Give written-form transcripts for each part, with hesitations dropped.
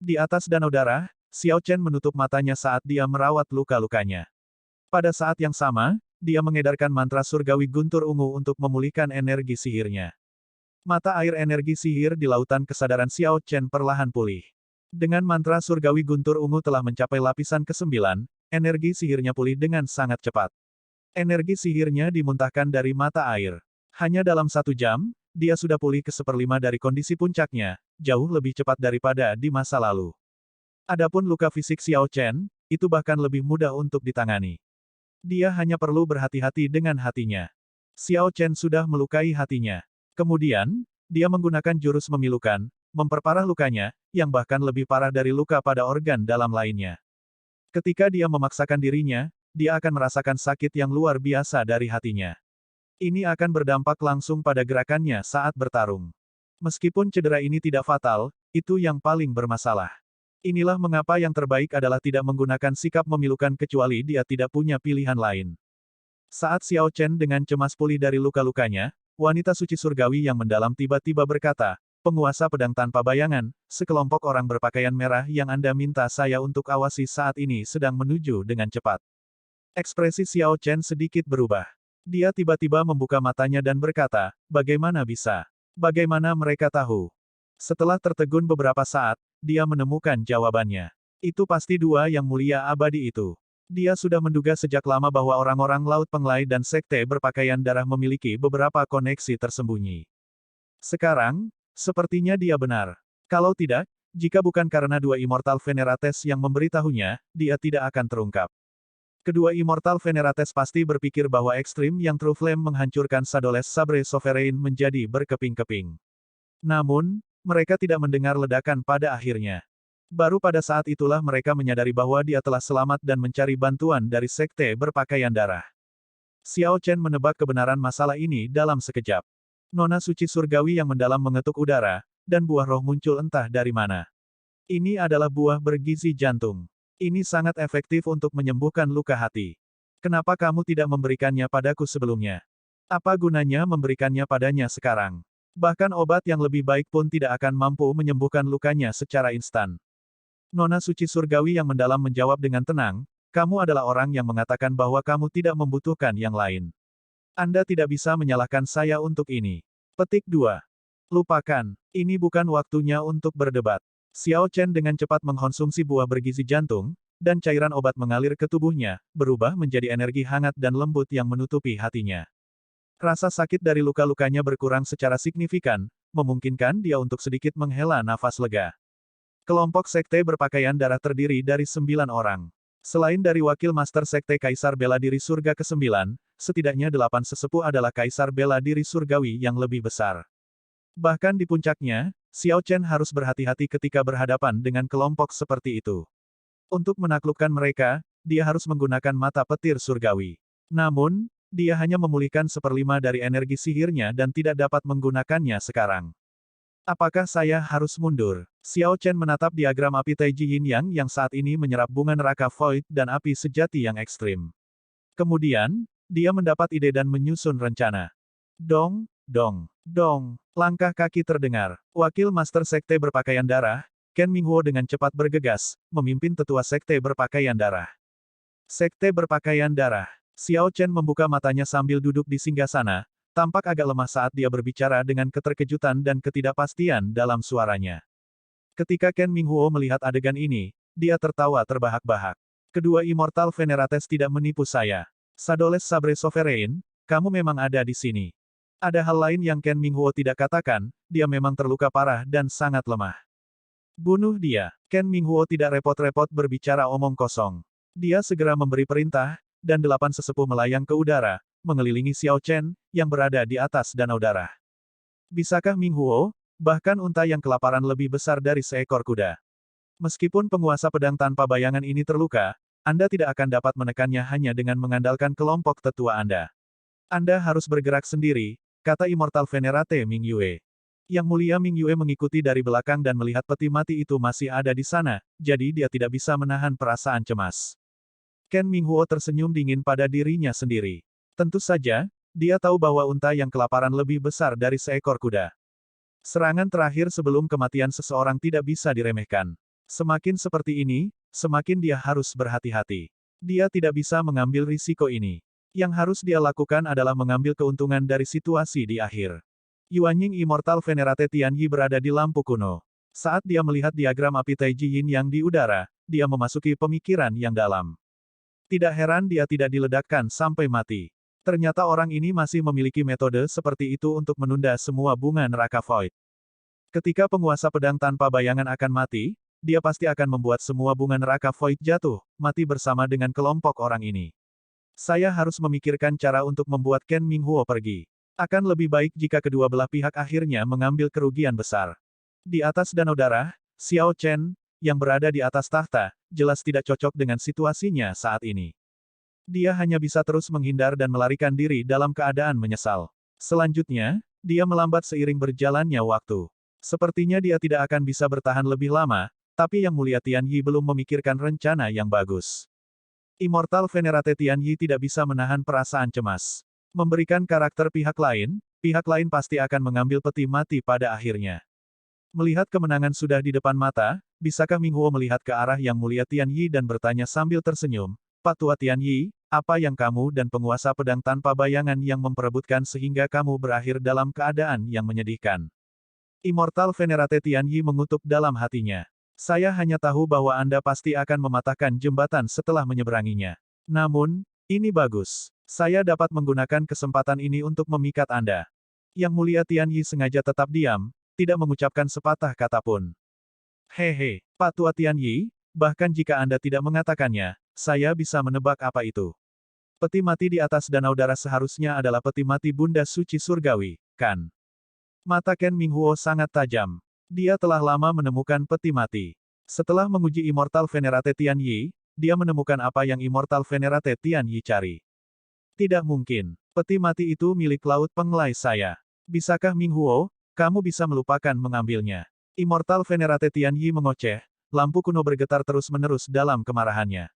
Di atas danau darah, Xiao Chen menutup matanya saat dia merawat luka-lukanya. Pada saat yang sama, dia mengedarkan mantra surgawi guntur ungu untuk memulihkan energi sihirnya. Mata air energi sihir di lautan kesadaran Xiao Chen perlahan pulih. Dengan mantra surgawi guntur ungu telah mencapai lapisan ke-9, energi sihirnya pulih dengan sangat cepat. Energi sihirnya dimuntahkan dari mata air. Hanya dalam 1 jam, dia sudah pulih ke 1/5 dari kondisi puncaknya, jauh lebih cepat daripada di masa lalu. Adapun luka fisik Xiao Chen, itu bahkan lebih mudah untuk ditangani. Dia hanya perlu berhati-hati dengan hatinya. Xiao Chen sudah melukai hatinya. Kemudian, dia menggunakan jurus memilukan, memperparah lukanya, yang bahkan lebih parah dari luka pada organ dalam lainnya. Ketika dia memaksakan dirinya, dia akan merasakan sakit yang luar biasa dari hatinya. Ini akan berdampak langsung pada gerakannya saat bertarung. Meskipun cedera ini tidak fatal, itu yang paling bermasalah. Inilah mengapa yang terbaik adalah tidak menggunakan sikap memilukan kecuali dia tidak punya pilihan lain. Saat Xiao Chen dengan cemas pulih dari luka-lukanya, wanita suci surgawi yang mendalam tiba-tiba berkata, "Penguasa pedang tanpa bayangan, sekelompok orang berpakaian merah yang Anda minta saya untuk awasi saat ini sedang menuju dengan cepat." Ekspresi Xiao Chen sedikit berubah. Dia tiba-tiba membuka matanya dan berkata, "Bagaimana bisa? Bagaimana mereka tahu?" Setelah tertegun beberapa saat, dia menemukan jawabannya. Itu pasti dua yang mulia abadi itu. Dia sudah menduga sejak lama bahwa orang-orang Laut Penglai dan Sekte berpakaian darah memiliki beberapa koneksi tersembunyi. Sekarang, sepertinya dia benar. Kalau tidak, jika bukan karena dua Immortal Venerates yang memberitahunya, dia tidak akan terungkap. Kedua Immortal Venerates pasti berpikir bahwa ekstrim yang True Flame menghancurkan Shadow Sabre Sovereign menjadi berkeping-keping. Namun, mereka tidak mendengar ledakan pada akhirnya. Baru pada saat itulah mereka menyadari bahwa dia telah selamat dan mencari bantuan dari Sekte berpakaian darah. Xiao Chen menebak kebenaran masalah ini dalam sekejap. Nona suci surgawi yang mendalam mengetuk udara, dan buah roh muncul entah dari mana. Ini adalah buah bergizi jantung. Ini sangat efektif untuk menyembuhkan luka hati. Kenapa kamu tidak memberikannya padaku sebelumnya? Apa gunanya memberikannya padanya sekarang? Bahkan obat yang lebih baik pun tidak akan mampu menyembuhkan lukanya secara instan. Nona suci surgawi yang mendalam menjawab dengan tenang, "Kamu adalah orang yang mengatakan bahwa kamu tidak membutuhkan yang lain. Anda tidak bisa menyalahkan saya untuk ini." Petik 2. Lupakan. Ini bukan waktunya untuk berdebat. Xiao Chen dengan cepat mengkonsumsi buah bergizi jantung, dan cairan obat mengalir ke tubuhnya, berubah menjadi energi hangat dan lembut yang menutupi hatinya. Rasa sakit dari luka-lukanya berkurang secara signifikan, memungkinkan dia untuk sedikit menghela nafas lega. Kelompok sekte berpakaian darah terdiri dari 9 orang. Selain dari wakil master sekte Kaisar Bela Diri Surga ke-9, setidaknya 8 sesepuh adalah Kaisar Bela Diri Surgawi yang lebih besar. Bahkan di puncaknya, Xiao Chen harus berhati-hati ketika berhadapan dengan kelompok seperti itu. Untuk menaklukkan mereka, dia harus menggunakan mata petir surgawi. Namun, dia hanya memulihkan 1/5 dari energi sihirnya dan tidak dapat menggunakannya sekarang. Apakah saya harus mundur? Xiao Chen menatap diagram api Taiji Yin Yang yang saat ini menyerap bunga neraka Void dan api sejati yang ekstrim. Kemudian, dia mendapat ide dan menyusun rencana. Dong, dong, dong. Langkah kaki terdengar. Wakil Master Sekte berpakaian darah, Ken Minghuo dengan cepat bergegas, memimpin tetua Sekte berpakaian darah. Sekte berpakaian darah. Xiao Chen membuka matanya sambil duduk di singgasana, tampak agak lemah saat dia berbicara dengan keterkejutan dan ketidakpastian dalam suaranya. Ketika Ken Minghuo melihat adegan ini, dia tertawa terbahak-bahak. Kedua Immortal Venerates tidak menipu saya. Shadow Sabre Sovereign, kamu memang ada di sini. Ada hal lain yang Ken Minghuo tidak katakan, dia memang terluka parah dan sangat lemah. Bunuh dia. Ken Minghuo tidak repot-repot berbicara omong kosong. Dia segera memberi perintah, dan 8 sesepuh melayang ke udara, mengelilingi Xiao Chen, yang berada di atas danau darah. Bisakah Minghuo, bahkan unta yang kelaparan lebih besar dari seekor kuda? Meskipun penguasa pedang tanpa bayangan ini terluka, Anda tidak akan dapat menekannya hanya dengan mengandalkan kelompok tetua Anda. Anda harus bergerak sendiri, kata Immortal Venerate Ming Yue. Yang mulia Ming Yue mengikuti dari belakang dan melihat peti mati itu masih ada di sana, jadi dia tidak bisa menahan perasaan cemas. Ken Minghuo tersenyum dingin pada dirinya sendiri. Tentu saja, dia tahu bahwa unta yang kelaparan lebih besar dari seekor kuda. Serangan terakhir sebelum kematian seseorang tidak bisa diremehkan. Semakin seperti ini, semakin dia harus berhati-hati. Dia tidak bisa mengambil risiko ini. Yang harus dia lakukan adalah mengambil keuntungan dari situasi di akhir. Yuanying Immortal Venerate Tianyi berada di lampu kuno. Saat dia melihat diagram api Taiji Yin yang di udara, dia memasuki pemikiran yang dalam. Tidak heran dia tidak diledakkan sampai mati. Ternyata orang ini masih memiliki metode seperti itu untuk menunda semua bunga neraka Void. Ketika penguasa pedang tanpa bayangan akan mati, dia pasti akan membuat semua bunga neraka Void jatuh, mati bersama dengan kelompok orang ini. Saya harus memikirkan cara untuk membuat Ken Minghuo pergi. Akan lebih baik jika kedua belah pihak akhirnya mengambil kerugian besar. Di atas danau darah, Xiao Chen, yang berada di atas tahta, jelas tidak cocok dengan situasinya saat ini. Dia hanya bisa terus menghindar dan melarikan diri dalam keadaan menyesal. Selanjutnya, dia melambat seiring berjalannya waktu. Sepertinya dia tidak akan bisa bertahan lebih lama, tapi Yang Mulia Tianyi belum memikirkan rencana yang bagus. Immortal Venerate Tianyi tidak bisa menahan perasaan cemas. Memberikan karakter pihak lain pasti akan mengambil peti mati pada akhirnya. Melihat kemenangan sudah di depan mata, bisakah Minghuo melihat ke arah Yang Mulia Tianyi dan bertanya sambil tersenyum, Pak Tua Tianyi, apa yang kamu dan penguasa pedang tanpa bayangan yang memperebutkan sehingga kamu berakhir dalam keadaan yang menyedihkan? Immortal Venerate Tianyi mengutuk dalam hatinya. Saya hanya tahu bahwa Anda pasti akan mematahkan jembatan setelah menyeberanginya. Namun, ini bagus. Saya dapat menggunakan kesempatan ini untuk memikat Anda. Yang Mulia Tianyi sengaja tetap diam, tidak mengucapkan sepatah kata pun. Hehe, Pak Tua Tianyi, bahkan jika Anda tidak mengatakannya, saya bisa menebak apa itu. Peti mati di atas danau darah seharusnya adalah peti mati Bunda Suci Surgawi, kan? Mata Ken Minghuo sangat tajam. Dia telah lama menemukan peti mati. Setelah menguji Immortal Venerate Tianyi, dia menemukan apa yang Immortal Venerate Tianyi cari. Tidak mungkin. Peti mati itu milik Laut Penglai saya. Bisakah Minghuo, kamu bisa melupakan mengambilnya? Immortal Venerate Tianyi mengoceh, lampu kuno bergetar terus-menerus dalam kemarahannya.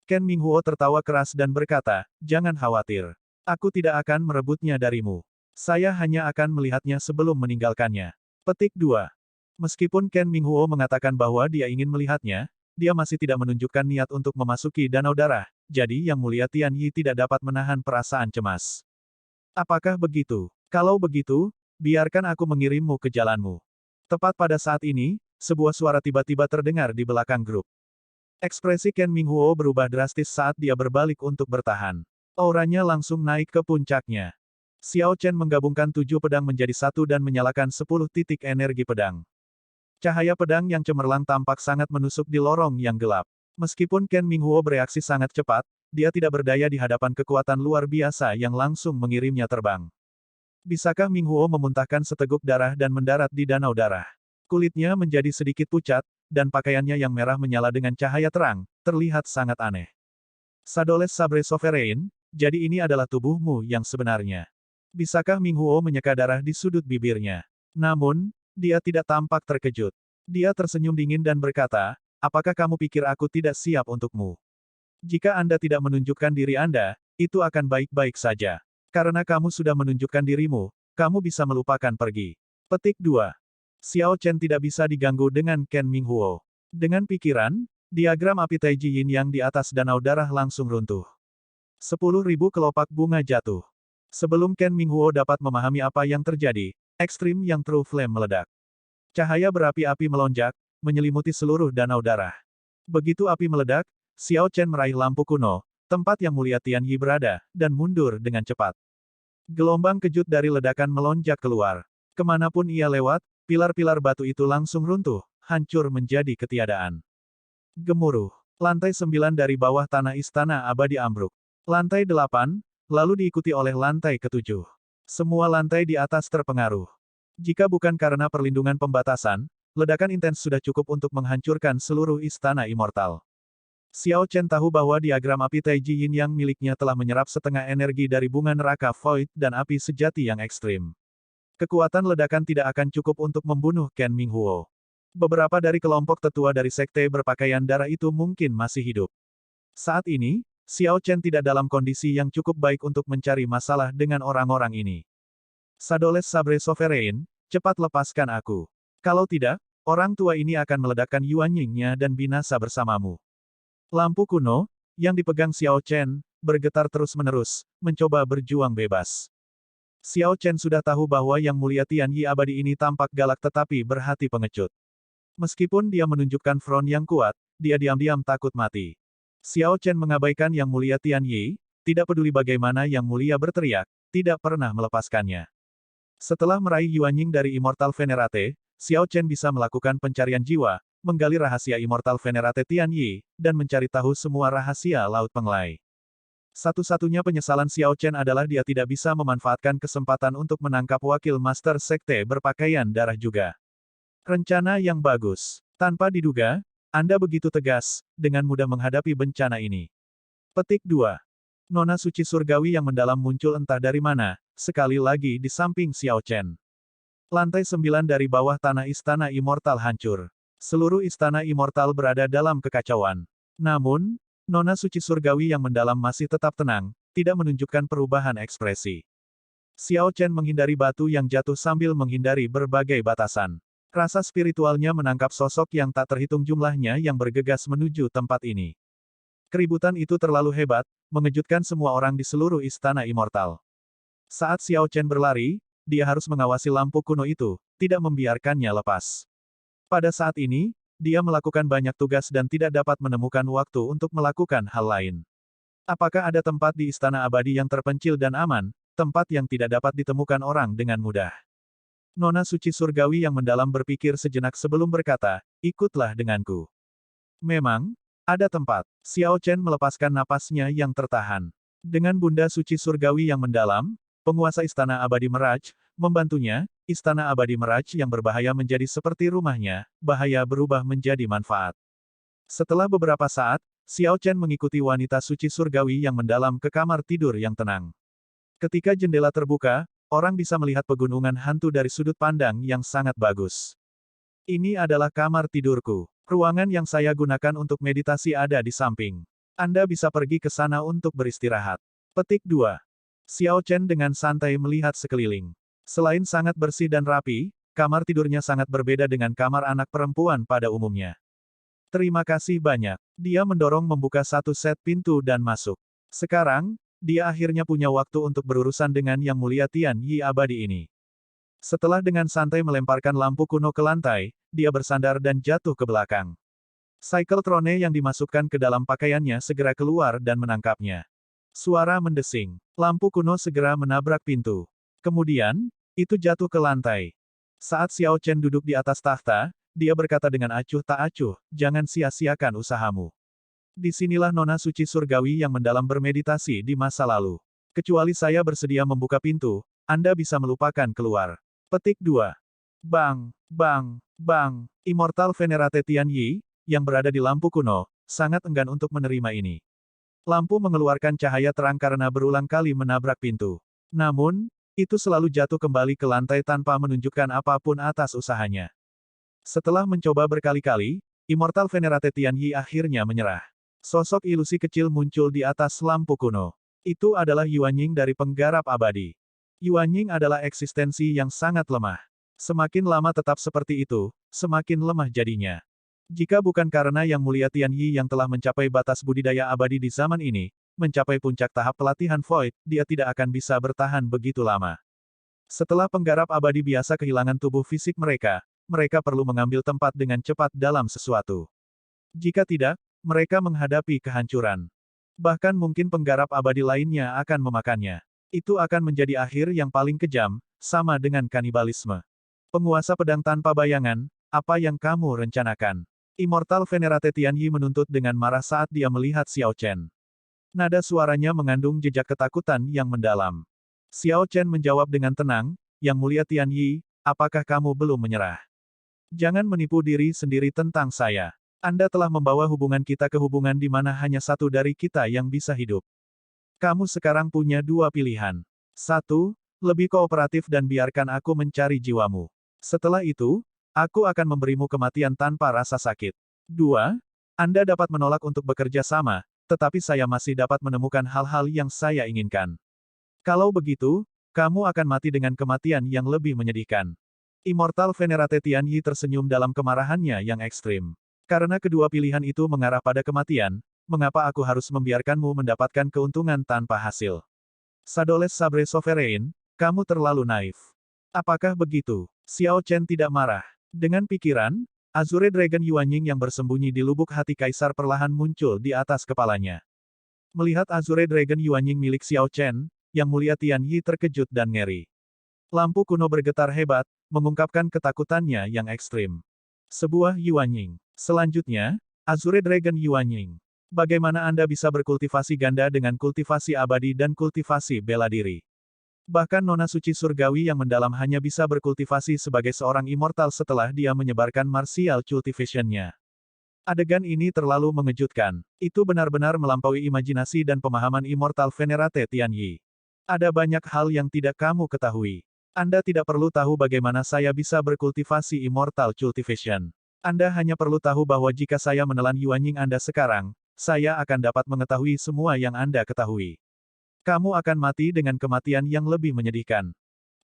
Ken Minghuo tertawa keras dan berkata, jangan khawatir. Aku tidak akan merebutnya darimu. Saya hanya akan melihatnya sebelum meninggalkannya. Petik 2. Meskipun Ken Minghuo mengatakan bahwa dia ingin melihatnya, dia masih tidak menunjukkan niat untuk memasuki danau darah, jadi Yang Mulia Tianyi tidak dapat menahan perasaan cemas. Apakah begitu? Kalau begitu, biarkan aku mengirimmu ke jalanmu. Tepat pada saat ini, sebuah suara tiba-tiba terdengar di belakang grup. Ekspresi Ken Minghuo berubah drastis saat dia berbalik untuk bertahan. Auranya langsung naik ke puncaknya. Xiao Chen menggabungkan 7 pedang menjadi satu dan menyalakan 10 titik energi pedang. Cahaya pedang yang cemerlang tampak sangat menusuk di lorong yang gelap. Meskipun Ken Minghuo bereaksi sangat cepat, dia tidak berdaya di hadapan kekuatan luar biasa yang langsung mengirimnya terbang. Bisakah Minghuo memuntahkan seteguk darah dan mendarat di danau darah? Kulitnya menjadi sedikit pucat, dan pakaiannya yang merah menyala dengan cahaya terang, terlihat sangat aneh. Sadoles Sabre Sovereign, jadi ini adalah tubuhmu yang sebenarnya. Bisakah Minghuo menyeka darah di sudut bibirnya? Namun, dia tidak tampak terkejut. Dia tersenyum dingin dan berkata, apakah kamu pikir aku tidak siap untukmu? Jika Anda tidak menunjukkan diri Anda, itu akan baik-baik saja. Karena kamu sudah menunjukkan dirimu, kamu bisa melupakan pergi. Petik 2. Xiao Chen tidak bisa diganggu dengan Ken Minghuo. Dengan pikiran, diagram api Taiji Yin yang di atas danau darah langsung runtuh. 10.000 kelopak bunga jatuh. Sebelum Ken Minghuo dapat memahami apa yang terjadi, ekstrim yang True Flame meledak. Cahaya berapi-api melonjak, menyelimuti seluruh danau darah. Begitu api meledak, Xiao Chen meraih lampu kuno, tempat Yang Mulia Tianyi berada, dan mundur dengan cepat. Gelombang kejut dari ledakan melonjak keluar. Kemanapun ia lewat, pilar-pilar batu itu langsung runtuh, hancur menjadi ketiadaan. Gemuruh. Lantai 9 dari bawah tanah istana abadi ambruk. Lantai 8, lalu diikuti oleh lantai ke-7. Semua lantai di atas terpengaruh. Jika bukan karena perlindungan pembatasan, ledakan intens sudah cukup untuk menghancurkan seluruh istana immortal. Xiao Chen tahu bahwa diagram api Taiji Yin yang miliknya telah menyerap setengah energi dari bunga neraka Void dan api sejati yang ekstrim. Kekuatan ledakan tidak akan cukup untuk membunuh Ken Minghuo. Beberapa dari kelompok tetua dari sekte berpakaian darah itu mungkin masih hidup. Saat ini, Xiao Chen tidak dalam kondisi yang cukup baik untuk mencari masalah dengan orang-orang ini. Sadoles Sabre Sovereign, cepat lepaskan aku. Kalau tidak, orang tua ini akan meledakkan Yuanying-nya dan binasa bersamamu. Lampu kuno, yang dipegang Xiao Chen, bergetar terus-menerus, mencoba berjuang bebas. Xiao Chen sudah tahu bahwa Yang Mulia Tianyi abadi ini tampak galak tetapi berhati pengecut. Meskipun dia menunjukkan front yang kuat, dia diam-diam takut mati. Xiao Chen mengabaikan Yang Mulia Tianyi, tidak peduli bagaimana Yang Mulia berteriak, tidak pernah melepaskannya. Setelah meraih Yuanying dari Immortal Venerate, Xiao Chen bisa melakukan pencarian jiwa, menggali rahasia Immortal Venerate Tianyi, dan mencari tahu semua rahasia Laut Penglai. Satu-satunya penyesalan Xiao Chen adalah dia tidak bisa memanfaatkan kesempatan untuk menangkap wakil Master Sekte berpakaian darah juga. Rencana yang bagus. Tanpa diduga, Anda begitu tegas, dengan mudah menghadapi bencana ini. Petik 2. Nona suci surgawi yang mendalam muncul entah dari mana, sekali lagi di samping Xiao Chen. Lantai 9 dari bawah tanah Istana Immortal hancur. Seluruh Istana Immortal berada dalam kekacauan. Namun, Nona suci surgawi yang mendalam masih tetap tenang, tidak menunjukkan perubahan ekspresi. Xiao Chen menghindari batu yang jatuh sambil menghindari berbagai batasan. Rasa spiritualnya menangkap sosok yang tak terhitung jumlahnya yang bergegas menuju tempat ini. Keributan itu terlalu hebat, mengejutkan semua orang di seluruh Istana Immortal. Saat Xiao Chen berlari, dia harus mengawasi lampu kuno itu, tidak membiarkannya lepas. Pada saat ini, dia melakukan banyak tugas dan tidak dapat menemukan waktu untuk melakukan hal lain. Apakah ada tempat di Istana Abadi yang terpencil dan aman, tempat yang tidak dapat ditemukan orang dengan mudah? Nona suci surgawi yang mendalam berpikir sejenak sebelum berkata, ikutlah denganku. Memang, ada tempat. Xiao Chen melepaskan napasnya yang tertahan. Dengan Bunda suci surgawi yang mendalam, penguasa Istana Abadi Mirage, membantunya, Istana Abadi Mirage yang berbahaya menjadi seperti rumahnya, bahaya berubah menjadi manfaat. Setelah beberapa saat, Xiao Chen mengikuti wanita suci surgawi yang mendalam ke kamar tidur yang tenang. Ketika jendela terbuka, orang bisa melihat pegunungan hantu dari sudut pandang yang sangat bagus. Ini adalah kamar tidurku. Ruangan yang saya gunakan untuk meditasi ada di samping. Anda bisa pergi ke sana untuk beristirahat. Petik 2. Xiao Chen dengan santai melihat sekeliling. Selain sangat bersih dan rapi, kamar tidurnya sangat berbeda dengan kamar anak perempuan pada umumnya. Terima kasih banyak. Dia mendorong membuka satu set pintu dan masuk. Sekarang, dia akhirnya punya waktu untuk berurusan dengan Yang Mulia Tianyi abadi ini. Setelah dengan santai melemparkan lampu kuno ke lantai, dia bersandar dan jatuh ke belakang. Cycle Throne yang dimasukkan ke dalam pakaiannya segera keluar dan menangkapnya. Suara mendesing. Lampu kuno segera menabrak pintu. Kemudian, itu jatuh ke lantai. Saat Xiao Chen duduk di atas tahta, dia berkata dengan acuh tak acuh, jangan sia-siakan usahamu. Disinilah Nona suci surgawi yang mendalam bermeditasi di masa lalu. Kecuali saya bersedia membuka pintu, Anda bisa melupakan keluar. Petik 2. Bang, bang, bang. Immortal Venerate Tianyi, yang berada di lampu kuno, sangat enggan untuk menerima ini. Lampu mengeluarkan cahaya terang karena berulang kali menabrak pintu. Namun, itu selalu jatuh kembali ke lantai tanpa menunjukkan apapun atas usahanya. Setelah mencoba berkali-kali, Immortal Venerate Tianyi akhirnya menyerah. Sosok ilusi kecil muncul di atas lampu kuno. Itu adalah Yuanying dari penggarap abadi. Yuanying adalah eksistensi yang sangat lemah. Semakin lama tetap seperti itu, semakin lemah jadinya. Jika bukan karena Yang Mulia Tianyi yang telah mencapai batas budidaya abadi di zaman ini, mencapai puncak tahap pelatihan Void, dia tidak akan bisa bertahan begitu lama. Setelah penggarap abadi biasa kehilangan tubuh fisik mereka, mereka perlu mengambil tempat dengan cepat dalam sesuatu. Jika tidak, mereka menghadapi kehancuran. Bahkan mungkin penggarap abadi lainnya akan memakannya. Itu akan menjadi akhir yang paling kejam, sama dengan kanibalisme. Penguasa pedang tanpa bayangan, apa yang kamu rencanakan? Immortal Venerate Tianyi menuntut dengan marah saat dia melihat Xiao Chen. Nada suaranya mengandung jejak ketakutan yang mendalam. Xiao Chen menjawab dengan tenang, Yang Mulia Tianyi, apakah kamu belum menyerah? Jangan menipu diri sendiri tentang saya. Anda telah membawa hubungan kita ke hubungan di mana hanya satu dari kita yang bisa hidup. Kamu sekarang punya dua pilihan. 1. Lebih kooperatif dan biarkan aku mencari jiwamu. Setelah itu, aku akan memberimu kematian tanpa rasa sakit. 2. Anda dapat menolak untuk bekerja sama, tetapi saya masih dapat menemukan hal-hal yang saya inginkan. Kalau begitu, kamu akan mati dengan kematian yang lebih menyedihkan. Immortal Venerate Tianyi tersenyum dalam kemarahannya yang ekstrim. Karena kedua pilihan itu mengarah pada kematian, mengapa aku harus membiarkanmu mendapatkan keuntungan tanpa hasil? Sadoles Sabre Sovereign, kamu terlalu naif. Apakah begitu? Xiao Chen tidak marah. Dengan pikiran, Azure Dragon Yuanying yang bersembunyi di lubuk hati Kaisar perlahan muncul di atas kepalanya. Melihat Azure Dragon Yuanying milik Xiao Chen, Yang Mulia Tianyi terkejut dan ngeri. Lampu kuno bergetar hebat, mengungkapkan ketakutannya yang ekstrim. Sebuah Yuanying. Selanjutnya, Azure Dragon Yuanying. Bagaimana Anda bisa berkultivasi ganda dengan kultivasi abadi dan kultivasi bela diri? Bahkan Nona Suci Surgawi yang mendalam hanya bisa berkultivasi sebagai seorang immortal setelah dia menyebarkan martial cultivation-nya. Adegan ini terlalu mengejutkan. Itu benar-benar melampaui imajinasi dan pemahaman Immortal Venerate Tianyi. Ada banyak hal yang tidak kamu ketahui. Anda tidak perlu tahu bagaimana saya bisa berkultivasi Immortal Cultivation. Anda hanya perlu tahu bahwa jika saya menelan Yuanying Anda sekarang, saya akan dapat mengetahui semua yang Anda ketahui. Kamu akan mati dengan kematian yang lebih menyedihkan.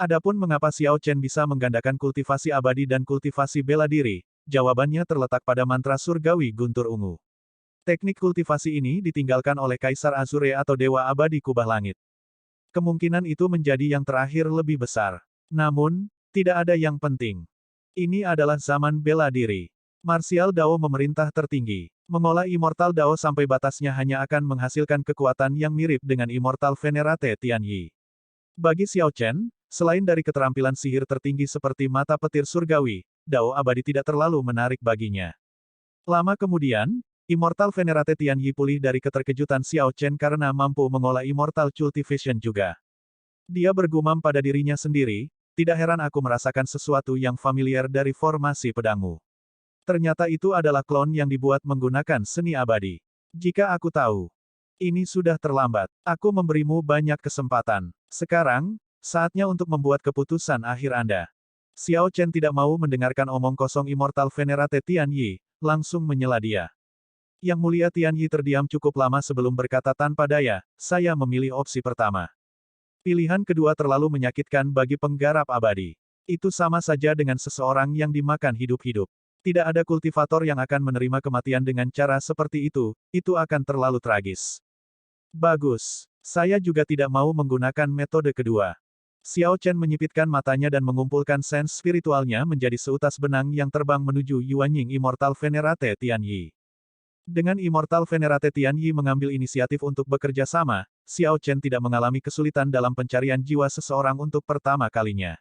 Adapun mengapa Xiao Chen bisa menggandakan kultivasi abadi dan kultivasi bela diri, jawabannya terletak pada mantra surgawi guntur ungu. Teknik kultivasi ini ditinggalkan oleh Kaisar Azure atau Dewa Abadi Kubah Langit. Kemungkinan itu menjadi yang terakhir lebih besar. Namun, tidak ada yang penting. Ini adalah zaman bela diri. Martial Dao memerintah tertinggi. Mengolah Immortal Dao sampai batasnya hanya akan menghasilkan kekuatan yang mirip dengan Immortal Venerate Tianyi. Bagi Xiao Chen, selain dari keterampilan sihir tertinggi seperti mata petir surgawi, Dao abadi tidak terlalu menarik baginya. Lama kemudian, Immortal Venerate Tianyi pulih dari keterkejutan Xiao Chen karena mampu mengolah Immortal Cultivation juga. Dia bergumam pada dirinya sendiri, tidak heran aku merasakan sesuatu yang familiar dari formasi pedangmu. Ternyata itu adalah klon yang dibuat menggunakan seni abadi. Jika aku tahu, ini sudah terlambat. Aku memberimu banyak kesempatan. Sekarang, saatnya untuk membuat keputusan akhir Anda. Xiao Chen tidak mau mendengarkan omong kosong Immortal Venerate Tianyi, langsung menyela dia. Yang Mulia Tianyi terdiam cukup lama sebelum berkata tanpa daya, saya memilih opsi pertama. Pilihan kedua terlalu menyakitkan bagi penggarap abadi. Itu sama saja dengan seseorang yang dimakan hidup-hidup. Tidak ada kultivator yang akan menerima kematian dengan cara seperti itu akan terlalu tragis. Bagus. Saya juga tidak mau menggunakan metode kedua. Xiao Chen menyipitkan matanya dan mengumpulkan sense spiritualnya menjadi seutas benang yang terbang menuju Yuanying Immortal Venerate Tianyi. Dengan Immortal Venerate Tianyi mengambil inisiatif untuk bekerja sama, Xiao Chen tidak mengalami kesulitan dalam pencarian jiwa seseorang untuk pertama kalinya.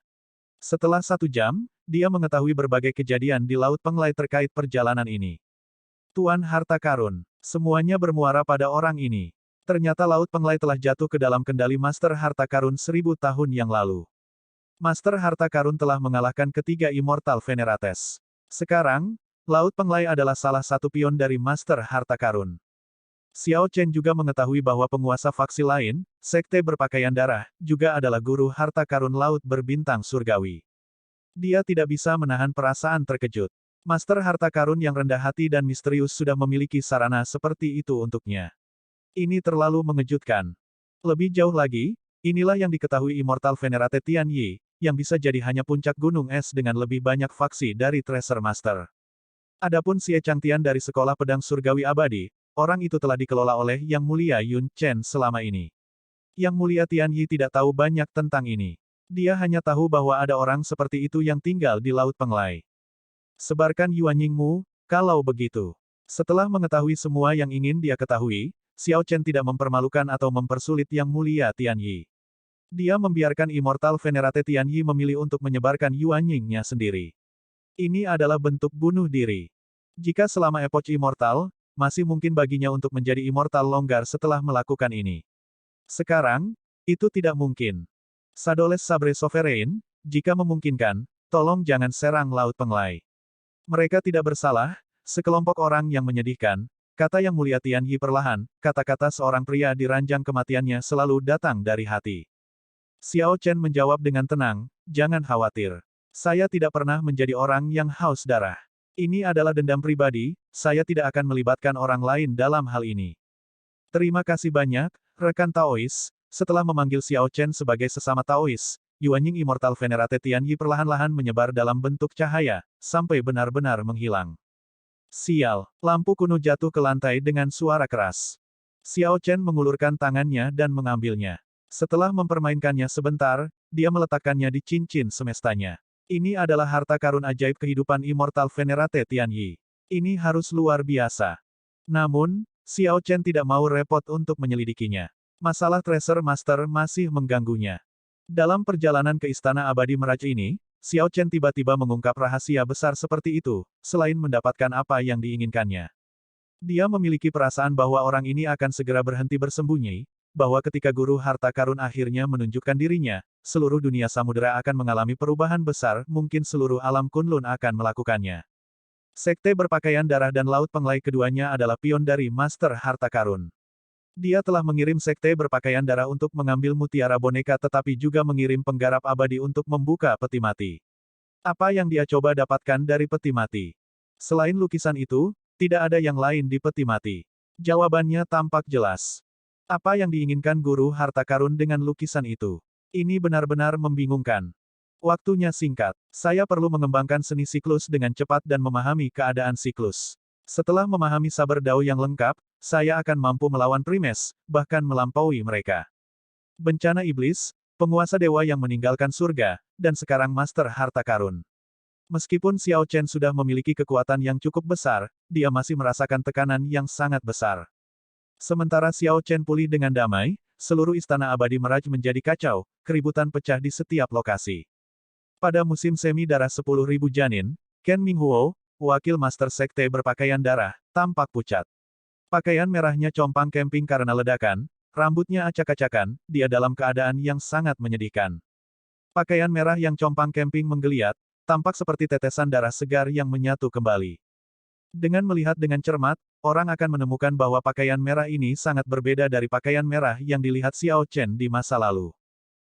Setelah 1 jam, dia mengetahui berbagai kejadian di Laut Penglai terkait perjalanan ini. Tuan Harta Karun, semuanya bermuara pada orang ini. Ternyata Laut Penglai telah jatuh ke dalam kendali Master Harta Karun 1000 tahun yang lalu. Master Harta Karun telah mengalahkan ketiga Immortal Venerates. Sekarang, Laut Penglai adalah salah satu pion dari Master Harta Karun. Xiao Chen juga mengetahui bahwa penguasa faksi lain, Sekte Berpakaian Darah, juga adalah guru Harta Karun Laut berbintang surgawi. Dia tidak bisa menahan perasaan terkejut. Master Harta Karun yang rendah hati dan misterius sudah memiliki sarana seperti itu untuknya. Ini terlalu mengejutkan. Lebih jauh lagi, inilah yang diketahui Immortal Venerate Tianyi, yang bisa jadi hanya puncak gunung es dengan lebih banyak faksi dari Treasure Master. Adapun Xie Changtian dari Sekolah Pedang Surgawi Abadi, orang itu telah dikelola oleh Yang Mulia Yun Chen selama ini. Yang Mulia Tianyi tidak tahu banyak tentang ini. Dia hanya tahu bahwa ada orang seperti itu yang tinggal di Laut Penglai. Sebarkan Yuanyingmu, kalau begitu. Setelah mengetahui semua yang ingin dia ketahui, Xiao Chen tidak mempermalukan atau mempersulit Yang Mulia Tianyi. Dia membiarkan Immortal Venerate Tianyi memilih untuk menyebarkan Yuanyingnya sendiri. Ini adalah bentuk bunuh diri. Jika selama epoch Immortal, masih mungkin baginya untuk menjadi Immortal longgar setelah melakukan ini. Sekarang, itu tidak mungkin. Sadoles Sabre Sovereign, jika memungkinkan, tolong jangan serang Laut Penglai. Mereka tidak bersalah, sekelompok orang yang menyedihkan, kata Yang Mulia Tianyi perlahan, kata-kata seorang pria di ranjang kematiannya selalu datang dari hati. Xiao Chen menjawab dengan tenang, jangan khawatir. Saya tidak pernah menjadi orang yang haus darah. Ini adalah dendam pribadi, saya tidak akan melibatkan orang lain dalam hal ini. Terima kasih banyak, rekan Taois. Setelah memanggil Xiao Chen sebagai sesama Taois, Yuanying Immortal Venerate Tianyi perlahan-lahan menyebar dalam bentuk cahaya, sampai benar-benar menghilang. Sial, lampu kuno jatuh ke lantai dengan suara keras. Xiao Chen mengulurkan tangannya dan mengambilnya. Setelah mempermainkannya sebentar, dia meletakkannya di cincin semestanya. Ini adalah harta karun ajaib kehidupan Immortal Venerate Tianyi. Ini harus luar biasa. Namun, Xiao Chen tidak mau repot untuk menyelidikinya. Masalah Treasure Master masih mengganggunya. Dalam perjalanan ke Istana Abadi Mirage ini, Xiao Chen tiba-tiba mengungkap rahasia besar seperti itu, selain mendapatkan apa yang diinginkannya. Dia memiliki perasaan bahwa orang ini akan segera berhenti bersembunyi, bahwa ketika guru harta karun akhirnya menunjukkan dirinya, seluruh dunia samudera akan mengalami perubahan besar, mungkin seluruh alam Kunlun akan melakukannya. Sekte berpakaian darah dan laut penglai keduanya adalah pion dari Master Harta Karun. Dia telah mengirim sekte berpakaian darah untuk mengambil mutiara boneka tetapi juga mengirim penggarap abadi untuk membuka peti mati. Apa yang dia coba dapatkan dari peti mati? Selain lukisan itu, tidak ada yang lain di peti mati. Jawabannya tampak jelas. Apa yang diinginkan guru harta karun dengan lukisan itu? Ini benar-benar membingungkan. Waktunya singkat. Saya perlu mengembangkan seni siklus dengan cepat dan memahami keadaan siklus. Setelah memahami saber dao yang lengkap, saya akan mampu melawan Primes, bahkan melampaui mereka. Bencana iblis, penguasa dewa yang meninggalkan surga, dan sekarang Master Harta Karun. Meskipun Xiao Chen sudah memiliki kekuatan yang cukup besar, dia masih merasakan tekanan yang sangat besar. Sementara Xiao Chen pulih dengan damai, seluruh Istana Abadi Mirage menjadi kacau, keributan pecah di setiap lokasi. Pada musim semi darah 10.000 janin, Ken Minghuo, wakil Master Sekte berpakaian darah, tampak pucat. Pakaian merahnya compang camping karena ledakan, rambutnya acak-acakan, dia dalam keadaan yang sangat menyedihkan. Pakaian merah yang compang camping menggeliat, tampak seperti tetesan darah segar yang menyatu kembali. Dengan melihat dengan cermat, orang akan menemukan bahwa pakaian merah ini sangat berbeda dari pakaian merah yang dilihat Xiao Chen di masa lalu.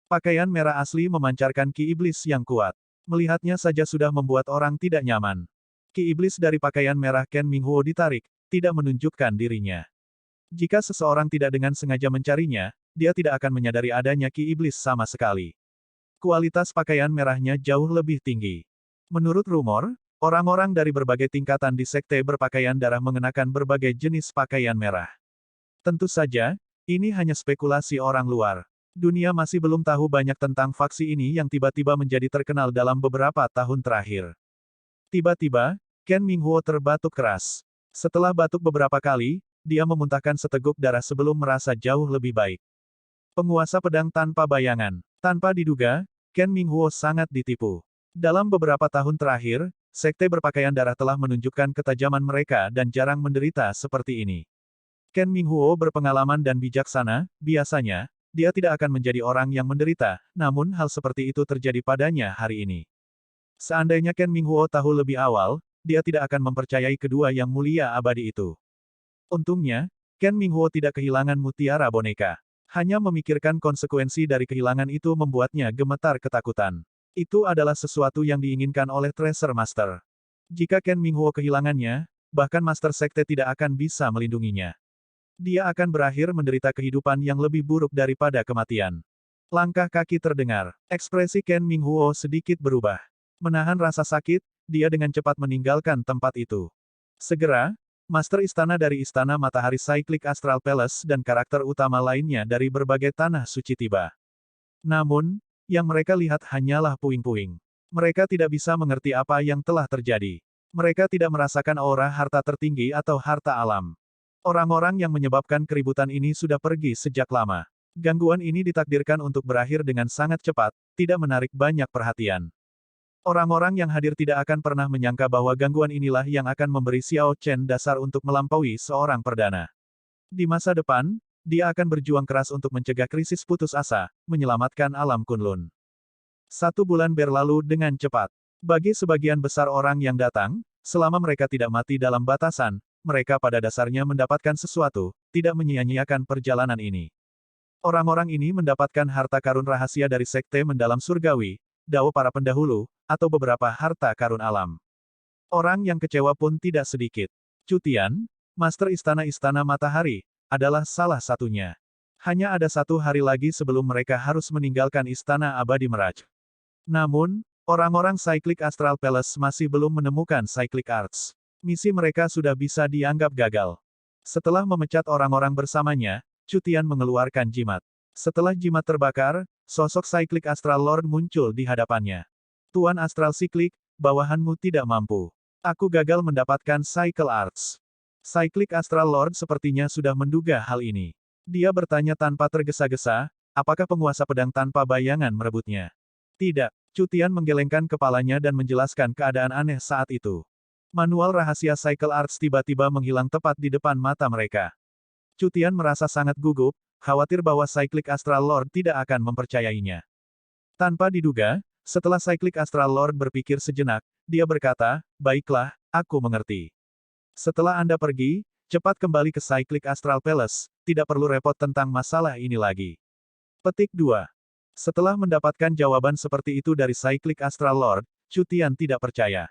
Pakaian merah asli memancarkan ki iblis yang kuat. Melihatnya saja sudah membuat orang tidak nyaman. Ki iblis dari pakaian merah Ken Minghuo ditarik, tidak menunjukkan dirinya. Jika seseorang tidak dengan sengaja mencarinya, dia tidak akan menyadari adanya ki iblis sama sekali. Kualitas pakaian merahnya jauh lebih tinggi. Menurut rumor, orang-orang dari berbagai tingkatan di sekte berpakaian darah mengenakan berbagai jenis pakaian merah. Tentu saja, ini hanya spekulasi orang luar. Dunia masih belum tahu banyak tentang faksi ini yang tiba-tiba menjadi terkenal dalam beberapa tahun terakhir. Tiba-tiba, Ken Minghuo terbatuk keras. Setelah batuk beberapa kali, dia memuntahkan seteguk darah sebelum merasa jauh lebih baik. Penguasa pedang tanpa bayangan. Tanpa diduga, Ken Minghuo sangat ditipu. Dalam beberapa tahun terakhir, sekte berpakaian darah telah menunjukkan ketajaman mereka dan jarang menderita seperti ini. Ken Minghuo berpengalaman dan bijaksana, biasanya, dia tidak akan menjadi orang yang menderita, namun hal seperti itu terjadi padanya hari ini. Seandainya Ken Minghuo tahu lebih awal, dia tidak akan mempercayai kedua yang mulia abadi itu. Untungnya, Ken Minghuo tidak kehilangan mutiara boneka. Hanya memikirkan konsekuensi dari kehilangan itu membuatnya gemetar ketakutan. Itu adalah sesuatu yang diinginkan oleh Treasure Master. Jika Ken Minghuo kehilangannya, bahkan Master Sekte tidak akan bisa melindunginya. Dia akan berakhir menderita kehidupan yang lebih buruk daripada kematian. Langkah kaki terdengar. Ekspresi Ken Minghuo sedikit berubah. Menahan rasa sakit, dia dengan cepat meninggalkan tempat itu. Segera, Master Istana dari Istana Matahari Cyclic Astral Palace dan karakter utama lainnya dari berbagai tanah suci tiba. Namun, yang mereka lihat hanyalah puing-puing. Mereka tidak bisa mengerti apa yang telah terjadi. Mereka tidak merasakan aura harta tertinggi atau harta alam. Orang-orang yang menyebabkan keributan ini sudah pergi sejak lama. Gangguan ini ditakdirkan untuk berakhir dengan sangat cepat, tidak menarik banyak perhatian. Orang-orang yang hadir tidak akan pernah menyangka bahwa gangguan inilah yang akan memberi Xiao Chen dasar untuk melampaui seorang perdana. Di masa depan, dia akan berjuang keras untuk mencegah krisis putus asa, menyelamatkan alam Kunlun. 1 bulan berlalu dengan cepat. Bagi sebagian besar orang yang datang, selama mereka tidak mati dalam batasan, mereka pada dasarnya mendapatkan sesuatu, tidak menyia-nyiakan perjalanan ini. Orang-orang ini mendapatkan harta karun rahasia dari sekte mendalam surgawi, dao para pendahulu, atau beberapa harta karun alam. Orang yang kecewa pun tidak sedikit. Cutian, Master Istana-Istana Matahari, adalah salah satunya. Hanya ada 1 hari lagi sebelum mereka harus meninggalkan Istana Abadi Mirage. Namun, orang-orang Cyclic Astral Palace masih belum menemukan Cyclic Arts. Misi mereka sudah bisa dianggap gagal. Setelah memecat orang-orang bersamanya, Chu Tian mengeluarkan jimat. Setelah jimat terbakar, sosok Cyclic Astral Lord muncul di hadapannya. Tuan Astral Cyclic, bawahanmu tidak mampu. Aku gagal mendapatkan Cycle Arts. Cyclic Astral Lord sepertinya sudah menduga hal ini. Dia bertanya tanpa tergesa-gesa, apakah penguasa pedang tanpa bayangan merebutnya? Tidak. Chu Tian menggelengkan kepalanya dan menjelaskan keadaan aneh saat itu. Manual rahasia Cycle Arts tiba-tiba menghilang tepat di depan mata mereka. Chu Tian merasa sangat gugup, khawatir bahwa Cyclic Astral Lord tidak akan mempercayainya. Tanpa diduga, setelah Cyclic Astral Lord berpikir sejenak, dia berkata, "Baiklah, aku mengerti. Setelah Anda pergi, cepat kembali ke Cyclic Astral Palace, tidak perlu repot tentang masalah ini lagi." Petik 2. Setelah mendapatkan jawaban seperti itu dari Cyclic Astral Lord, Chu Tian tidak percaya.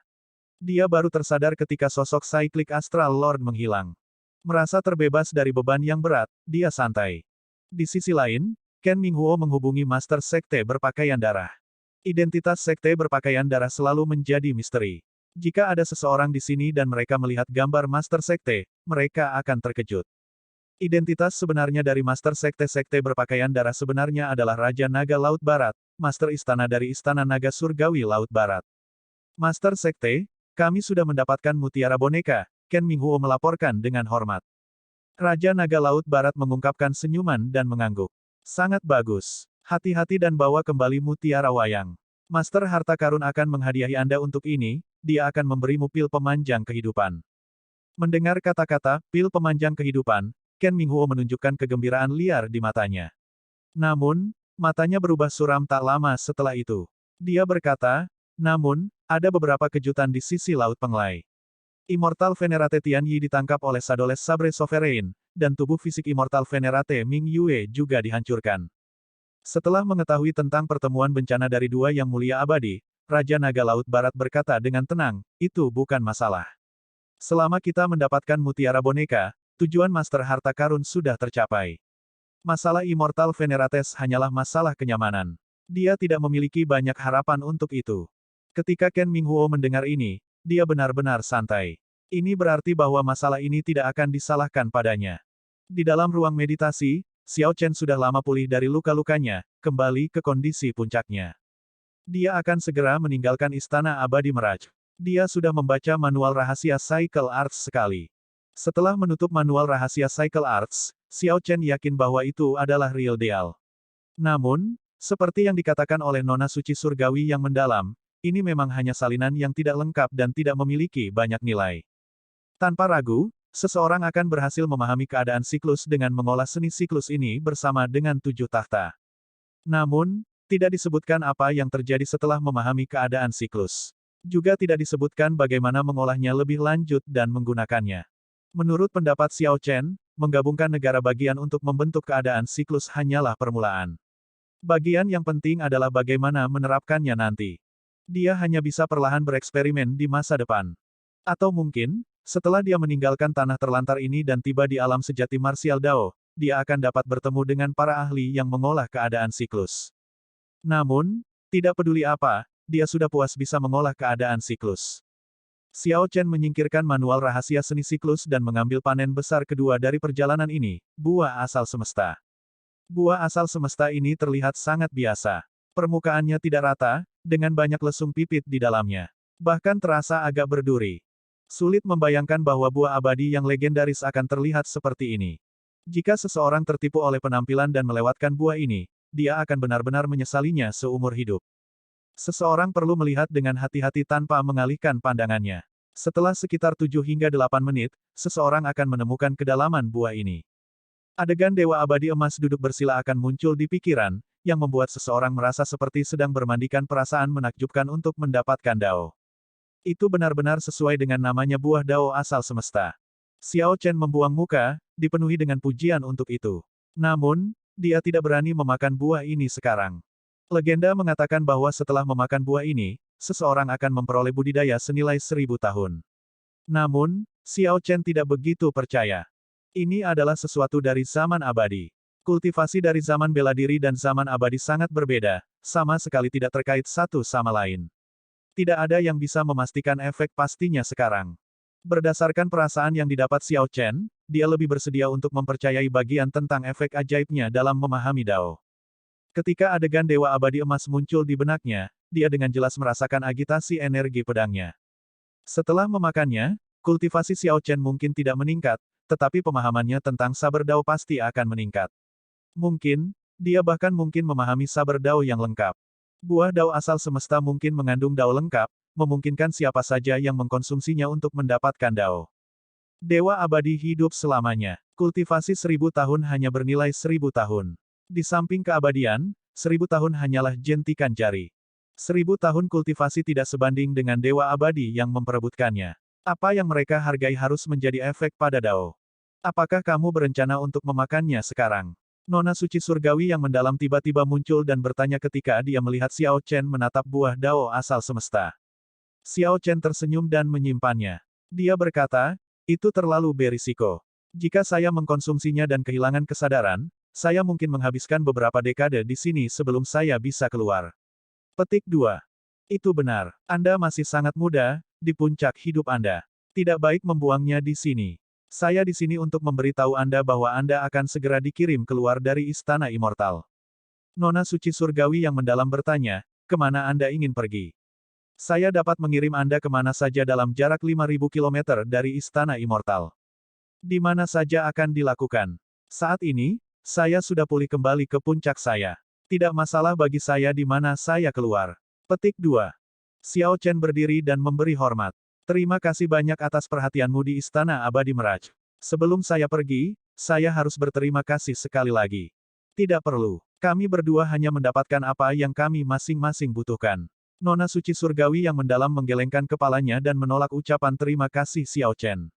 Dia baru tersadar ketika sosok Cyclic Astral Lord menghilang. Merasa terbebas dari beban yang berat, dia santai. Di sisi lain, Ken Minghuo menghubungi Master Sekte Berpakaian Darah. Identitas Sekte Berpakaian Darah selalu menjadi misteri. Jika ada seseorang di sini dan mereka melihat gambar Master Sekte, mereka akan terkejut. Identitas sebenarnya dari Master Sekte Berpakaian Darah sebenarnya adalah Raja Naga Laut Barat, Master Istana dari Istana Naga Surgawi Laut Barat. Master Sekte, kami sudah mendapatkan mutiara boneka, Ken Minghuo melaporkan dengan hormat. Raja Naga Laut Barat mengungkapkan senyuman dan mengangguk. Sangat bagus. Hati-hati dan bawa kembali mutiara wayang. Master Harta Karun akan menghadiahi Anda untuk ini, dia akan memberimu pil pemanjang kehidupan. Mendengar kata-kata, pil pemanjang kehidupan, Ken Minghuo menunjukkan kegembiraan liar di matanya. Namun, matanya berubah suram tak lama setelah itu. Dia berkata, namun, ada beberapa kejutan di sisi Laut Penglai. Immortal Venerate Tian Yi ditangkap oleh Sadoles Sabre Sovereign, dan tubuh fisik Immortal Venerate Ming Yue juga dihancurkan. Setelah mengetahui tentang pertemuan bencana dari dua yang mulia abadi, Raja Naga Laut Barat berkata dengan tenang, itu bukan masalah. Selama kita mendapatkan mutiara boneka, tujuan Master Harta Karun sudah tercapai. Masalah Immortal Venerates hanyalah masalah kenyamanan. Dia tidak memiliki banyak harapan untuk itu. Ketika Ken Minghuo mendengar ini, dia benar-benar santai. Ini berarti bahwa masalah ini tidak akan disalahkan padanya. Di dalam ruang meditasi, Xiao Chen sudah lama pulih dari luka-lukanya, kembali ke kondisi puncaknya. Dia akan segera meninggalkan Istana Abadi Mirage. Dia sudah membaca manual rahasia Cycle Arts sekali. Setelah menutup manual rahasia Cycle Arts, Xiao Chen yakin bahwa itu adalah real deal. Namun, seperti yang dikatakan oleh Nona Suci Surgawi yang mendalam, ini memang hanya salinan yang tidak lengkap dan tidak memiliki banyak nilai. Tanpa ragu, seseorang akan berhasil memahami keadaan siklus dengan mengolah seni siklus ini bersama dengan 7 takhta. Namun, tidak disebutkan apa yang terjadi setelah memahami keadaan siklus. Juga tidak disebutkan bagaimana mengolahnya lebih lanjut dan menggunakannya. Menurut pendapat Xiao Chen, menggabungkan negara bagian untuk membentuk keadaan siklus hanyalah permulaan. Bagian yang penting adalah bagaimana menerapkannya nanti. Dia hanya bisa perlahan bereksperimen di masa depan. Atau mungkin, setelah dia meninggalkan tanah terlantar ini dan tiba di alam sejati Martial Dao, dia akan dapat bertemu dengan para ahli yang mengolah keadaan siklus. Namun, tidak peduli apa, dia sudah puas bisa mengolah keadaan siklus. Xiao Chen menyingkirkan manual rahasia seni siklus dan mengambil panen besar kedua dari perjalanan ini, buah asal semesta. Buah asal semesta ini terlihat sangat biasa. Permukaannya tidak rata, dengan banyak lesung pipit di dalamnya. Bahkan terasa agak berduri. Sulit membayangkan bahwa buah abadi yang legendaris akan terlihat seperti ini. Jika seseorang tertipu oleh penampilan dan melewatkan buah ini, dia akan benar-benar menyesalinya seumur hidup. Seseorang perlu melihat dengan hati-hati tanpa mengalihkan pandangannya. Setelah sekitar 7 hingga 8 menit, seseorang akan menemukan kedalaman buah ini. Adegan Dewa Abadi Emas duduk bersila akan muncul di pikiran, yang membuat seseorang merasa seperti sedang bermandikan perasaan menakjubkan untuk mendapatkan Dao. Itu benar-benar sesuai dengan namanya buah Dao asal semesta. Xiao Chen membuang muka, dipenuhi dengan pujian untuk itu. Namun, dia tidak berani memakan buah ini sekarang. Legenda mengatakan bahwa setelah memakan buah ini, seseorang akan memperoleh budidaya senilai 1000 tahun. Namun, Xiao Chen tidak begitu percaya. Ini adalah sesuatu dari zaman abadi. Kultivasi dari zaman bela diri dan zaman abadi sangat berbeda, sama sekali tidak terkait satu sama lain. Tidak ada yang bisa memastikan efek pastinya sekarang. Berdasarkan perasaan yang didapat Xiao Chen, dia lebih bersedia untuk mempercayai bagian tentang efek ajaibnya dalam memahami Dao. Ketika adegan Dewa Abadi Emas muncul di benaknya, dia dengan jelas merasakan agitasi energi pedangnya. Setelah memakannya, kultivasi Xiao Chen mungkin tidak meningkat, tetapi pemahamannya tentang saber Dao pasti akan meningkat. Mungkin, dia bahkan mungkin memahami saber Dao yang lengkap. Buah Dao asal semesta mungkin mengandung Dao lengkap, memungkinkan siapa saja yang mengkonsumsinya untuk mendapatkan Dao. Dewa abadi hidup selamanya. Kultivasi 1000 tahun hanya bernilai 1000 tahun. Di samping keabadian, 1000 tahun hanyalah jentikan jari. 1000 tahun kultivasi tidak sebanding dengan dewa abadi yang memperebutkannya. Apa yang mereka hargai harus menjadi efek pada Dao. Apakah kamu berencana untuk memakannya sekarang? Nona suci surgawi yang mendalam tiba-tiba muncul dan bertanya ketika dia melihat Xiao Chen menatap buah Dao asal semesta. Xiao Chen tersenyum dan menyimpannya. Dia berkata, itu terlalu berisiko. Jika saya mengkonsumsinya dan kehilangan kesadaran, saya mungkin menghabiskan beberapa dekade di sini sebelum saya bisa keluar. Petik 2. Itu benar. Anda masih sangat muda, di puncak hidup Anda. Tidak baik membuangnya di sini. Saya di sini untuk memberitahu Anda bahwa Anda akan segera dikirim keluar dari Istana Immortal. Nona suci surgawi yang mendalam bertanya, kemana Anda ingin pergi? Saya dapat mengirim Anda kemana saja dalam jarak 5.000 km dari Istana Immortal. Di mana saja akan dilakukan. Saat ini, saya sudah pulih kembali ke puncak saya. Tidak masalah bagi saya di mana saya keluar. Petik 2. Xiao Chen berdiri dan memberi hormat. Terima kasih banyak atas perhatianmu di Istana Abadi Mirage. Sebelum saya pergi, saya harus berterima kasih sekali lagi. Tidak perlu. Kami berdua hanya mendapatkan apa yang kami masing-masing butuhkan. Nona suci surgawi yang mendalam menggelengkan kepalanya dan menolak ucapan terima kasih Xiao Chen.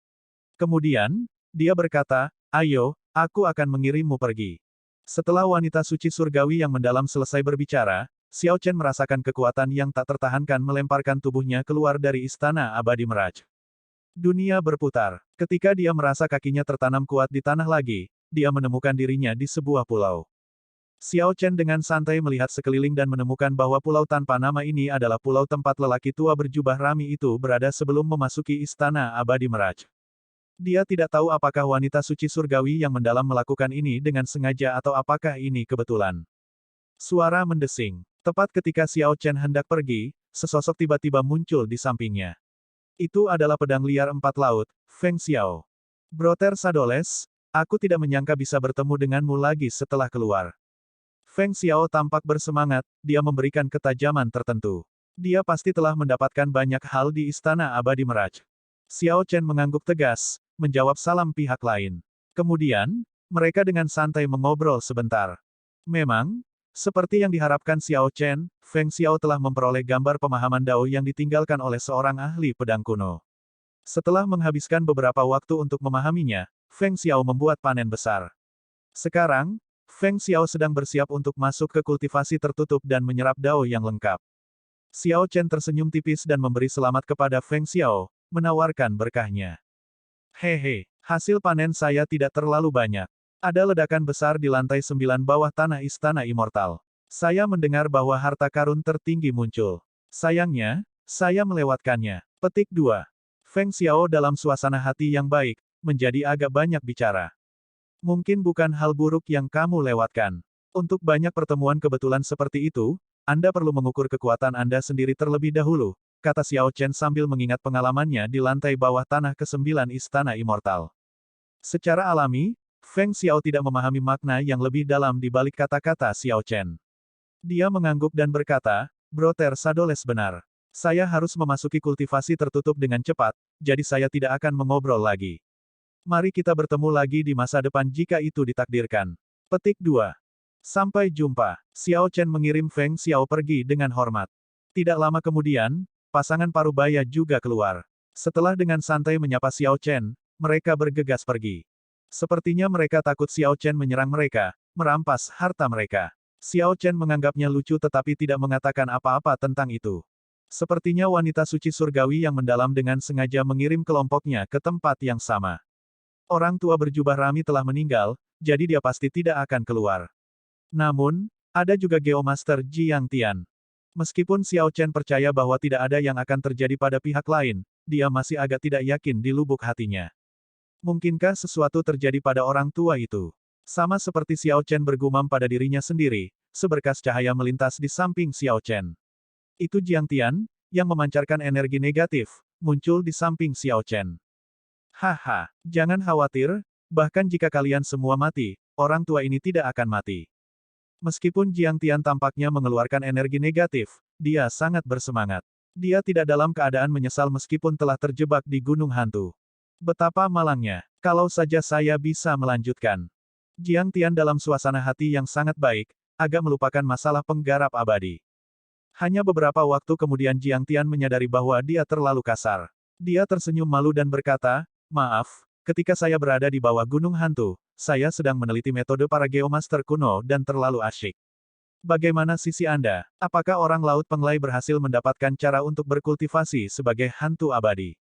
Kemudian, dia berkata, ayo, aku akan mengirimmu pergi. Setelah wanita suci surgawi yang mendalam selesai berbicara, Xiao Chen merasakan kekuatan yang tak tertahankan melemparkan tubuhnya keluar dari Istana Abadi Mirage. Dunia berputar. Ketika dia merasa kakinya tertanam kuat di tanah lagi, dia menemukan dirinya di sebuah pulau. Xiao Chen dengan santai melihat sekeliling dan menemukan bahwa pulau tanpa nama ini adalah pulau tempat lelaki tua berjubah rami itu berada sebelum memasuki Istana Abadi Mirage. Dia tidak tahu apakah wanita suci surgawi yang mendalam melakukan ini dengan sengaja atau apakah ini kebetulan. Suara mendesing. Tepat ketika Xiao Chen hendak pergi, sesosok tiba-tiba muncul di sampingnya. Itu adalah pedang liar 4 laut, Feng Xiao. Brother Sadoles, aku tidak menyangka bisa bertemu denganmu lagi setelah keluar. Feng Xiao tampak bersemangat, dia memberikan ketajaman tertentu. Dia pasti telah mendapatkan banyak hal di Istana Abadi Mirage. Xiao Chen mengangguk tegas, menjawab salam pihak lain. Kemudian, mereka dengan santai mengobrol sebentar. Memang, seperti yang diharapkan Xiao Chen, Feng Xiao telah memperoleh gambar pemahaman Dao yang ditinggalkan oleh seorang ahli pedang kuno. Setelah menghabiskan beberapa waktu untuk memahaminya, Feng Xiao membuat panen besar. Sekarang, Feng Xiao sedang bersiap untuk masuk ke kultivasi tertutup dan menyerap Dao yang lengkap. Xiao Chen tersenyum tipis dan memberi selamat kepada Feng Xiao, menawarkan berkahnya. Hehe, hasil panen saya tidak terlalu banyak. Ada ledakan besar di lantai 9 bawah tanah Istana Immortal. Saya mendengar bahwa harta karun tertinggi muncul. Sayangnya, saya melewatkannya. Petik 2. Feng Xiao dalam suasana hati yang baik, menjadi agak banyak bicara. Mungkin bukan hal buruk yang kamu lewatkan. Untuk banyak pertemuan kebetulan seperti itu, Anda perlu mengukur kekuatan Anda sendiri terlebih dahulu, kata Xiao Chen sambil mengingat pengalamannya di lantai bawah tanah ke-9 Istana Immortal. Secara alami, Feng Xiao tidak memahami makna yang lebih dalam di balik kata-kata Xiao Chen. Dia mengangguk dan berkata, Brother Sadoles benar. Saya harus memasuki kultivasi tertutup dengan cepat, jadi saya tidak akan mengobrol lagi. Mari kita bertemu lagi di masa depan jika itu ditakdirkan. Petik 2. Sampai jumpa. Xiao Chen mengirim Feng Xiao pergi dengan hormat. Tidak lama kemudian, pasangan parubaya juga keluar. Setelah dengan santai menyapa Xiao Chen, mereka bergegas pergi. Sepertinya mereka takut Xiao Chen menyerang mereka, merampas harta mereka. Xiao Chen menganggapnya lucu tetapi tidak mengatakan apa-apa tentang itu. Sepertinya wanita suci surgawi yang mendalam dengan sengaja mengirim kelompoknya ke tempat yang sama. Orang tua berjubah rami telah meninggal, jadi dia pasti tidak akan keluar. Namun, ada juga Geomaster Jiang Tian. Meskipun Xiao Chen percaya bahwa tidak ada yang akan terjadi pada pihak lain, dia masih agak tidak yakin di lubuk hatinya. Mungkinkah sesuatu terjadi pada orang tua itu? Sama seperti Xiao Chen bergumam pada dirinya sendiri, seberkas cahaya melintas di samping Xiao Chen. Itu Jiang Tian, yang memancarkan energi negatif, muncul di samping Xiao Chen. Haha, jangan khawatir, bahkan jika kalian semua mati, orang tua ini tidak akan mati. Meskipun Jiang Tian tampaknya mengeluarkan energi negatif, dia sangat bersemangat. Dia tidak dalam keadaan menyesal meskipun telah terjebak di gunung hantu. Betapa malangnya, kalau saja saya bisa melanjutkan. Jiang Tian dalam suasana hati yang sangat baik, agak melupakan masalah penggarap abadi. Hanya beberapa waktu kemudian Jiang Tian menyadari bahwa dia terlalu kasar. Dia tersenyum malu dan berkata, "Maaf, ketika saya berada di bawah gunung hantu, saya sedang meneliti metode para Geomaster kuno dan terlalu asyik. Bagaimana sisi Anda? Apakah orang Laut Penglai berhasil mendapatkan cara untuk berkultivasi sebagai hantu abadi?"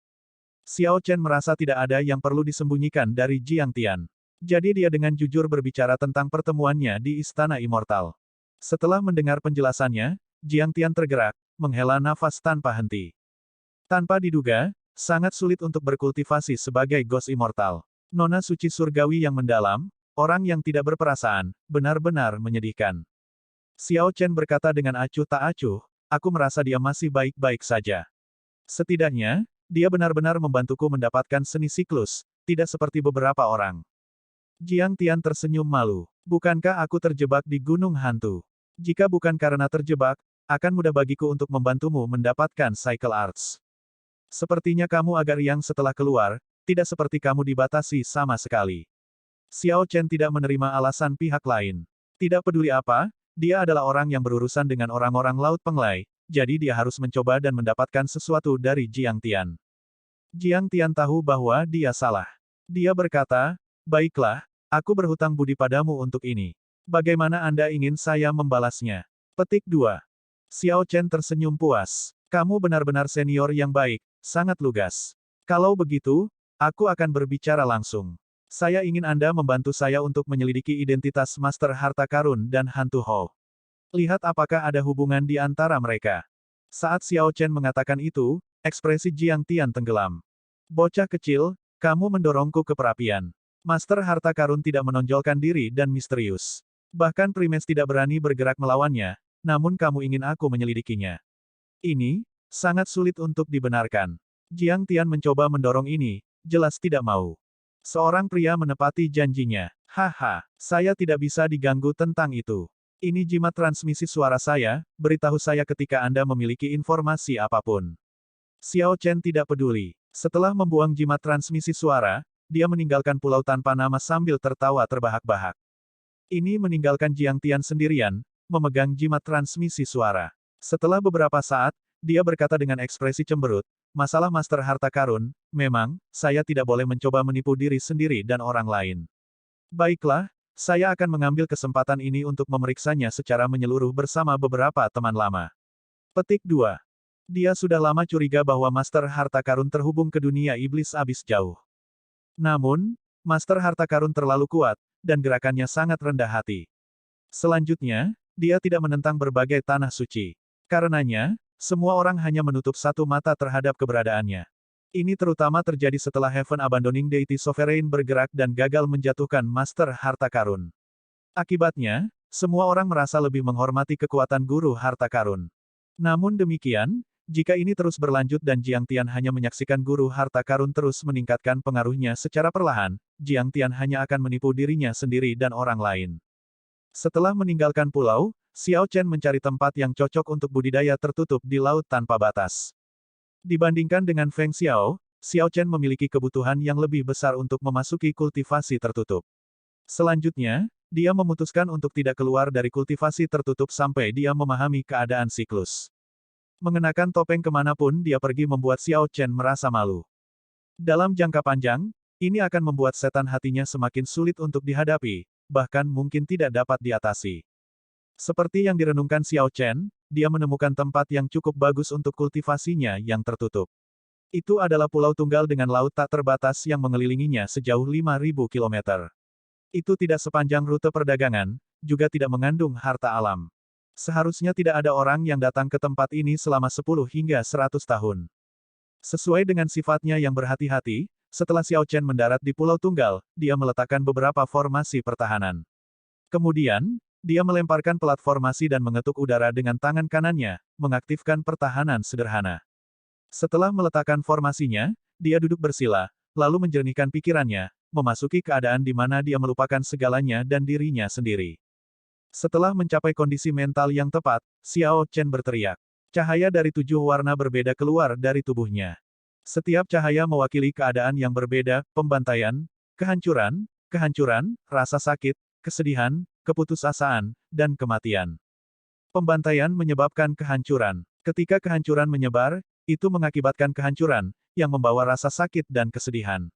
Xiao Chen merasa tidak ada yang perlu disembunyikan dari Jiang Tian. Jadi dia dengan jujur berbicara tentang pertemuannya di Istana Immortal. Setelah mendengar penjelasannya, Jiang Tian tergerak, menghela nafas tanpa henti. Tanpa diduga, sangat sulit untuk berkultivasi sebagai Ghost Immortal. Nona suci surgawi yang mendalam, orang yang tidak berperasaan, benar-benar menyedihkan. Xiao Chen berkata dengan acuh tak acuh, aku merasa dia masih baik-baik saja. Setidaknya, dia benar-benar membantuku mendapatkan seni siklus, tidak seperti beberapa orang. Jiang Tian tersenyum malu. Bukankah aku terjebak di gunung hantu? Jika bukan karena terjebak, akan mudah bagiku untuk membantumu mendapatkan Cycle Arts. Sepertinya kamu agak riang setelah keluar, tidak seperti kamu dibatasi sama sekali. Xiao Chen tidak menerima alasan pihak lain. Tidak peduli apa, dia adalah orang yang berurusan dengan orang-orang Laut Penglai, jadi dia harus mencoba dan mendapatkan sesuatu dari Jiang Tian. Jiang Tian tahu bahwa dia salah. Dia berkata, baiklah, aku berhutang budi padamu untuk ini. Bagaimana Anda ingin saya membalasnya? Petik 2. Xiao Chen tersenyum puas. Kamu benar-benar senior yang baik, sangat lugas. Kalau begitu, aku akan berbicara langsung. Saya ingin Anda membantu saya untuk menyelidiki identitas Master Harta Karun dan Hantu Ho. Lihat apakah ada hubungan di antara mereka. Saat Xiao Chen mengatakan itu, ekspresi Jiang Tian tenggelam. Bocah kecil, kamu mendorongku ke perapian. Master Harta Karun tidak menonjolkan diri dan misterius. Bahkan Primes tidak berani bergerak melawannya, namun kamu ingin aku menyelidikinya. Ini, sangat sulit untuk dibenarkan. Jiang Tian mencoba mendorong ini, jelas tidak mau. Seorang pria menepati janjinya. Haha, saya tidak bisa diganggu tentang itu. Ini jimat transmisi suara saya, beritahu saya ketika Anda memiliki informasi apapun. Xiao Chen tidak peduli. Setelah membuang jimat transmisi suara, dia meninggalkan pulau tanpa nama sambil tertawa terbahak-bahak. Ini meninggalkan Jiang Tian sendirian, memegang jimat transmisi suara. Setelah beberapa saat, dia berkata dengan ekspresi cemberut, masalah Master Harta Karun, memang, saya tidak boleh mencoba menipu diri sendiri dan orang lain. Baiklah, saya akan mengambil kesempatan ini untuk memeriksanya secara menyeluruh bersama beberapa teman lama. Petik 2. Dia sudah lama curiga bahwa Master Harta Karun terhubung ke dunia iblis abis jauh. Namun, Master Harta Karun terlalu kuat, dan gerakannya sangat rendah hati. Selanjutnya, dia tidak menentang berbagai tanah suci. Karenanya, semua orang hanya menutup satu mata terhadap keberadaannya. Ini terutama terjadi setelah Heaven Abandoning Deity Sovereign bergerak dan gagal menjatuhkan Master Harta Karun. Akibatnya, semua orang merasa lebih menghormati kekuatan Guru Harta Karun. Namun demikian, jika ini terus berlanjut dan Jiang Tian hanya menyaksikan Guru Harta Karun terus meningkatkan pengaruhnya secara perlahan, Jiang Tian hanya akan menipu dirinya sendiri dan orang lain. Setelah meninggalkan pulau, Xiao Chen mencari tempat yang cocok untuk budidaya tertutup di laut tanpa batas. Dibandingkan dengan Feng Xiao, Xiao Chen memiliki kebutuhan yang lebih besar untuk memasuki kultivasi tertutup. Selanjutnya, dia memutuskan untuk tidak keluar dari kultivasi tertutup sampai dia memahami keadaan siklus. Mengenakan topeng kemanapun dia pergi membuat Xiao Chen merasa malu. Dalam jangka panjang, ini akan membuat setan hatinya semakin sulit untuk dihadapi, bahkan mungkin tidak dapat diatasi. Seperti yang direnungkan Xiao Chen, dia menemukan tempat yang cukup bagus untuk kultivasinya yang tertutup. Itu adalah pulau tunggal dengan laut tak terbatas yang mengelilinginya sejauh 5.000 km. Itu tidak sepanjang rute perdagangan, juga tidak mengandung harta alam. Seharusnya tidak ada orang yang datang ke tempat ini selama 10 hingga 100 tahun. Sesuai dengan sifatnya yang berhati-hati, setelah Xiao Chen mendarat di Pulau Tunggal, dia meletakkan beberapa formasi pertahanan. Kemudian, dia melemparkan pelat formasi dan mengetuk udara dengan tangan kanannya, mengaktifkan pertahanan sederhana. Setelah meletakkan formasinya, dia duduk bersila, lalu menjernihkan pikirannya, memasuki keadaan di mana dia melupakan segalanya dan dirinya sendiri. Setelah mencapai kondisi mental yang tepat, Xiao Chen berteriak. Cahaya dari 7 warna berbeda keluar dari tubuhnya. Setiap cahaya mewakili keadaan yang berbeda, pembantaian, kehancuran, rasa sakit, kesedihan, keputusasaan, dan kematian. Pembantaian menyebabkan kehancuran. Ketika kehancuran menyebar, itu mengakibatkan kehancuran, yang membawa rasa sakit dan kesedihan.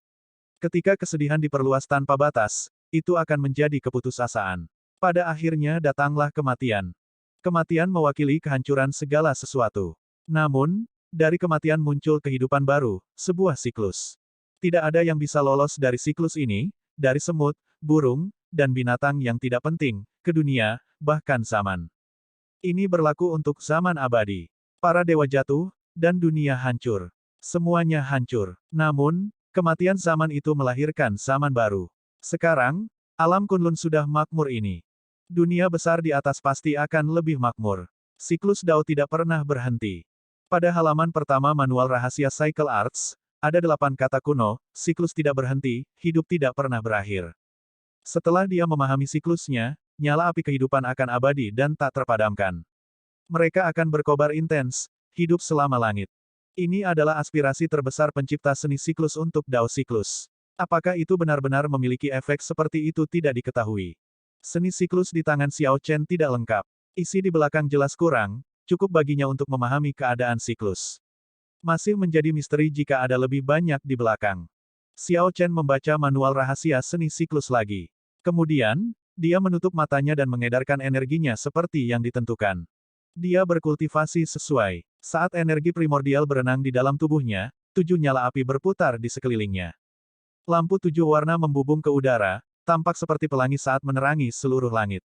Ketika kesedihan diperluas tanpa batas, itu akan menjadi keputusasaan. Pada akhirnya datanglah kematian. Kematian mewakili kehancuran segala sesuatu. Namun, dari kematian muncul kehidupan baru, sebuah siklus. Tidak ada yang bisa lolos dari siklus ini, dari semut, burung, dan binatang yang tidak penting, ke dunia, bahkan zaman. Ini berlaku untuk zaman abadi. Para dewa jatuh, dan dunia hancur. Semuanya hancur. Namun, kematian zaman itu melahirkan zaman baru. Sekarang, alam Kunlun sudah makmur ini. Dunia besar di atas pasti akan lebih makmur. Siklus Dao tidak pernah berhenti. Pada halaman pertama manual rahasia Cycle Arts, ada 8 kata kuno, siklus tidak berhenti, hidup tidak pernah berakhir. Setelah dia memahami siklusnya, nyala api kehidupan akan abadi dan tak terpadamkan. Mereka akan berkobar intens, hidup selama langit. Ini adalah aspirasi terbesar pencipta seni siklus untuk Dao siklus. Apakah itu benar-benar memiliki efek seperti itu tidak diketahui. Seni siklus di tangan Xiao Chen tidak lengkap. Isi di belakang jelas kurang, cukup baginya untuk memahami keadaan siklus. Masih menjadi misteri jika ada lebih banyak di belakang. Xiao Chen membaca manual rahasia seni siklus lagi. Kemudian, dia menutup matanya dan mengedarkan energinya seperti yang ditentukan. Dia berkultivasi sesuai. Saat energi primordial berenang di dalam tubuhnya, 7 nyala api berputar di sekelilingnya. Lampu 7 warna membubung ke udara, tampak seperti pelangi saat menerangi seluruh langit.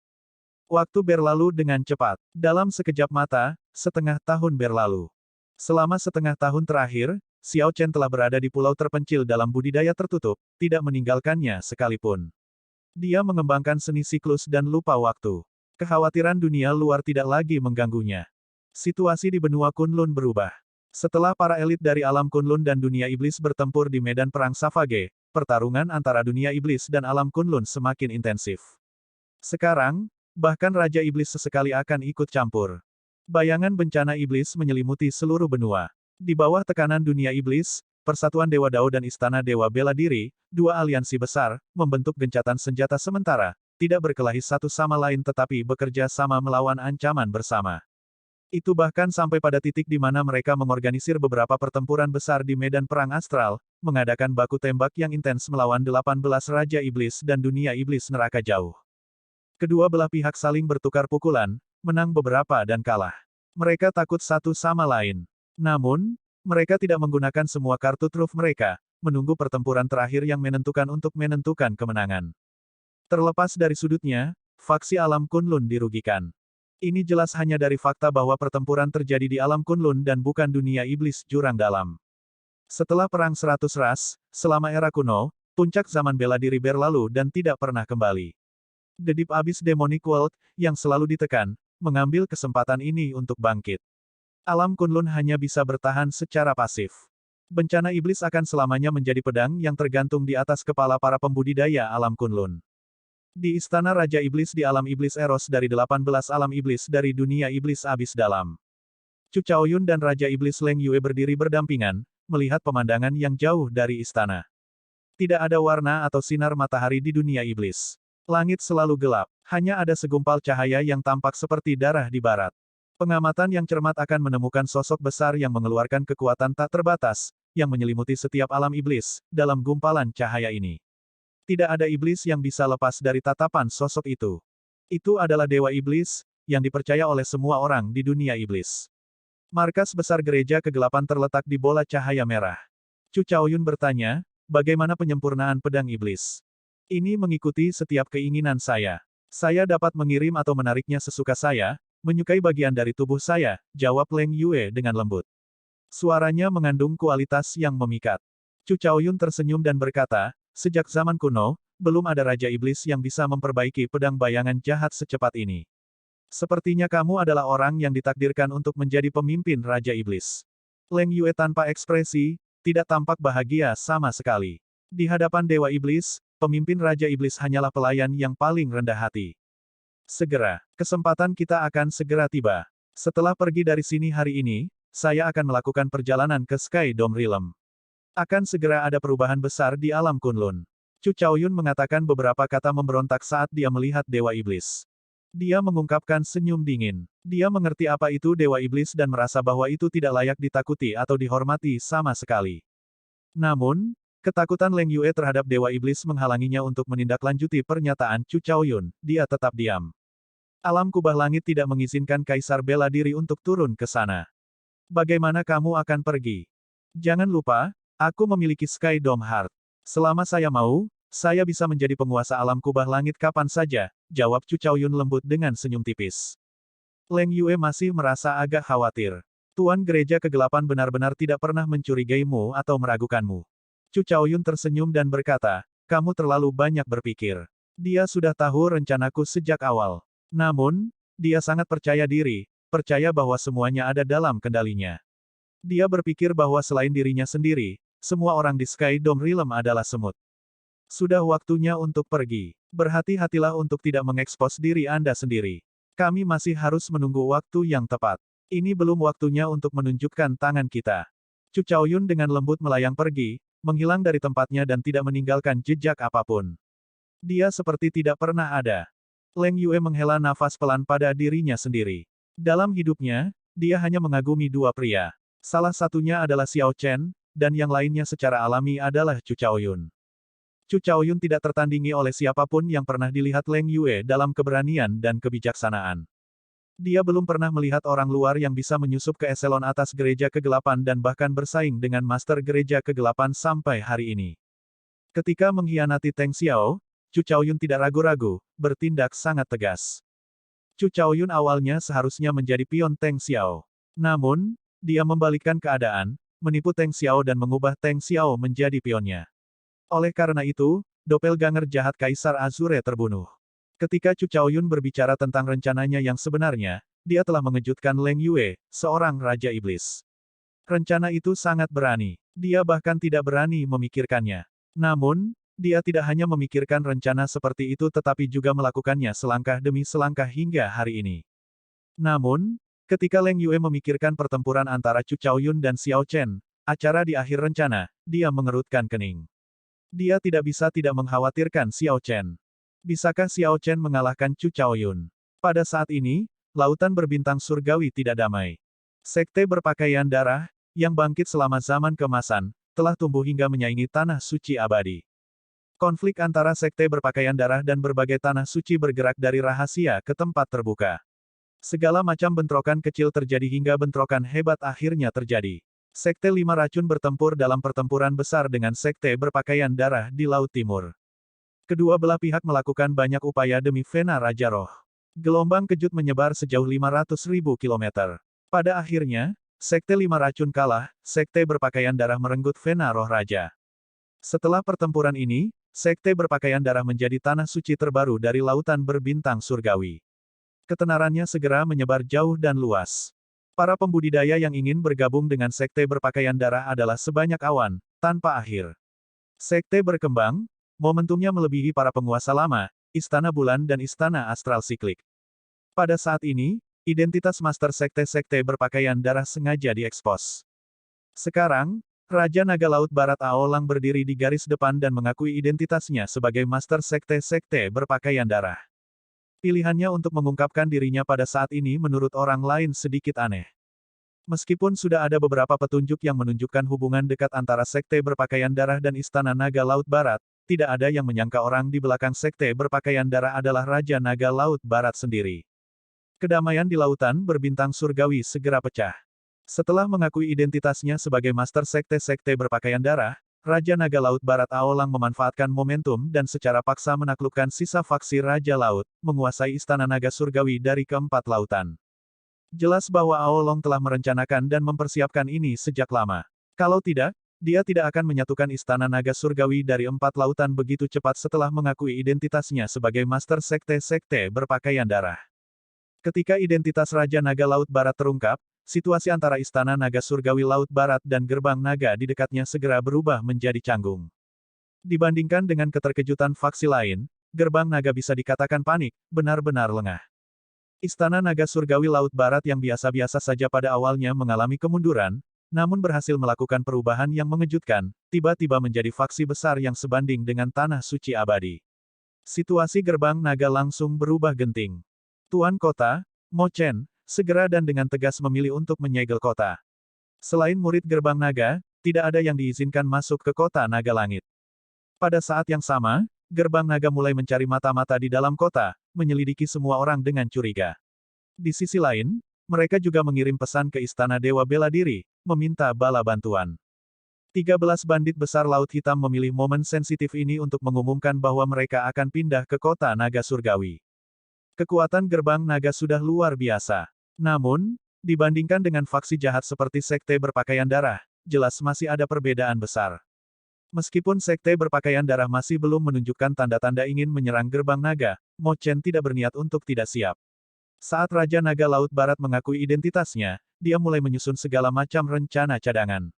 Waktu berlalu dengan cepat. Dalam sekejap mata, setengah tahun berlalu. Selama setengah tahun terakhir, Xiao Chen telah berada di pulau terpencil dalam budidaya tertutup, tidak meninggalkannya sekalipun. Dia mengembangkan seni siklus dan lupa waktu. Kekhawatiran dunia luar tidak lagi mengganggunya. Situasi di benua Kunlun berubah. Setelah para elit dari alam Kunlun dan dunia iblis bertempur di medan perang Savage, pertarungan antara dunia iblis dan alam Kunlun semakin intensif. Sekarang, bahkan Raja Iblis sesekali akan ikut campur. Bayangan bencana iblis menyelimuti seluruh benua. Di bawah tekanan dunia iblis, Persatuan Dewa Dao dan Istana Dewa Bela Diri, dua aliansi besar, membentuk gencatan senjata sementara, tidak berkelahi satu sama lain tetapi bekerja sama melawan ancaman bersama. Itu bahkan sampai pada titik di mana mereka mengorganisir beberapa pertempuran besar di medan perang astral, mengadakan baku tembak yang intens melawan 18 Raja Iblis dan dunia iblis neraka jauh. Kedua belah pihak saling bertukar pukulan, menang beberapa dan kalah. Mereka takut satu sama lain. Namun, mereka tidak menggunakan semua kartu truf mereka, menunggu pertempuran terakhir yang menentukan untuk menentukan kemenangan. Terlepas dari sudutnya, faksi alam Kunlun dirugikan. Ini jelas hanya dari fakta bahwa pertempuran terjadi di alam Kunlun dan bukan dunia iblis jurang dalam. Setelah Perang 100 Ras, selama era kuno, puncak zaman bela diri berlalu dan tidak pernah kembali. The Deep Abyss Demonic World, yang selalu ditekan, mengambil kesempatan ini untuk bangkit. Alam Kunlun hanya bisa bertahan secara pasif. Bencana iblis akan selamanya menjadi pedang yang tergantung di atas kepala para pembudidaya alam Kunlun. Di Istana Raja Iblis di alam Iblis Eros dari 18 alam iblis dari dunia iblis abis dalam. Chu Chaoyun dan Raja Iblis Leng Yue berdiri berdampingan, melihat pemandangan yang jauh dari istana. Tidak ada warna atau sinar matahari di dunia iblis. Langit selalu gelap, hanya ada segumpal cahaya yang tampak seperti darah di barat. Pengamatan yang cermat akan menemukan sosok besar yang mengeluarkan kekuatan tak terbatas, yang menyelimuti setiap alam iblis, dalam gumpalan cahaya ini. Tidak ada iblis yang bisa lepas dari tatapan sosok itu. Itu adalah Dewa Iblis, yang dipercaya oleh semua orang di dunia iblis. Markas besar gereja kegelapan terletak di bola cahaya merah. Chu Chaoyun bertanya, bagaimana penyempurnaan pedang iblis? Ini mengikuti setiap keinginan saya. Saya dapat mengirim atau menariknya sesuka saya, menyukai bagian dari tubuh saya, jawab Leng Yue dengan lembut. Suaranya mengandung kualitas yang memikat. Chu Chaoyun tersenyum dan berkata, sejak zaman kuno, belum ada Raja Iblis yang bisa memperbaiki pedang bayangan jahat secepat ini. Sepertinya kamu adalah orang yang ditakdirkan untuk menjadi pemimpin Raja Iblis. Leng Yue tanpa ekspresi, tidak tampak bahagia sama sekali. Di hadapan Dewa Iblis, pemimpin Raja Iblis hanyalah pelayan yang paling rendah hati. Segera, kesempatan kita akan segera tiba. Setelah pergi dari sini hari ini, saya akan melakukan perjalanan ke Sky Dome Realm. Akan segera ada perubahan besar di alam Kunlun. Chu Chaoyun mengatakan beberapa kata memberontak saat dia melihat Dewa Iblis. Dia mengungkapkan senyum dingin. Dia mengerti apa itu Dewa Iblis dan merasa bahwa itu tidak layak ditakuti atau dihormati sama sekali. Namun, ketakutan Leng Yue terhadap Dewa Iblis menghalanginya untuk menindaklanjuti pernyataan Chu Chaoyun. Dia tetap diam. Alam kubah langit tidak mengizinkan Kaisar bela diri untuk turun ke sana. Bagaimana kamu akan pergi? Jangan lupa, aku memiliki Sky Dome Heart. Selama saya mau, saya bisa menjadi penguasa alam kubah langit kapan saja, jawab Chu Chaoyun lembut dengan senyum tipis. Leng Yue masih merasa agak khawatir. Tuan Gereja Kegelapan benar-benar tidak pernah mencurigaimu atau meragukanmu. Chu Chaoyun tersenyum dan berkata, kamu terlalu banyak berpikir. Dia sudah tahu rencanaku sejak awal. Namun, dia sangat percaya diri, percaya bahwa semuanya ada dalam kendalinya. Dia berpikir bahwa selain dirinya sendiri, semua orang di Sky Dome Realm adalah semut. Sudah waktunya untuk pergi. Berhati-hatilah untuk tidak mengekspos diri Anda sendiri. Kami masih harus menunggu waktu yang tepat. Ini belum waktunya untuk menunjukkan tangan kita. Chu Chaoyun dengan lembut melayang pergi, menghilang dari tempatnya dan tidak meninggalkan jejak apapun. Dia seperti tidak pernah ada. Leng Yue menghela nafas pelan pada dirinya sendiri. Dalam hidupnya, dia hanya mengagumi dua pria. Salah satunya adalah Xiao Chen, dan yang lainnya secara alami adalah Chu Chaoyun. Chu Chaoyun tidak tertandingi oleh siapapun yang pernah dilihat Leng Yue dalam keberanian dan kebijaksanaan. Dia belum pernah melihat orang luar yang bisa menyusup ke eselon atas Gereja Kegelapan dan bahkan bersaing dengan Master Gereja Kegelapan sampai hari ini. Ketika mengkhianati Teng Xiao, Chu Chaoyun tidak ragu-ragu, bertindak sangat tegas. Chu Chaoyun awalnya seharusnya menjadi pion Teng Xiao. Namun, dia membalikkan keadaan, menipu Teng Xiao dan mengubah Teng Xiao menjadi pionnya. Oleh karena itu, doppelganger jahat Kaisar Azure terbunuh. Ketika Chu Chaoyun berbicara tentang rencananya yang sebenarnya, dia telah mengejutkan Leng Yue, seorang Raja Iblis. Rencana itu sangat berani. Dia bahkan tidak berani memikirkannya. Namun, dia tidak hanya memikirkan rencana seperti itu tetapi juga melakukannya selangkah demi selangkah hingga hari ini. Namun, ketika Leng Yue memikirkan pertempuran antara Chu Chaoyun dan Xiao Chen, acara di akhir rencana, dia mengerutkan kening. Dia tidak bisa tidak mengkhawatirkan Xiao Chen. Bisakah Xiao Chen mengalahkan Chu Chaoyun? Pada saat ini, lautan berbintang surgawi tidak damai. Sekte berpakaian darah, yang bangkit selama zaman keemasan, telah tumbuh hingga menyaingi tanah suci abadi. Konflik antara sekte berpakaian darah dan berbagai tanah suci bergerak dari rahasia ke tempat terbuka. Segala macam bentrokan kecil terjadi hingga bentrokan hebat akhirnya terjadi. Sekte Lima Racun bertempur dalam pertempuran besar dengan sekte berpakaian darah di Laut Timur. Kedua belah pihak melakukan banyak upaya demi Vena Raja Roh. Gelombang kejut menyebar sejauh 500.000 kilometer. Pada akhirnya, sekte Lima Racun kalah, sekte berpakaian darah merenggut Vena Roh Raja. Setelah pertempuran ini, sekte berpakaian darah menjadi tanah suci terbaru dari lautan berbintang surgawi. Ketenarannya segera menyebar jauh dan luas. Para pembudidaya yang ingin bergabung dengan sekte berpakaian darah adalah sebanyak awan, tanpa akhir. Sekte berkembang, momentumnya melebihi para penguasa lama, Istana Bulan dan Istana Astral Siklik. Pada saat ini, identitas master sekte-sekte berpakaian darah sengaja diekspos. Sekarang, Raja Naga Laut Barat Aolang berdiri di garis depan dan mengakui identitasnya sebagai master sekte-sekte berpakaian darah. Pilihannya untuk mengungkapkan dirinya pada saat ini menurut orang lain sedikit aneh. Meskipun sudah ada beberapa petunjuk yang menunjukkan hubungan dekat antara sekte berpakaian darah dan Istana Naga Laut Barat, tidak ada yang menyangka orang di belakang sekte berpakaian darah adalah Raja Naga Laut Barat sendiri. Kedamaian di lautan berbintang surgawi segera pecah. Setelah mengakui identitasnya sebagai master sekte-sekte berpakaian darah, Raja Naga Laut Barat Aolang memanfaatkan momentum dan secara paksa menaklukkan sisa faksi Raja Laut, menguasai Istana Naga Surgawi dari keempat lautan. Jelas bahwa Aolong telah merencanakan dan mempersiapkan ini sejak lama. Kalau tidak, dia tidak akan menyatukan Istana Naga Surgawi dari empat lautan begitu cepat setelah mengakui identitasnya sebagai Master Sekte-Sekte berpakaian darah. Ketika identitas Raja Naga Laut Barat terungkap, situasi antara Istana Naga Surgawi Laut Barat dan Gerbang Naga di dekatnya segera berubah menjadi canggung. Dibandingkan dengan keterkejutan faksi lain, Gerbang Naga bisa dikatakan panik, benar-benar lengah. Istana Naga Surgawi Laut Barat yang biasa-biasa saja pada awalnya mengalami kemunduran, namun berhasil melakukan perubahan yang mengejutkan, tiba-tiba menjadi faksi besar yang sebanding dengan Tanah Suci Abadi. Situasi Gerbang Naga langsung berubah genting. Tuan Kota, Mo Chen, segera dan dengan tegas memilih untuk menyegel kota. Selain murid Gerbang Naga, tidak ada yang diizinkan masuk ke kota Naga Langit. Pada saat yang sama, Gerbang Naga mulai mencari mata-mata di dalam kota, menyelidiki semua orang dengan curiga. Di sisi lain, mereka juga mengirim pesan ke Istana Dewa Bela Diri, meminta bala bantuan. 13 bandit besar Laut Hitam memilih momen sensitif ini untuk mengumumkan bahwa mereka akan pindah ke kota Naga Surgawi. Kekuatan Gerbang Naga sudah luar biasa. Namun, dibandingkan dengan faksi jahat seperti Sekte Berpakaian Darah, jelas masih ada perbedaan besar. Meskipun Sekte Berpakaian Darah masih belum menunjukkan tanda-tanda ingin menyerang Gerbang Naga, Mo Chen tidak berniat untuk tidak siap. Saat Raja Naga Laut Barat mengakui identitasnya, dia mulai menyusun segala macam rencana cadangan.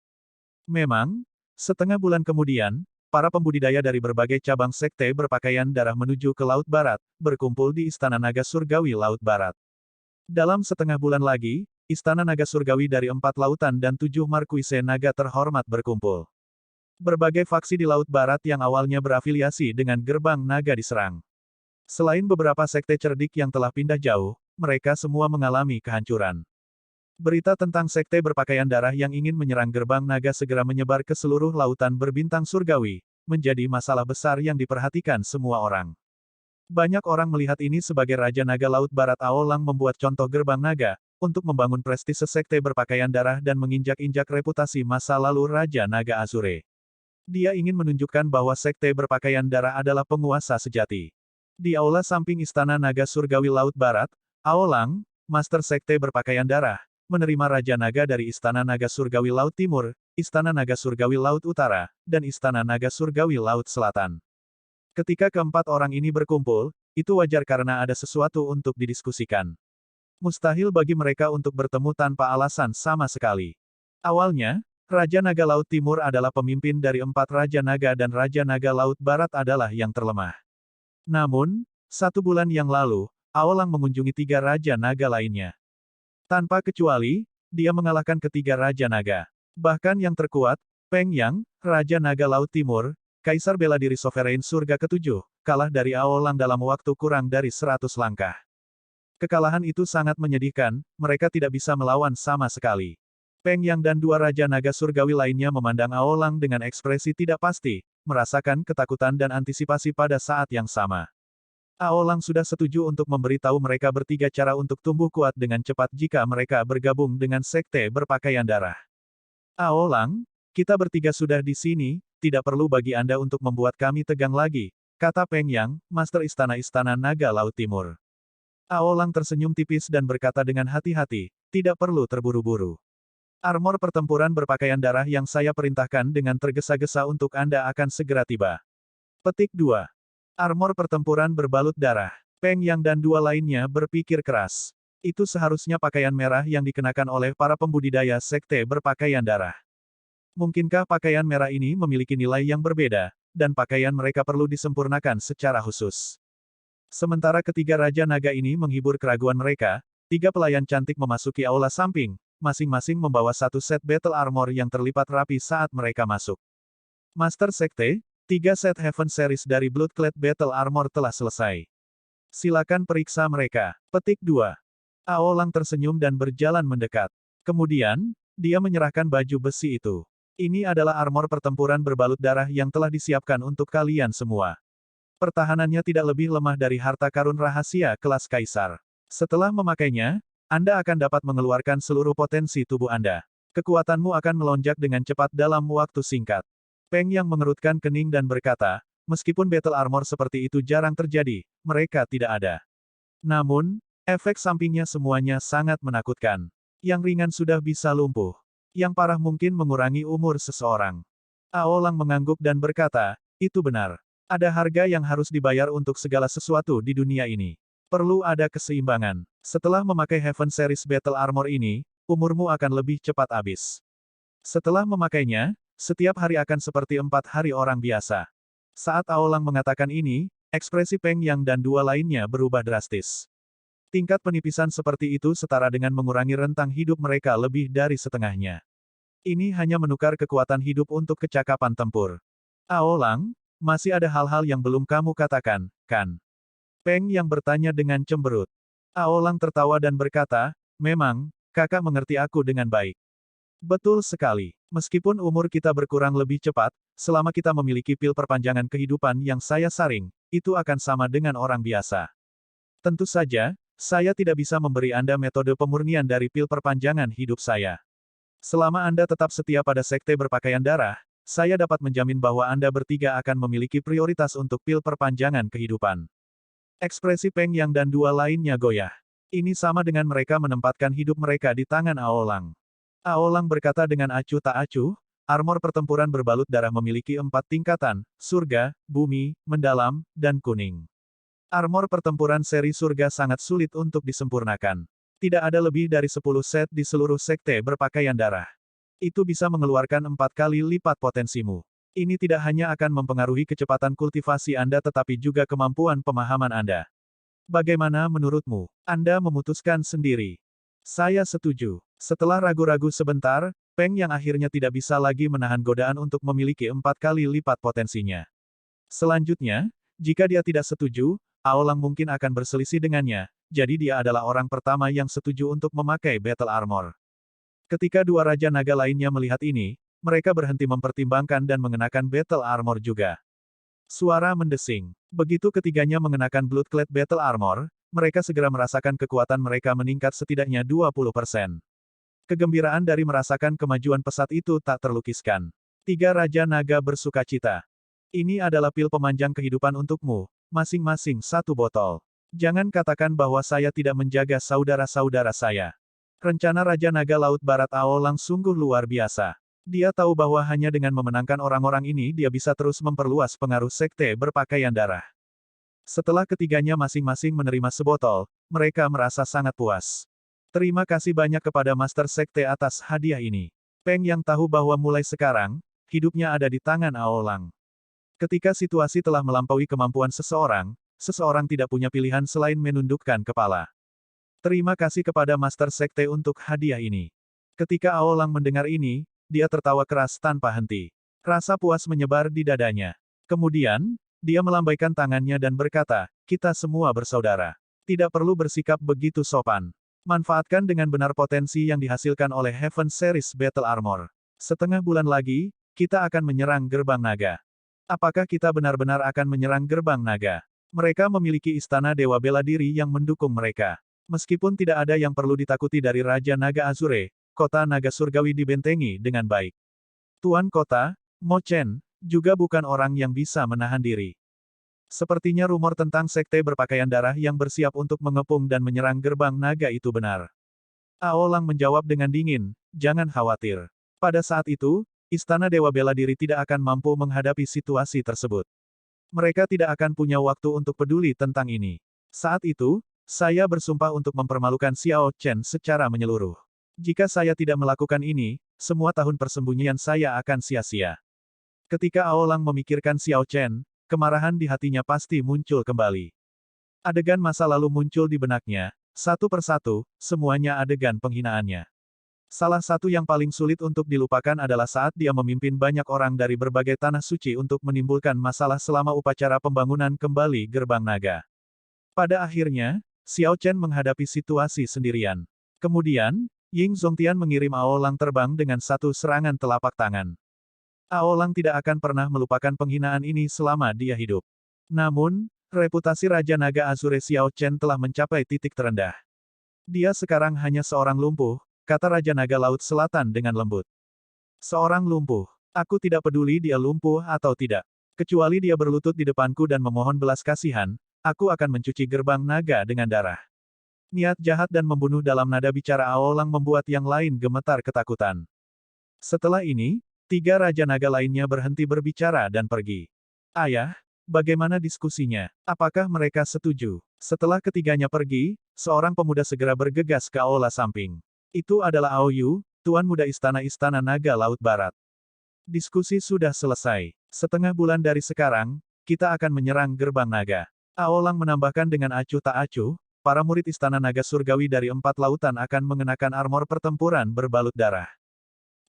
Memang, setengah bulan kemudian, para pembudidaya dari berbagai cabang Sekte Berpakaian Darah menuju ke Laut Barat, berkumpul di Istana Naga Surgawi Laut Barat. Dalam setengah bulan lagi, Istana Naga Surgawi dari 4 lautan dan 7 markuise naga terhormat berkumpul. Berbagai faksi di Laut Barat yang awalnya berafiliasi dengan Gerbang Naga diserang. Selain beberapa sekte cerdik yang telah pindah jauh, mereka semua mengalami kehancuran. Berita tentang Sekte Berpakaian Darah yang ingin menyerang Gerbang Naga segera menyebar ke seluruh lautan berbintang surgawi, menjadi masalah besar yang diperhatikan semua orang. Banyak orang melihat ini sebagai Raja Naga Laut Barat Aolang membuat contoh Gerbang Naga, untuk membangun prestise Sekte Berpakaian Darah dan menginjak-injak reputasi masa lalu Raja Naga Azure. Dia ingin menunjukkan bahwa Sekte Berpakaian Darah adalah penguasa sejati. Di aula samping Istana Naga Surgawi Laut Barat, Aolang, Master Sekte Berpakaian Darah, menerima Raja Naga dari Istana Naga Surgawi Laut Timur, Istana Naga Surgawi Laut Utara, dan Istana Naga Surgawi Laut Selatan. Ketika keempat orang ini berkumpul, itu wajar karena ada sesuatu untuk didiskusikan. Mustahil bagi mereka untuk bertemu tanpa alasan sama sekali. Awalnya, Raja Naga Laut Timur adalah pemimpin dari 4 Raja Naga dan Raja Naga Laut Barat adalah yang terlemah. Namun, 1 bulan yang lalu, Aolang mengunjungi 3 Raja Naga lainnya. Tanpa kecuali, dia mengalahkan ketiga Raja Naga. Bahkan yang terkuat, Peng Yang, Raja Naga Laut Timur, Kaisar Bela Diri Sovereign Surga ke-7, kalah dari Aolang dalam waktu kurang dari 100 langkah. Kekalahan itu sangat menyedihkan, mereka tidak bisa melawan sama sekali. Peng Yang dan 2 Raja Naga Surgawi lainnya memandang Aolang dengan ekspresi tidak pasti, merasakan ketakutan dan antisipasi pada saat yang sama. Aolang sudah setuju untuk memberitahu mereka bertiga cara untuk tumbuh kuat dengan cepat jika mereka bergabung dengan Sekte Berpakaian Darah. Aolang, kita bertiga sudah di sini, tidak perlu bagi Anda untuk membuat kami tegang lagi, kata Peng Yang, Master Istana-Istana Naga Laut Timur. Aolang tersenyum tipis dan berkata dengan hati-hati, tidak perlu terburu-buru. Armor pertempuran berpakaian darah yang saya perintahkan dengan tergesa-gesa untuk Anda akan segera tiba. Petik 2. Armor pertempuran berbalut darah. Peng Yang dan 2 lainnya berpikir keras. Itu seharusnya pakaian merah yang dikenakan oleh para pembudidaya Sekte Berpakaian Darah. Mungkinkah pakaian merah ini memiliki nilai yang berbeda, dan pakaian mereka perlu disempurnakan secara khusus? Sementara ketiga Raja Naga ini menghibur keraguan mereka, 3 pelayan cantik memasuki aula samping, masing-masing membawa 1 set battle armor yang terlipat rapi saat mereka masuk. Master Sekte, 3 set Heaven Series dari Bloodclad Battle Armor telah selesai. Silakan periksa mereka. Petik 2. Aolang tersenyum dan berjalan mendekat. Kemudian, dia menyerahkan baju besi itu. Ini adalah armor pertempuran berbalut darah yang telah disiapkan untuk kalian semua. Pertahanannya tidak lebih lemah dari harta karun rahasia kelas kaisar. Setelah memakainya, Anda akan dapat mengeluarkan seluruh potensi tubuh Anda. Kekuatanmu akan melonjak dengan cepat dalam waktu singkat. Peng Yang mengerutkan kening dan berkata, meskipun battle armor seperti itu jarang terjadi, mereka tidak ada. Namun, efek sampingnya semuanya sangat menakutkan. Yang ringan sudah bisa lumpuh. Yang parah mungkin mengurangi umur seseorang. Aolang mengangguk dan berkata, itu benar. Ada harga yang harus dibayar untuk segala sesuatu di dunia ini. Perlu ada keseimbangan. Setelah memakai Heaven Series Battle Armor ini, umurmu akan lebih cepat habis. Setelah memakainya, setiap hari akan seperti 4 hari orang biasa. Saat Aolang mengatakan ini, ekspresi Peng Yang dan dua lainnya berubah drastis. Tingkat penipisan seperti itu setara dengan mengurangi rentang hidup mereka lebih dari setengahnya. Ini hanya menukar kekuatan hidup untuk kecakapan tempur. Aolang, masih ada hal-hal yang belum kamu katakan, kan? Peng Yang bertanya dengan cemberut. Aolang tertawa dan berkata, memang, kakak mengerti aku dengan baik. Betul sekali. Meskipun umur kita berkurang lebih cepat, selama kita memiliki pil perpanjangan kehidupan yang saya saring, itu akan sama dengan orang biasa. Tentu saja, saya tidak bisa memberi Anda metode pemurnian dari pil perpanjangan hidup saya. Selama Anda tetap setia pada sekte berpakaian darah, saya dapat menjamin bahwa Anda bertiga akan memiliki prioritas untuk pil perpanjangan kehidupan. Ekspresi Peng Yang dan dua lainnya goyah. Ini sama dengan mereka menempatkan hidup mereka di tangan Aolang. Aolang berkata dengan acuh tak acuh, armor pertempuran berbalut darah memiliki 4 tingkatan, surga, bumi, mendalam, dan kuning. Armor pertempuran seri surga sangat sulit untuk disempurnakan. Tidak ada lebih dari 10 set di seluruh sekte berpakaian darah. Itu bisa mengeluarkan 4 kali lipat potensimu. Ini tidak hanya akan mempengaruhi kecepatan kultivasi Anda tetapi juga kemampuan pemahaman Anda. Bagaimana menurutmu? Anda memutuskan sendiri. Saya setuju. Setelah ragu-ragu sebentar, Peng Yang akhirnya tidak bisa lagi menahan godaan untuk memiliki 4 kali lipat potensinya. Selanjutnya, jika dia tidak setuju, Aolang mungkin akan berselisih dengannya, jadi dia adalah orang pertama yang setuju untuk memakai Battle Armor. Ketika dua Raja Naga lainnya melihat ini, mereka berhenti mempertimbangkan dan mengenakan Battle Armor juga. Suara mendesing. Begitu ketiganya mengenakan Bloodclad Battle Armor, mereka segera merasakan kekuatan mereka meningkat setidaknya 20%. Kegembiraan dari merasakan kemajuan pesat itu tak terlukiskan. 3 Raja Naga bersukacita. Ini adalah pil pemanjang kehidupan untukmu, masing-masing 1 botol. Jangan katakan bahwa saya tidak menjaga saudara-saudara saya. Rencana Raja Naga Laut Barat Aolang sungguh luar biasa. Dia tahu bahwa hanya dengan memenangkan orang-orang ini dia bisa terus memperluas pengaruh sekte berpakaian darah. Setelah ketiganya masing-masing menerima sebotol, mereka merasa sangat puas. Terima kasih banyak kepada Master Sekte atas hadiah ini. Peng Yang tahu bahwa mulai sekarang, hidupnya ada di tangan Aolang. Ketika situasi telah melampaui kemampuan seseorang, seseorang tidak punya pilihan selain menundukkan kepala. Terima kasih kepada Master Sekte untuk hadiah ini. Ketika Aolang mendengar ini, dia tertawa keras tanpa henti. Rasa puas menyebar di dadanya. Kemudian, dia melambaikan tangannya dan berkata, kita semua bersaudara. Tidak perlu bersikap begitu sopan. Manfaatkan dengan benar potensi yang dihasilkan oleh Heaven Series Battle Armor. Setengah bulan lagi, kita akan menyerang Gerbang Naga. Apakah kita benar-benar akan menyerang Gerbang Naga? Mereka memiliki istana Dewa Bela Diri yang mendukung mereka. Meskipun tidak ada yang perlu ditakuti dari Raja Naga Azure, kota Naga Surgawi dibentengi dengan baik. Tuan Kota, Mo Chen, juga bukan orang yang bisa menahan diri. Sepertinya rumor tentang sekte berpakaian darah yang bersiap untuk mengepung dan menyerang Gerbang Naga itu benar. Aolang menjawab dengan dingin, jangan khawatir. Pada saat itu, Istana Dewa Bela Diri tidak akan mampu menghadapi situasi tersebut. Mereka tidak akan punya waktu untuk peduli tentang ini. Saat itu, saya bersumpah untuk mempermalukan Xiao Chen secara menyeluruh. Jika saya tidak melakukan ini, semua tahun persembunyian saya akan sia-sia. Ketika Aolang memikirkan Xiao Chen, kemarahan di hatinya pasti muncul kembali. Adegan masa lalu muncul di benaknya, satu persatu, semuanya adegan penghinaannya. Salah satu yang paling sulit untuk dilupakan adalah saat dia memimpin banyak orang dari berbagai tanah suci untuk menimbulkan masalah selama upacara pembangunan kembali Gerbang Naga. Pada akhirnya, Xiao Chen menghadapi situasi sendirian. Kemudian, Ying Zongtian mengirim Aolang terbang dengan satu serangan telapak tangan. Aolang tidak akan pernah melupakan penghinaan ini selama dia hidup. Namun, reputasi Raja Naga Azure Xiao Chen telah mencapai titik terendah. Dia sekarang hanya seorang lumpuh, kata Raja Naga Laut Selatan dengan lembut. Seorang lumpuh. Aku tidak peduli dia lumpuh atau tidak. Kecuali dia berlutut di depanku dan memohon belas kasihan, aku akan mencuci gerbang naga dengan darah. Niat jahat dan membunuh dalam nada bicara Aolang membuat yang lain gemetar ketakutan. Setelah ini, 3 Raja Naga lainnya berhenti berbicara dan pergi. Ayah, bagaimana diskusinya? Apakah mereka setuju? Setelah ketiganya pergi, seorang pemuda segera bergegas ke aula samping. Itu adalah Aoyu, Tuan Muda Istana-Istana Naga Laut Barat. Diskusi sudah selesai. Setengah bulan dari sekarang, kita akan menyerang gerbang naga. Aolang menambahkan dengan acuh tak acuh, para murid Istana Naga Surgawi dari 4 lautan akan mengenakan armor pertempuran berbalut darah.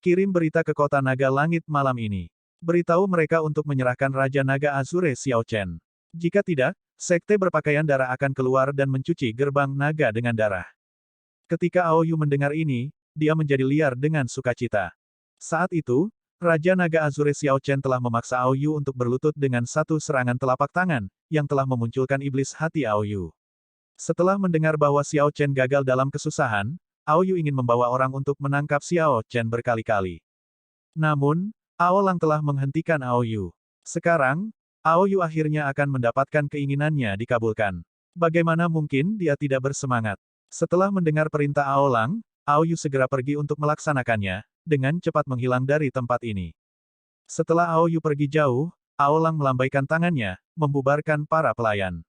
Kirim berita ke kota naga langit malam ini. Beritahu mereka untuk menyerahkan Raja Naga Azure Xiao Chen. Jika tidak, sekte berpakaian darah akan keluar dan mencuci gerbang naga dengan darah. Ketika Aoyu mendengar ini, dia menjadi liar dengan sukacita. Saat itu, Raja Naga Azure Xiao Chen telah memaksa Aoyu untuk berlutut dengan satu serangan telapak tangan, yang telah memunculkan iblis hati Aoyu. Setelah mendengar bahwa Xiao Chen gagal dalam kesusahan, Aoyu ingin membawa orang untuk menangkap Xiao Chen berkali-kali. Namun, Aolang telah menghentikan Aoyu. Sekarang, Aoyu akhirnya akan mendapatkan keinginannya dikabulkan. Bagaimana mungkin dia tidak bersemangat? Setelah mendengar perintah Aolang, Aoyu segera pergi untuk melaksanakannya, dengan cepat menghilang dari tempat ini. Setelah Aoyu pergi jauh, Aolang melambaikan tangannya, membubarkan para pelayan.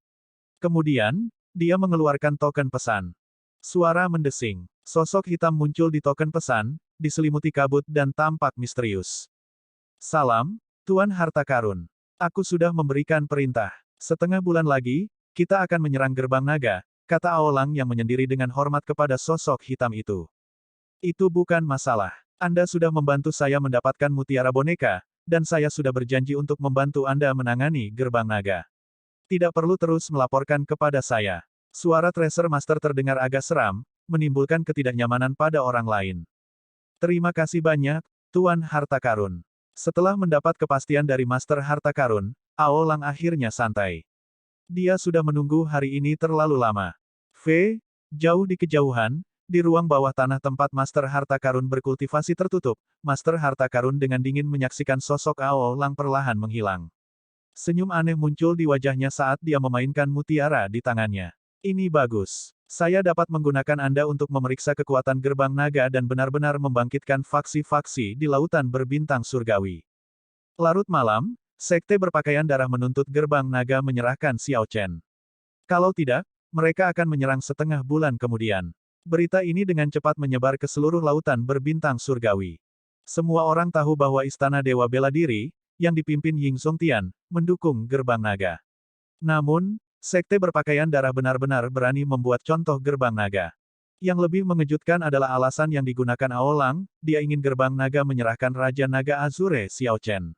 Kemudian, dia mengeluarkan token pesan. Suara mendesing. Sosok hitam muncul di token pesan, diselimuti kabut dan tampak misterius. Salam, Tuan Harta Karun. Aku sudah memberikan perintah. Setengah bulan lagi, kita akan menyerang gerbang naga, kata Aolang yang menyendiri dengan hormat kepada sosok hitam itu. Itu bukan masalah. Anda sudah membantu saya mendapatkan mutiara boneka, dan saya sudah berjanji untuk membantu Anda menangani gerbang naga. Tidak perlu terus melaporkan kepada saya. Suara Tracer Master terdengar agak seram, menimbulkan ketidaknyamanan pada orang lain. Terima kasih banyak, Tuan Harta Karun. Setelah mendapat kepastian dari Master Harta Karun, Aolang akhirnya santai. Dia sudah menunggu hari ini terlalu lama. Jauh di kejauhan, di ruang bawah tanah tempat Master Harta Karun berkultivasi tertutup, Master Harta Karun dengan dingin menyaksikan sosok Aolang perlahan menghilang. Senyum aneh muncul di wajahnya saat dia memainkan mutiara di tangannya. Ini bagus. Saya dapat menggunakan Anda untuk memeriksa kekuatan gerbang naga dan benar-benar membangkitkan faksi-faksi di lautan berbintang surgawi. Larut malam, sekte berpakaian darah menuntut gerbang naga menyerahkan Xiao Chen. Kalau tidak, mereka akan menyerang setengah bulan kemudian. Berita ini dengan cepat menyebar ke seluruh lautan berbintang surgawi. Semua orang tahu bahwa Istana Dewa Bela Diri, yang dipimpin Ying Songtian, mendukung gerbang naga. Namun, sekte berpakaian darah benar-benar berani membuat contoh gerbang naga. Yang lebih mengejutkan adalah alasan yang digunakan Aolang, dia ingin gerbang naga menyerahkan Raja Naga Azure Xiao Chen.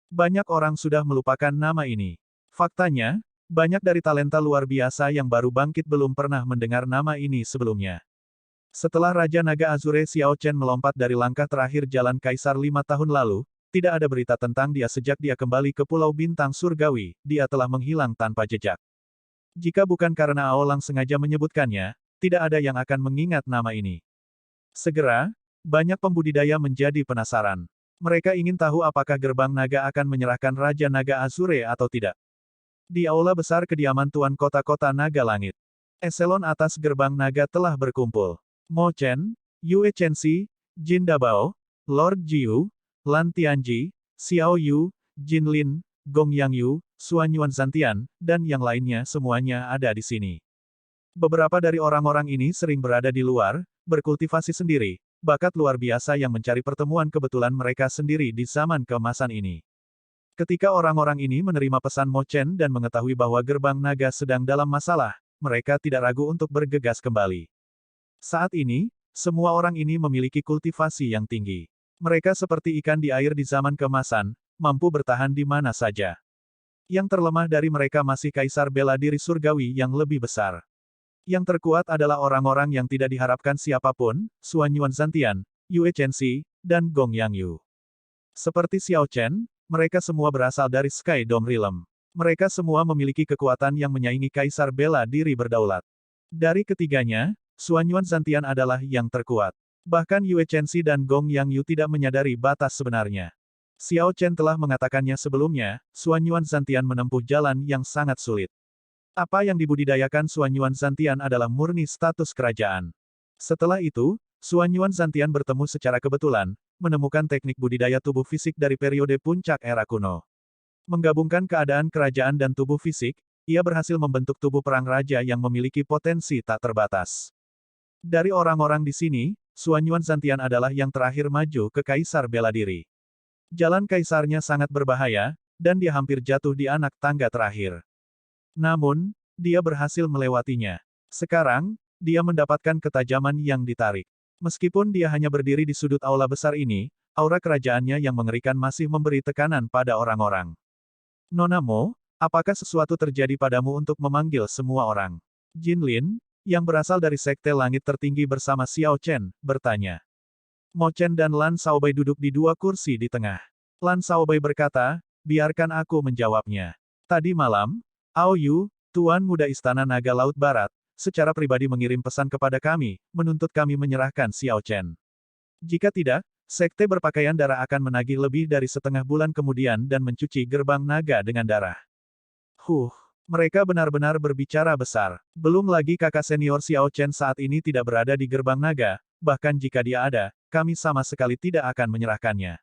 Banyak orang sudah melupakan nama ini. Faktanya, banyak dari talenta luar biasa yang baru bangkit belum pernah mendengar nama ini sebelumnya. Setelah Raja Naga Azure Xiao Chen melompat dari langkah terakhir Jalan Kaisar 5 tahun lalu, tidak ada berita tentang dia sejak dia kembali ke Pulau Bintang Surgawi, dia telah menghilang tanpa jejak. Jika bukan karena Aolang sengaja menyebutkannya, tidak ada yang akan mengingat nama ini. Segera, banyak pembudidaya menjadi penasaran. Mereka ingin tahu apakah gerbang naga akan menyerahkan Raja Naga Azure atau tidak. Di aula besar kediaman Tuan Kota-Kota Naga Langit, eselon atas gerbang naga telah berkumpul. Mo Chen, Yue Chenxi, Jin Dabao, Lord Jiu, Lan Tianji, Xiao Yu, Jin Lin, Gong Yangyu, Xuan Yuan Zantian, dan yang lainnya semuanya ada di sini. Beberapa dari orang-orang ini sering berada di luar, berkultivasi sendiri, bakat luar biasa yang mencari pertemuan kebetulan mereka sendiri di zaman keemasan ini. Ketika orang-orang ini menerima pesan Mo Chen dan mengetahui bahwa gerbang naga sedang dalam masalah, mereka tidak ragu untuk bergegas kembali. Saat ini, semua orang ini memiliki kultivasi yang tinggi. Mereka seperti ikan di air di zaman keemasan, mampu bertahan di mana saja. Yang terlemah dari mereka masih Kaisar Bela Diri Surgawi yang lebih besar. Yang terkuat adalah orang-orang yang tidak diharapkan siapapun, Xuan Yuan Zantian, Yue Chenxi, dan Gong Yangyu. Seperti Xiao Chen, mereka semua berasal dari Sky Dome Realm. Mereka semua memiliki kekuatan yang menyaingi Kaisar Bela Diri Berdaulat. Dari ketiganya, Xuan Yuan Zantian adalah yang terkuat. Bahkan Yue Chenxi dan Gong Yangyu tidak menyadari batas sebenarnya. Xiao Chen telah mengatakannya sebelumnya, Suanyuan Zantian menempuh jalan yang sangat sulit. Apa yang dibudidayakan Suanyuan Zantian adalah murni status kerajaan. Setelah itu, Suanyuan Zantian bertemu secara kebetulan, menemukan teknik budidaya tubuh fisik dari periode puncak era kuno. Menggabungkan keadaan kerajaan dan tubuh fisik, ia berhasil membentuk tubuh perang raja yang memiliki potensi tak terbatas. Dari orang-orang di sini, Suanyuan Zantian adalah yang terakhir maju ke Kaisar Bela Diri. Jalan kaisarnya sangat berbahaya, dan dia hampir jatuh di anak tangga terakhir. Namun, dia berhasil melewatinya. Sekarang, dia mendapatkan ketajaman yang ditarik. Meskipun dia hanya berdiri di sudut aula besar ini, aura kerajaannya yang mengerikan masih memberi tekanan pada orang-orang. Nona Mo, apakah sesuatu terjadi padamu untuk memanggil semua orang? Jin Lin, yang berasal dari Sekte Langit Tertinggi bersama Xiao Chen, bertanya. Mo Chen dan Lan Shaobai duduk di dua kursi di tengah. Lan Shaobai berkata, biarkan aku menjawabnya. Tadi malam, Ao Yu, Tuan Muda Istana Naga Laut Barat, secara pribadi mengirim pesan kepada kami, menuntut kami menyerahkan Xiao Chen. Jika tidak, Sekte Berpakaian Darah akan menagih lebih dari setengah bulan kemudian dan mencuci gerbang naga dengan darah. Mereka benar-benar berbicara besar. Belum lagi kakak senior Xiao Chen saat ini tidak berada di gerbang naga, bahkan jika dia ada, kami sama sekali tidak akan menyerahkannya.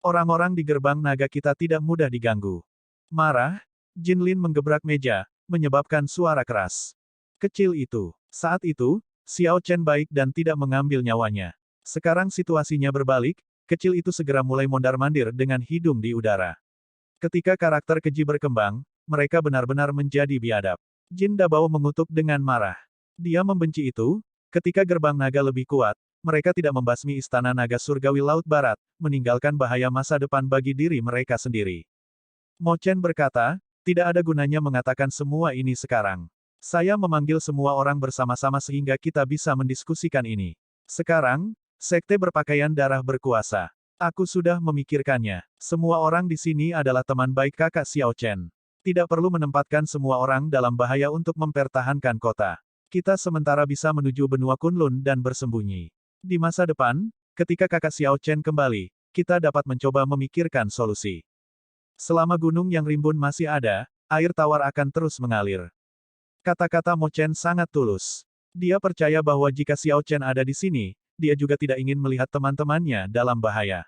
Orang-orang di gerbang naga kita tidak mudah diganggu. Marah, Jin Lin menggebrak meja, menyebabkan suara keras. Kecil itu. Saat itu, Xiao Chen baik dan tidak mengambil nyawanya. Sekarang situasinya berbalik, kecil itu segera mulai mondar-mandir dengan hidung di udara. Ketika karakter keji berkembang, mereka benar-benar menjadi biadab. Jin Dabao mengutuk dengan marah. Dia membenci itu, ketika gerbang naga lebih kuat, mereka tidak membasmi istana naga surgawi Laut Barat, meninggalkan bahaya masa depan bagi diri mereka sendiri. Mo Chen berkata, tidak ada gunanya mengatakan semua ini sekarang. Saya memanggil semua orang bersama-sama sehingga kita bisa mendiskusikan ini. Sekarang, Sekte Berpakaian Darah berkuasa. Aku sudah memikirkannya. Semua orang di sini adalah teman baik kakak Xiao Chen. Tidak perlu menempatkan semua orang dalam bahaya untuk mempertahankan kota. Kita sementara bisa menuju benua Kunlun dan bersembunyi. Di masa depan, ketika kakak Xiao Chen kembali, kita dapat mencoba memikirkan solusi. Selama gunung yang rimbun masih ada, air tawar akan terus mengalir. Kata-kata Mo Chen sangat tulus. Dia percaya bahwa jika Xiao Chen ada di sini, dia juga tidak ingin melihat teman-temannya dalam bahaya.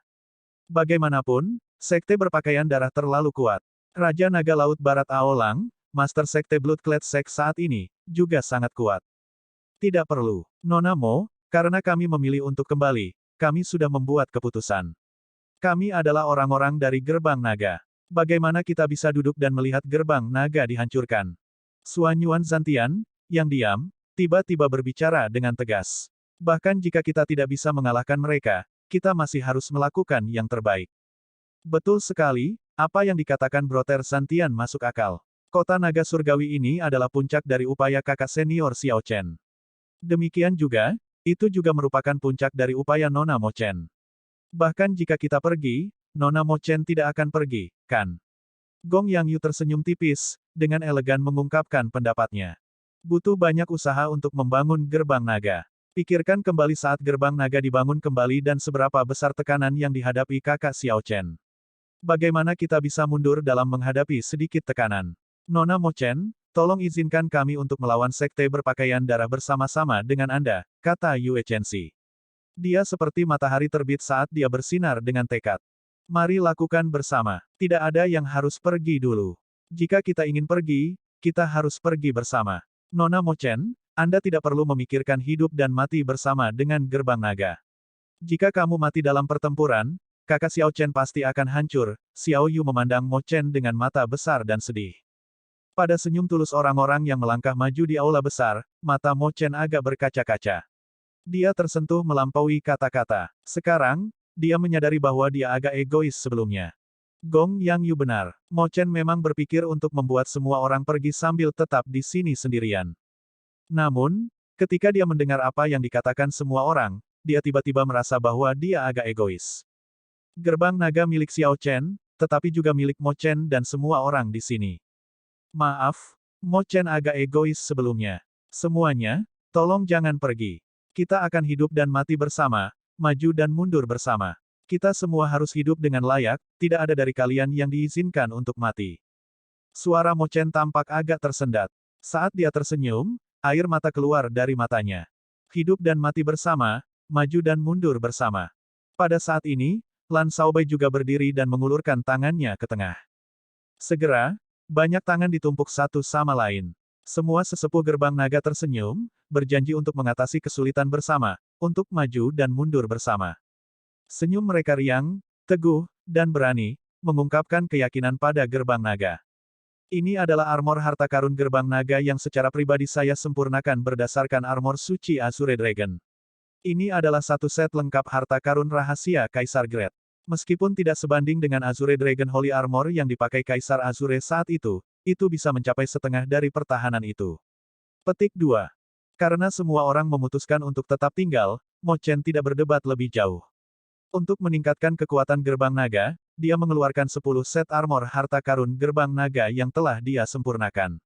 Bagaimanapun, Sekte Berpakaian Darah terlalu kuat. Raja Naga Laut Barat Aolang, Master Sekte Bloodclad Sect saat ini, juga sangat kuat. Tidak perlu. Nona Mo, karena kami memilih untuk kembali, kami sudah membuat keputusan. Kami adalah orang-orang dari Gerbang Naga. Bagaimana kita bisa duduk dan melihat Gerbang Naga dihancurkan? Suanyuan Zantian, yang diam, tiba-tiba berbicara dengan tegas. Bahkan jika kita tidak bisa mengalahkan mereka, kita masih harus melakukan yang terbaik. Betul sekali, apa yang dikatakan Broter Zantian masuk akal. Kota Naga Surgawi ini adalah puncak dari upaya kakak senior Xiao Chen. Demikian juga, itu juga merupakan puncak dari upaya Nona Mo Chen. Bahkan jika kita pergi, Nona Mo Chen tidak akan pergi, kan? Gong Yang Yu tersenyum tipis, dengan elegan mengungkapkan pendapatnya. Butuh banyak usaha untuk membangun gerbang naga. Pikirkan kembali saat gerbang naga dibangun kembali dan seberapa besar tekanan yang dihadapi kakak Xiao Chen. Bagaimana kita bisa mundur dalam menghadapi sedikit tekanan? Nona Mo Chen, tolong izinkan kami untuk melawan Sekte Berpakaian Darah bersama-sama dengan Anda, kata Yue Chenxi. Dia seperti matahari terbit saat dia bersinar dengan tekad. Mari lakukan bersama. Tidak ada yang harus pergi dulu. Jika kita ingin pergi, kita harus pergi bersama. Nona Mo Chen, Anda tidak perlu memikirkan hidup dan mati bersama dengan gerbang naga. Jika kamu mati dalam pertempuran, kakak Xiao Chen pasti akan hancur. Xiao Yu memandang Mo Chen dengan mata besar dan sedih. Pada senyum tulus orang-orang yang melangkah maju di aula besar, mata Mo Chen agak berkaca-kaca. Dia tersentuh melampaui kata-kata. Sekarang, dia menyadari bahwa dia agak egois sebelumnya. Gong Yang Yu benar. Mo Chen memang berpikir untuk membuat semua orang pergi sambil tetap di sini sendirian. Namun, ketika dia mendengar apa yang dikatakan semua orang, dia tiba-tiba merasa bahwa dia agak egois. Gerbang naga milik Xiao Chen, tetapi juga milik Mo Chen dan semua orang di sini. Maaf, Mo Chen agak egois sebelumnya. Semuanya, tolong jangan pergi. Kita akan hidup dan mati bersama, maju dan mundur bersama. Kita semua harus hidup dengan layak, tidak ada dari kalian yang diizinkan untuk mati. Suara Mo Chen tampak agak tersendat. Saat dia tersenyum, air mata keluar dari matanya. Hidup dan mati bersama, maju dan mundur bersama. Pada saat ini, Lan Shaobai juga berdiri dan mengulurkan tangannya ke tengah. Segera, banyak tangan ditumpuk satu sama lain. Semua sesepuh gerbang naga tersenyum, berjanji untuk mengatasi kesulitan bersama, untuk maju dan mundur bersama. Senyum mereka riang, teguh, dan berani, mengungkapkan keyakinan pada gerbang naga. Ini adalah armor harta karun gerbang naga yang secara pribadi saya sempurnakan berdasarkan armor suci Azure Dragon. Ini adalah satu set lengkap harta karun rahasia Kaisar Great. Meskipun tidak sebanding dengan Azure Dragon Holy Armor yang dipakai Kaisar Azure saat itu bisa mencapai setengah dari pertahanan itu. Petik 2. Karena semua orang memutuskan untuk tetap tinggal, Mo Chen tidak berdebat lebih jauh. Untuk meningkatkan kekuatan gerbang naga, dia mengeluarkan 10 set armor harta karun gerbang naga yang telah dia sempurnakan.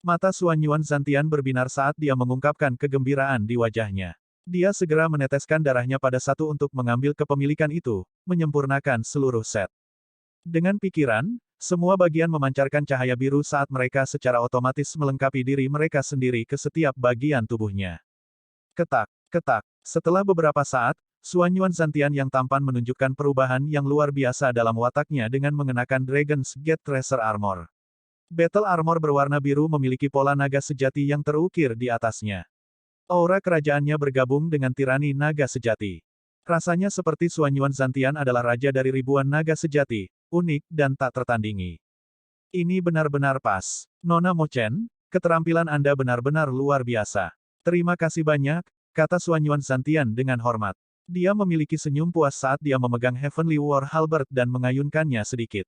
Mata Xuan Yuan Zantian berbinar saat dia mengungkapkan kegembiraan di wajahnya. Dia segera meneteskan darahnya pada satu untuk mengambil kepemilikan itu, menyempurnakan seluruh set. Dengan pikiran, semua bagian memancarkan cahaya biru saat mereka secara otomatis melengkapi diri mereka sendiri ke setiap bagian tubuhnya. Ketak, ketak. Setelah beberapa saat, Xuan Yuan Zantian yang tampan menunjukkan perubahan yang luar biasa dalam wataknya dengan mengenakan Dragon's Gate Tracer Armor. Battle Armor berwarna biru memiliki pola naga sejati yang terukir di atasnya. Aura kerajaannya bergabung dengan tirani naga sejati. Rasanya seperti Xuan Yuan Zantian adalah raja dari ribuan naga sejati, unik dan tak tertandingi. Ini benar-benar pas. Nona Mo Chen, keterampilan Anda benar-benar luar biasa. Terima kasih banyak, kata Xuan Yuan Zantian dengan hormat. Dia memiliki senyum puas saat dia memegang Heavenly War Halberd dan mengayunkannya sedikit.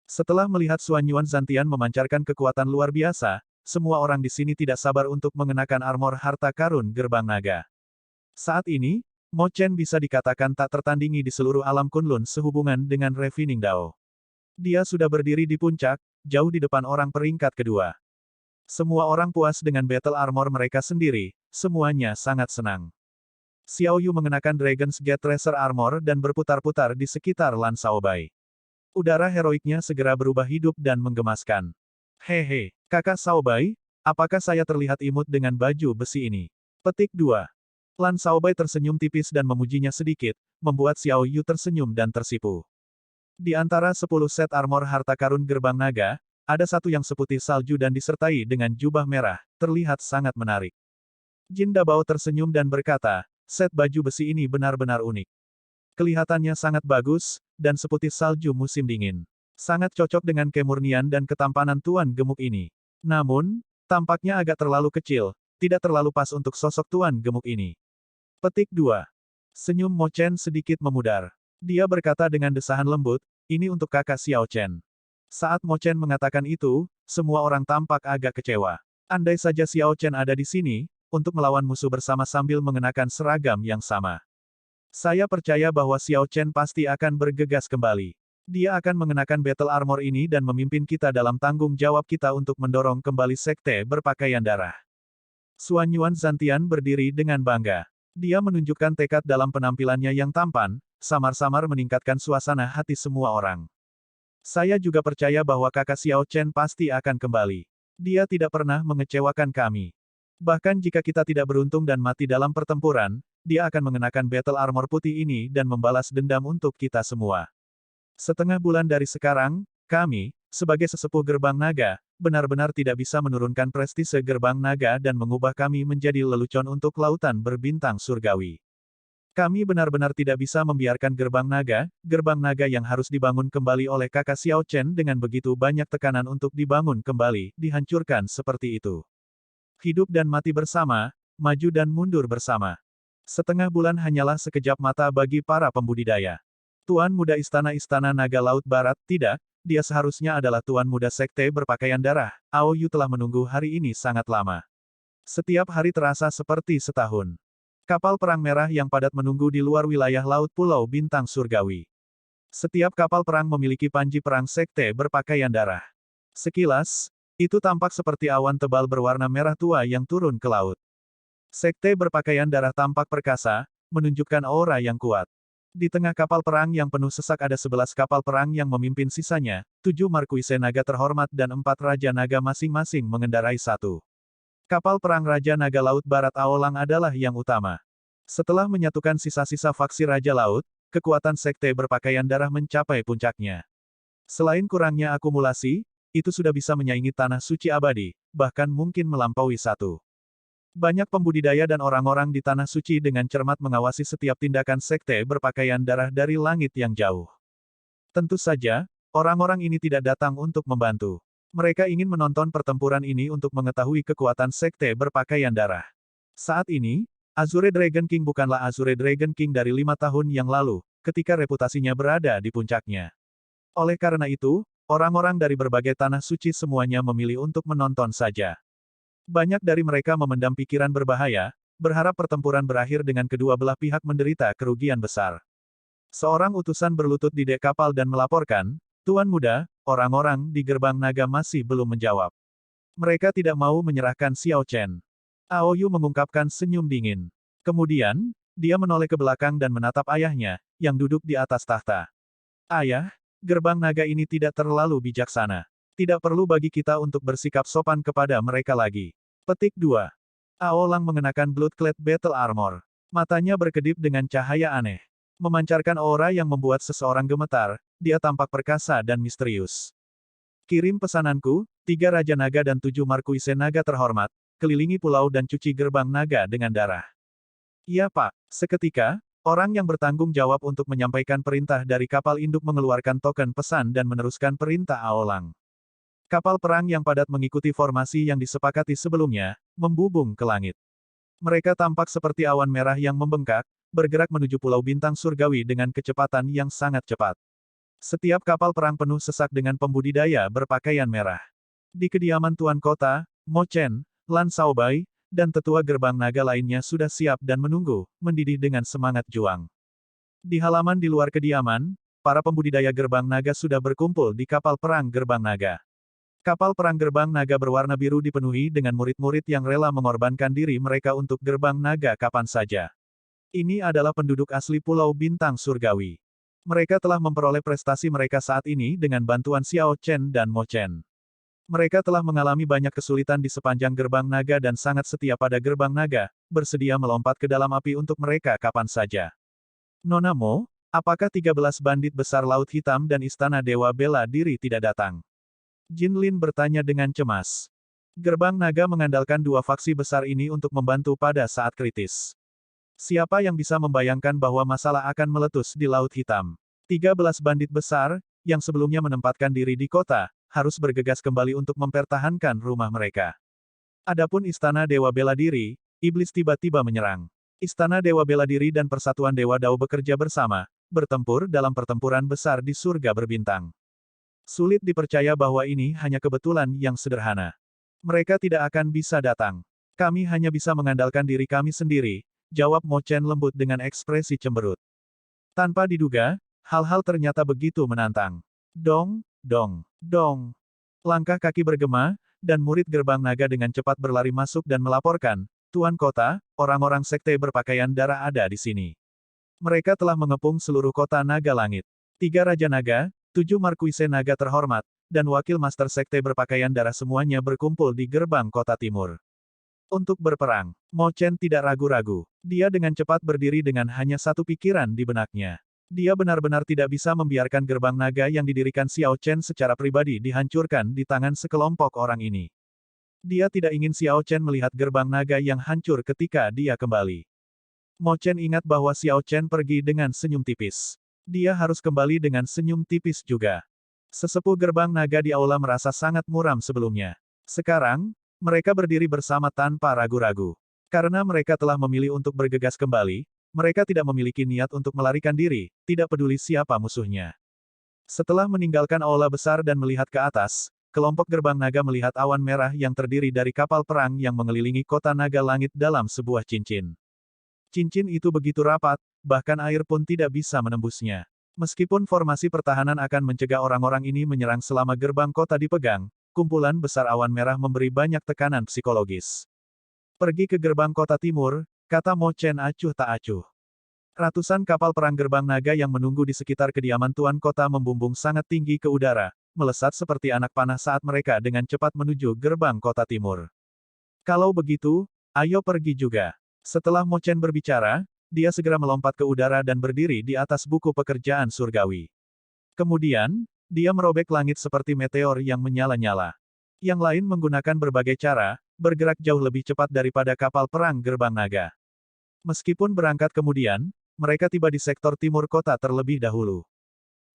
Setelah melihat Xuan Yuan Zantian memancarkan kekuatan luar biasa, semua orang di sini tidak sabar untuk mengenakan armor harta karun gerbang naga. Saat ini, Mo Chen bisa dikatakan tak tertandingi di seluruh alam Kunlun sehubungan dengan Refining Dao. Dia sudah berdiri di puncak, jauh di depan orang peringkat kedua. Semua orang puas dengan battle armor mereka sendiri, semuanya sangat senang. Xiao Yu mengenakan Dragon's Gate Tracer Armor dan berputar-putar di sekitar Lan Shaobai. Udara heroiknya segera berubah hidup dan menggemaskan. Hehe, kakak Shaobai, apakah saya terlihat imut dengan baju besi ini? Petik 2. Lan Shaobai tersenyum tipis dan memujinya sedikit, membuat Xiao Yu tersenyum dan tersipu. Di antara 10 set armor harta karun gerbang naga, ada satu yang seputih salju dan disertai dengan jubah merah, terlihat sangat menarik. Jin Dabao tersenyum dan berkata, set baju besi ini benar-benar unik. Kelihatannya sangat bagus, dan seputih salju musim dingin. Sangat cocok dengan kemurnian dan ketampanan Tuan Gemuk ini. Namun, tampaknya agak terlalu kecil, tidak terlalu pas untuk sosok Tuan Gemuk ini. Petik 2. Senyum Mo Chen sedikit memudar. Dia berkata dengan desahan lembut, ini untuk kakak Xiao Chen. Saat Mo Chen mengatakan itu, semua orang tampak agak kecewa. Andai saja Xiao Chen ada di sini, untuk melawan musuh bersama sambil mengenakan seragam yang sama. Saya percaya bahwa Xiao Chen pasti akan bergegas kembali. Dia akan mengenakan battle armor ini dan memimpin kita dalam tanggung jawab kita untuk mendorong kembali sekte berpakaian darah. Xuan Yuan Zantian berdiri dengan bangga. Dia menunjukkan tekad dalam penampilannya yang tampan, samar-samar meningkatkan suasana hati semua orang. Saya juga percaya bahwa kakak Xiao Chen pasti akan kembali. Dia tidak pernah mengecewakan kami. Bahkan jika kita tidak beruntung dan mati dalam pertempuran, dia akan mengenakan battle armor putih ini dan membalas dendam untuk kita semua. Setengah bulan dari sekarang, kami, sebagai sesepuh gerbang naga, benar-benar tidak bisa menurunkan prestise gerbang naga dan mengubah kami menjadi lelucon untuk lautan berbintang surgawi. Kami benar-benar tidak bisa membiarkan gerbang naga yang harus dibangun kembali oleh kakak Xiao Chen dengan begitu banyak tekanan untuk dibangun kembali, dihancurkan seperti itu. Hidup dan mati bersama, maju dan mundur bersama. Setengah bulan hanyalah sekejap mata bagi para pembudidaya. Tuan Muda Istana-Istana Naga Laut Barat, tidak, dia seharusnya adalah Tuan Muda Sekte berpakaian darah. Ao Yu telah menunggu hari ini sangat lama. Setiap hari terasa seperti setahun. Kapal perang merah yang padat menunggu di luar wilayah laut Pulau Bintang Surgawi. Setiap kapal perang memiliki panji perang sekte berpakaian darah. Sekilas, itu tampak seperti awan tebal berwarna merah tua yang turun ke laut. Sekte berpakaian darah tampak perkasa, menunjukkan aura yang kuat. Di tengah kapal perang yang penuh sesak ada 11 kapal perang yang memimpin sisanya, 7 markuise naga terhormat dan 4 raja naga masing-masing mengendarai satu. Kapal perang Raja Naga Laut Barat Aolang adalah yang utama. Setelah menyatukan sisa-sisa faksi Raja Laut, kekuatan sekte berpakaian darah mencapai puncaknya. Selain kurangnya akumulasi, itu sudah bisa menyaingi tanah suci abadi, bahkan mungkin melampaui satu. Banyak pembudidaya dan orang-orang di Tanah Suci dengan cermat mengawasi setiap tindakan sekte berpakaian darah dari langit yang jauh. Tentu saja, orang-orang ini tidak datang untuk membantu. Mereka ingin menonton pertempuran ini untuk mengetahui kekuatan sekte berpakaian darah. Saat ini, Azure Dragon King bukanlah Azure Dragon King dari 5 tahun yang lalu, ketika reputasinya berada di puncaknya. Oleh karena itu, orang-orang dari berbagai Tanah Suci semuanya memilih untuk menonton saja. Banyak dari mereka memendam pikiran berbahaya, berharap pertempuran berakhir dengan kedua belah pihak menderita kerugian besar. Seorang utusan berlutut di dek kapal dan melaporkan, "Tuan Muda, orang-orang di gerbang naga masih belum menjawab. Mereka tidak mau menyerahkan Xiao Chen." Aoyu mengungkapkan senyum dingin. Kemudian, dia menoleh ke belakang dan menatap ayahnya, yang duduk di atas tahta. "Ayah, gerbang naga ini tidak terlalu bijaksana. Tidak perlu bagi kita untuk bersikap sopan kepada mereka lagi." Petik 2. Aolang mengenakan Bloodclad Battle Armor. Matanya berkedip dengan cahaya aneh. Memancarkan aura yang membuat seseorang gemetar, dia tampak perkasa dan misterius. "Kirim pesananku, 3 Raja Naga dan 7 Markuise Naga terhormat, kelilingi pulau dan cuci gerbang naga dengan darah." "Iya Pak." Seketika, orang yang bertanggung jawab untuk menyampaikan perintah dari kapal induk mengeluarkan token pesan dan meneruskan perintah Aolang. Kapal perang yang padat mengikuti formasi yang disepakati sebelumnya, membubung ke langit. Mereka tampak seperti awan merah yang membengkak, bergerak menuju Pulau Bintang Surgawi dengan kecepatan yang sangat cepat. Setiap kapal perang penuh sesak dengan pembudidaya berpakaian merah. Di kediaman Tuan Kota, Mo Chen, Lan Shaobai, dan tetua gerbang naga lainnya sudah siap dan menunggu, mendidih dengan semangat juang. Di halaman di luar kediaman, para pembudidaya gerbang naga sudah berkumpul di kapal perang gerbang naga. Kapal perang gerbang naga berwarna biru dipenuhi dengan murid-murid yang rela mengorbankan diri mereka untuk gerbang naga kapan saja. Ini adalah penduduk asli Pulau Bintang Surgawi. Mereka telah memperoleh prestasi mereka saat ini dengan bantuan Xiao Chen dan Mo Chen. Mereka telah mengalami banyak kesulitan di sepanjang gerbang naga dan sangat setia pada gerbang naga, bersedia melompat ke dalam api untuk mereka kapan saja. "Nona Mo, apakah 13 bandit besar Laut Hitam dan Istana Dewa Bela Diri tidak datang?" Jin Lin bertanya dengan cemas. Gerbang naga mengandalkan 2 faksi besar ini untuk membantu pada saat kritis. Siapa yang bisa membayangkan bahwa masalah akan meletus di Laut Hitam? 13 bandit besar, yang sebelumnya menempatkan diri di kota, harus bergegas kembali untuk mempertahankan rumah mereka. Adapun Istana Dewa Bela Diri, iblis tiba-tiba menyerang. Istana Dewa Bela Diri dan Persatuan Dewa Dao bekerja bersama, bertempur dalam pertempuran besar di surga berbintang. Sulit dipercaya bahwa ini hanya kebetulan yang sederhana. Mereka tidak akan bisa datang. "Kami hanya bisa mengandalkan diri kami sendiri," jawab Mo Chen lembut dengan ekspresi cemberut. Tanpa diduga, hal-hal ternyata begitu menantang. Dong, dong, dong. Langkah kaki bergema, dan murid gerbang naga dengan cepat berlari masuk dan melaporkan, "Tuan Kota, orang-orang sekte berpakaian darah ada di sini. Mereka telah mengepung seluruh kota naga langit. 3 Raja Naga, 7 Markuise Naga terhormat, dan wakil master sekte berpakaian darah semuanya berkumpul di gerbang kota timur. Untuk berperang." Mo Chen tidak ragu-ragu. Dia dengan cepat berdiri dengan hanya satu pikiran di benaknya. Dia benar-benar tidak bisa membiarkan gerbang naga yang didirikan Xiao Chen secara pribadi dihancurkan di tangan sekelompok orang ini. Dia tidak ingin Xiao Chen melihat gerbang naga yang hancur ketika dia kembali. Mo Chen ingat bahwa Xiao Chen pergi dengan senyum tipis. Dia harus kembali dengan senyum tipis juga. Sesepuh gerbang naga di aula merasa sangat muram sebelumnya. Sekarang, mereka berdiri bersama tanpa ragu-ragu. Karena mereka telah memilih untuk bergegas kembali, mereka tidak memiliki niat untuk melarikan diri, tidak peduli siapa musuhnya. Setelah meninggalkan aula besar dan melihat ke atas, kelompok gerbang naga melihat awan merah yang terdiri dari kapal perang yang mengelilingi kota naga langit dalam sebuah cincin. Cincin itu begitu rapat, bahkan air pun tidak bisa menembusnya. Meskipun formasi pertahanan akan mencegah orang-orang ini menyerang selama gerbang kota dipegang, kumpulan besar awan merah memberi banyak tekanan psikologis. "Pergi ke gerbang kota timur," kata Mo Chen acuh tak acuh. Ratusan kapal perang gerbang naga yang menunggu di sekitar kediaman Tuan Kota membumbung sangat tinggi ke udara, melesat seperti anak panah saat mereka dengan cepat menuju gerbang kota timur. Kalau begitu, ayo pergi juga. Setelah Mo Chen berbicara, dia segera melompat ke udara dan berdiri di atas buku pekerjaan surgawi. Kemudian, dia merobek langit seperti meteor yang menyala-nyala. Yang lain menggunakan berbagai cara, bergerak jauh lebih cepat daripada kapal perang gerbang naga. Meskipun berangkat kemudian, mereka tiba di sektor timur kota terlebih dahulu.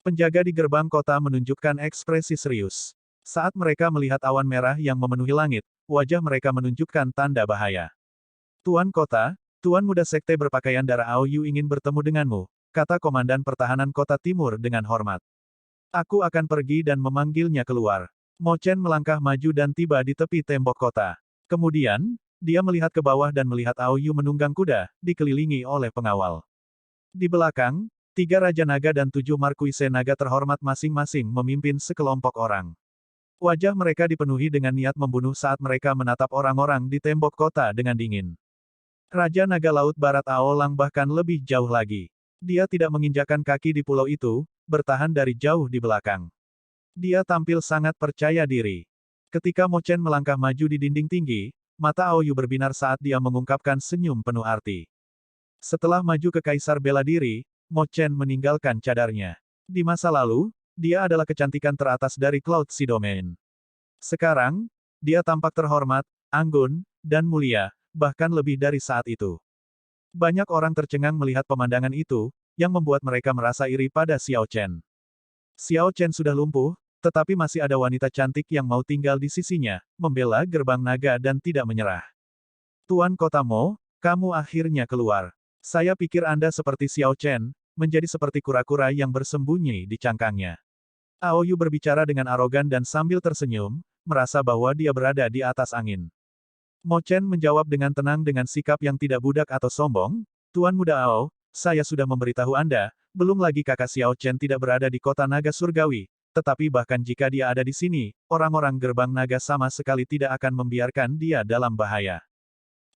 Penjaga di gerbang kota menunjukkan ekspresi serius. Saat mereka melihat awan merah yang memenuhi langit, wajah mereka menunjukkan tanda bahaya. Tuan Kota, Tuan Muda Sekte berpakaian darah Ao Yu ingin bertemu denganmu, kata Komandan Pertahanan Kota Timur dengan hormat. Aku akan pergi dan memanggilnya keluar. Mo Chen melangkah maju dan tiba di tepi tembok kota. Kemudian, dia melihat ke bawah dan melihat Ao Yu menunggang kuda, dikelilingi oleh pengawal. Di belakang, 3 Raja Naga dan 7 Markuise Naga terhormat masing-masing memimpin sekelompok orang. Wajah mereka dipenuhi dengan niat membunuh saat mereka menatap orang-orang di tembok kota dengan dingin. Raja Naga Laut Barat Aolang bahkan lebih jauh lagi. Dia tidak menginjakkan kaki di pulau itu, bertahan dari jauh di belakang. Dia tampil sangat percaya diri. Ketika Mo Chen melangkah maju di dinding tinggi, mata Ao Yu berbinar saat dia mengungkapkan senyum penuh arti. Setelah maju ke Kaisar Bela Diri, Mo Chen meninggalkan cadarnya. Di masa lalu, dia adalah kecantikan teratas dari Cloud Sea Domain. Sekarang, dia tampak terhormat, anggun, dan mulia, bahkan lebih dari saat itu. Banyak orang tercengang melihat pemandangan itu, yang membuat mereka merasa iri pada Xiao Chen. Xiao Chen sudah lumpuh, tetapi masih ada wanita cantik yang mau tinggal di sisinya, membela gerbang naga dan tidak menyerah. Tuan Kota Mo, kamu akhirnya keluar. Saya pikir Anda seperti Xiao Chen, menjadi seperti kura-kura yang bersembunyi di cangkangnya. Ao Yu berbicara dengan arogan dan sambil tersenyum, merasa bahwa dia berada di atas angin. Mo Chen menjawab dengan tenang dengan sikap yang tidak budak atau sombong, Tuan Muda Ao, saya sudah memberitahu Anda, belum lagi kakak Xiao Chen tidak berada di kota naga surgawi, tetapi bahkan jika dia ada di sini, orang-orang gerbang naga sama sekali tidak akan membiarkan dia dalam bahaya.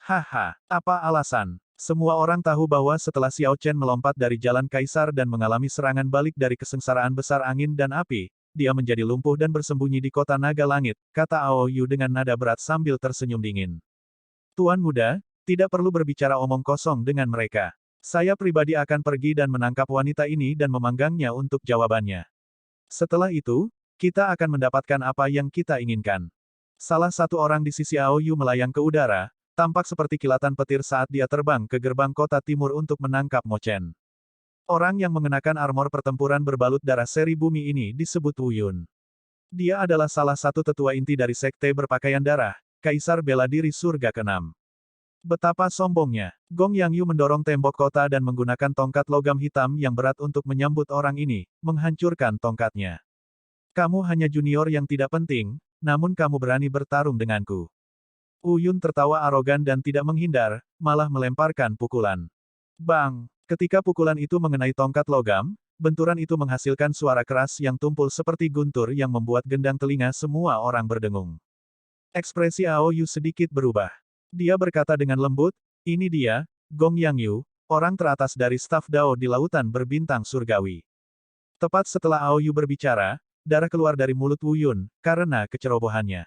Haha, apa alasan? Semua orang tahu bahwa setelah Xiao Chen melompat dari jalan kaisar dan mengalami serangan balik dari kesengsaraan besar angin dan api, dia menjadi lumpuh dan bersembunyi di kota naga langit, kata Ao Yu dengan nada berat sambil tersenyum dingin. Tuan Muda, tidak perlu berbicara omong kosong dengan mereka. Saya pribadi akan pergi dan menangkap wanita ini dan memanggangnya untuk jawabannya. Setelah itu, kita akan mendapatkan apa yang kita inginkan. Salah satu orang di sisi Ao Yu melayang ke udara, tampak seperti kilatan petir saat dia terbang ke gerbang kota timur untuk menangkap Mo Chen. Orang yang mengenakan armor pertempuran berbalut darah seri bumi ini disebut Wu Yun. Dia adalah salah satu tetua inti dari sekte berpakaian darah, Kaisar Bela Diri Surga ke-6. Betapa sombongnya. Gong Yangyu mendorong tembok kota dan menggunakan tongkat logam hitam yang berat untuk menyambut orang ini, menghancurkan tongkatnya. Kamu hanya junior yang tidak penting, namun kamu berani bertarung denganku. Wu Yun tertawa arogan dan tidak menghindar, malah melemparkan pukulan. Bang! Ketika pukulan itu mengenai tongkat logam, benturan itu menghasilkan suara keras yang tumpul seperti guntur yang membuat gendang telinga semua orang berdengung. Ekspresi Ao Yu sedikit berubah. Dia berkata dengan lembut, ini dia, Gong Yangyu, orang teratas dari staf Dao di lautan berbintang surgawi. Tepat setelah Ao Yu berbicara, darah keluar dari mulut Wu Yun, karena kecerobohannya.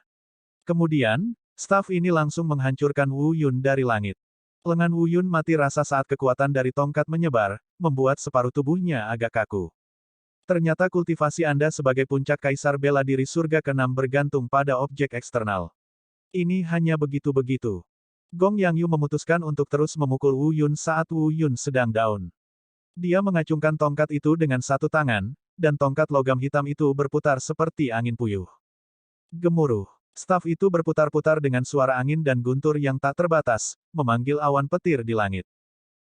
Kemudian, staf ini langsung menghancurkan Wu Yun dari langit. Lengan Wu Yun mati rasa saat kekuatan dari tongkat menyebar, membuat separuh tubuhnya agak kaku. Ternyata kultivasi Anda sebagai puncak Kaisar Bela Diri Surga ke-6 bergantung pada objek eksternal. Ini hanya begitu-begitu. Gong Yangyu memutuskan untuk terus memukul Wu Yun saat Wu Yun sedang down. Dia mengacungkan tongkat itu dengan satu tangan, dan tongkat logam hitam itu berputar seperti angin puyuh. Gemuruh. Staf itu berputar-putar dengan suara angin dan guntur yang tak terbatas, memanggil awan petir di langit.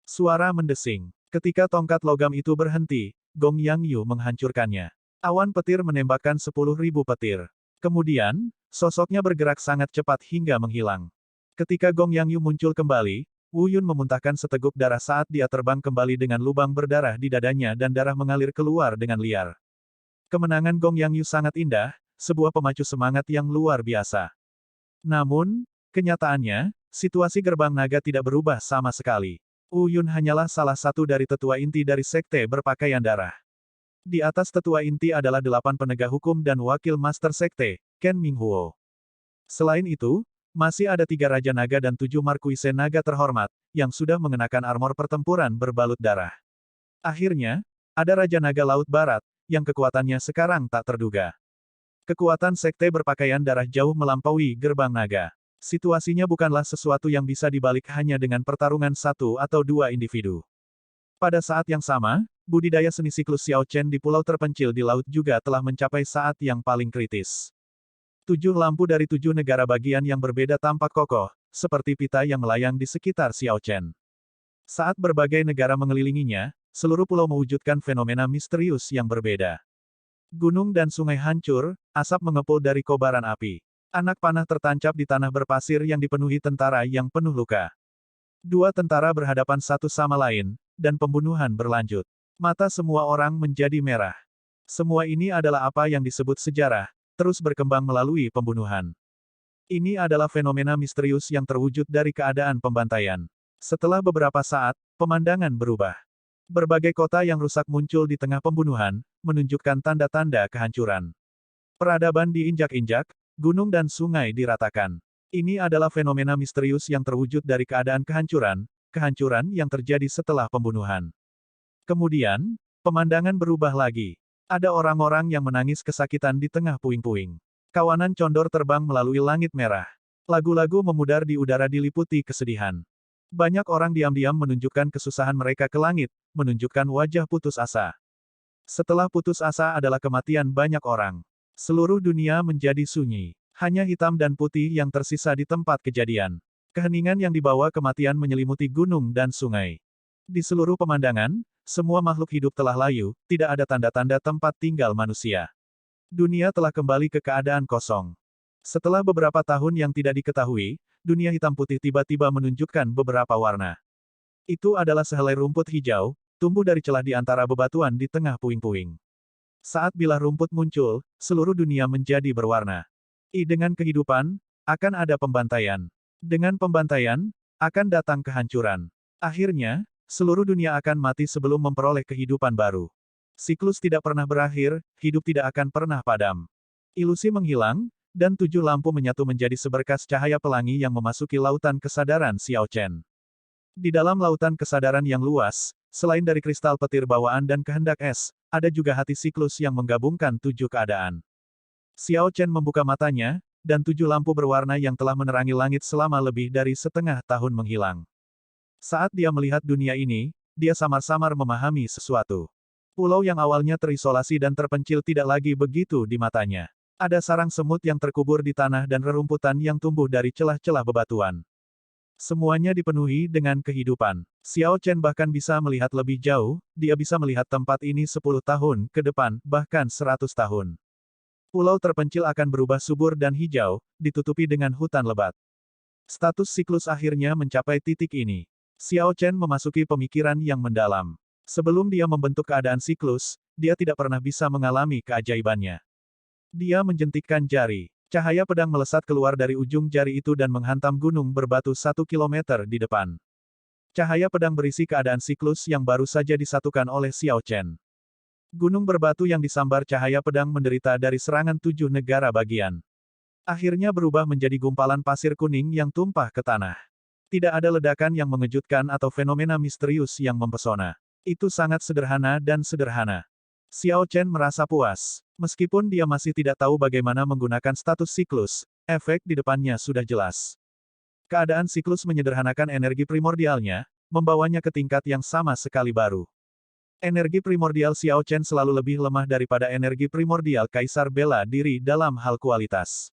Suara mendesing. Ketika tongkat logam itu berhenti, Gong Yangyu menghancurkannya. Awan petir menembakkan 10.000 petir. Kemudian, sosoknya bergerak sangat cepat hingga menghilang. Ketika Gong Yangyu muncul kembali, Wu Yun memuntahkan seteguk darah saat dia terbang kembali dengan lubang berdarah di dadanya dan darah mengalir keluar dengan liar. Kemenangan Gong Yangyu sangat indah, sebuah pemacu semangat yang luar biasa. Namun, kenyataannya, situasi gerbang naga tidak berubah sama sekali. Wu Yun hanyalah salah satu dari tetua inti dari sekte berpakaian darah. Di atas tetua inti adalah 8 penegak hukum dan wakil master sekte, Ken Minghuo. Selain itu, masih ada 3 Raja Naga dan 7 Markuise Naga terhormat, yang sudah mengenakan armor pertempuran berbalut darah. Akhirnya, ada Raja Naga Laut Barat, yang kekuatannya sekarang tak terduga. Kekuatan sekte berpakaian darah jauh melampaui gerbang naga. Situasinya bukanlah sesuatu yang bisa dibalik hanya dengan pertarungan 1 atau 2 individu. Pada saat yang sama, budidaya seni siklus Xiao Chen di pulau terpencil di laut juga telah mencapai saat yang paling kritis. 7 lampu dari 7 negara bagian yang berbeda tampak kokoh, seperti pita yang melayang di sekitar Xiao Chen. Saat berbagai negara mengelilinginya, seluruh pulau mewujudkan fenomena misterius yang berbeda. Gunung dan sungai hancur, asap mengepul dari kobaran api. Anak panah tertancap di tanah berpasir yang dipenuhi tentara yang penuh luka. 2 tentara berhadapan satu sama lain, dan pembunuhan berlanjut. Mata semua orang menjadi merah. Semua ini adalah apa yang disebut sejarah, terus berkembang melalui pembunuhan. Ini adalah fenomena misterius yang terwujud dari keadaan pembantaian. Setelah beberapa saat, pemandangan berubah. Berbagai kota yang rusak muncul di tengah pembunuhan, menunjukkan tanda-tanda kehancuran. Peradaban diinjak-injak, gunung dan sungai diratakan. Ini adalah fenomena misterius yang terwujud dari keadaan kehancuran yang terjadi setelah pembunuhan. Kemudian, pemandangan berubah lagi. Ada orang-orang yang menangis kesakitan di tengah puing-puing. Kawanan condor terbang melalui langit merah. Lagu-lagu memudar di udara diliputi kesedihan. Banyak orang diam-diam menunjukkan kesusahan mereka ke langit, menunjukkan wajah putus asa. Setelah putus asa adalah kematian banyak orang. Seluruh dunia menjadi sunyi. Hanya hitam dan putih yang tersisa di tempat kejadian. Keheningan yang dibawa kematian menyelimuti gunung dan sungai. Di seluruh pemandangan, semua makhluk hidup telah layu, tidak ada tanda-tanda tempat tinggal manusia. Dunia telah kembali ke keadaan kosong. Setelah beberapa tahun yang tidak diketahui, dunia hitam putih tiba-tiba menunjukkan beberapa warna. Itu adalah sehelai rumput hijau, tumbuh dari celah di antara bebatuan di tengah puing-puing. Saat bilah rumput muncul, seluruh dunia menjadi berwarna. Dengan kehidupan, akan ada pembantaian. Dengan pembantaian, akan datang kehancuran. Akhirnya, seluruh dunia akan mati sebelum memperoleh kehidupan baru. Siklus tidak pernah berakhir, hidup tidak akan pernah padam. Ilusi menghilang, dan 7 lampu menyatu menjadi seberkas cahaya pelangi yang memasuki lautan kesadaran Xiao Chen. Di dalam lautan kesadaran yang luas, selain dari kristal petir bawaan dan kehendak es, ada juga hati siklus yang menggabungkan 7 keadaan. Xiao Chen membuka matanya, dan 7 lampu berwarna yang telah menerangi langit selama lebih dari setengah tahun menghilang. Saat dia melihat dunia ini, dia samar-samar memahami sesuatu. Pulau yang awalnya terisolasi dan terpencil tidak lagi begitu di matanya. Ada sarang semut yang terkubur di tanah dan rerumputan yang tumbuh dari celah-celah bebatuan. Semuanya dipenuhi dengan kehidupan. Xiao Chen bahkan bisa melihat lebih jauh, dia bisa melihat tempat ini 10 tahun ke depan, bahkan 100 tahun. Pulau terpencil akan berubah subur dan hijau, ditutupi dengan hutan lebat. Status siklus akhirnya mencapai titik ini. Xiao Chen memasuki pemikiran yang mendalam. Sebelum dia membentuk keadaan siklus, dia tidak pernah bisa mengalami keajaibannya. Dia menjentikkan jari. Cahaya pedang melesat keluar dari ujung jari itu dan menghantam gunung berbatu 1 kilometer di depan. Cahaya pedang berisi keadaan siklus yang baru saja disatukan oleh Xiao Chen. Gunung berbatu yang disambar cahaya pedang menderita dari serangan 7 negara bagian. Akhirnya berubah menjadi gumpalan pasir kuning yang tumpah ke tanah. Tidak ada ledakan yang mengejutkan atau fenomena misterius yang mempesona. Itu sangat sederhana dan sederhana. Xiao Chen merasa puas. Meskipun dia masih tidak tahu bagaimana menggunakan status siklus, efek di depannya sudah jelas. Keadaan siklus menyederhanakan energi primordialnya, membawanya ke tingkat yang sama sekali baru. Energi primordial Xiao Chen selalu lebih lemah daripada energi primordial Kaisar Bela Diri dalam hal kualitas.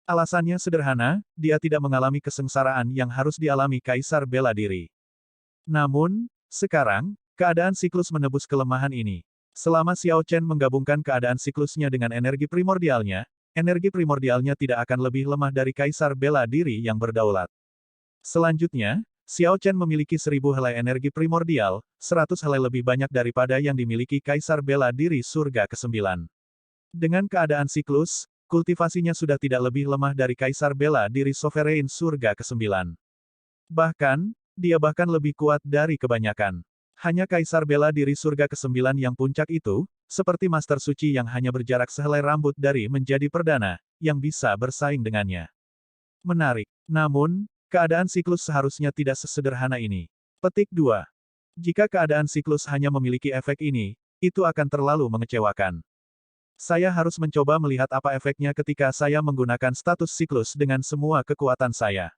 Alasannya sederhana, dia tidak mengalami kesengsaraan yang harus dialami Kaisar Bela Diri. Namun, sekarang, keadaan siklus menebus kelemahan ini. Selama Xiao Chen menggabungkan keadaan siklusnya dengan energi primordialnya tidak akan lebih lemah dari Kaisar Bela Diri yang berdaulat. Selanjutnya, Xiao Chen memiliki 1000 helai energi primordial, 100 helai lebih banyak daripada yang dimiliki Kaisar Bela Diri Surga ke-9. Dengan keadaan siklus, kultivasinya sudah tidak lebih lemah dari Kaisar Bela Diri Sovereign Surga ke-9. Bahkan, Dia bahkan lebih kuat dari kebanyakan. Hanya Kaisar bela diri surga ke-9 yang puncak itu, seperti Master Suci yang hanya berjarak sehelai rambut dari menjadi perdana, yang bisa bersaing dengannya. Menarik. Namun, keadaan siklus seharusnya tidak sesederhana ini. Petik 2. Jika keadaan siklus hanya memiliki efek ini, itu akan terlalu mengecewakan. Saya harus mencoba melihat apa efeknya ketika saya menggunakan status siklus dengan semua kekuatan saya.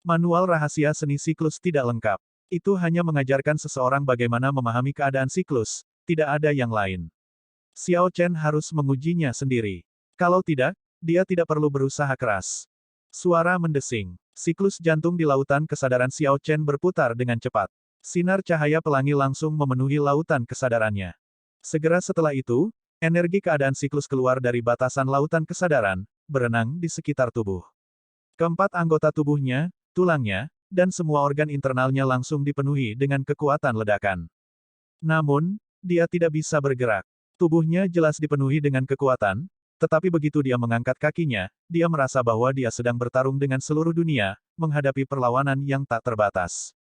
Manual rahasia seni siklus tidak lengkap. Itu hanya mengajarkan seseorang bagaimana memahami keadaan siklus, tidak ada yang lain. Xiao Chen harus mengujinya sendiri. Kalau tidak, dia tidak perlu berusaha keras. Suara mendesing. Siklus jantung di lautan kesadaran Xiao Chen berputar dengan cepat. Sinar cahaya pelangi langsung memenuhi lautan kesadarannya. Segera setelah itu, energi keadaan siklus keluar dari batasan lautan kesadaran, berenang di sekitar tubuh. Keempat anggota tubuhnya, tulangnya, dan semua organ internalnya langsung dipenuhi dengan kekuatan ledakan. Namun, dia tidak bisa bergerak. Tubuhnya jelas dipenuhi dengan kekuatan, tetapi begitu dia mengangkat kakinya, dia merasa bahwa dia sedang bertarung dengan seluruh dunia, menghadapi perlawanan yang tak terbatas.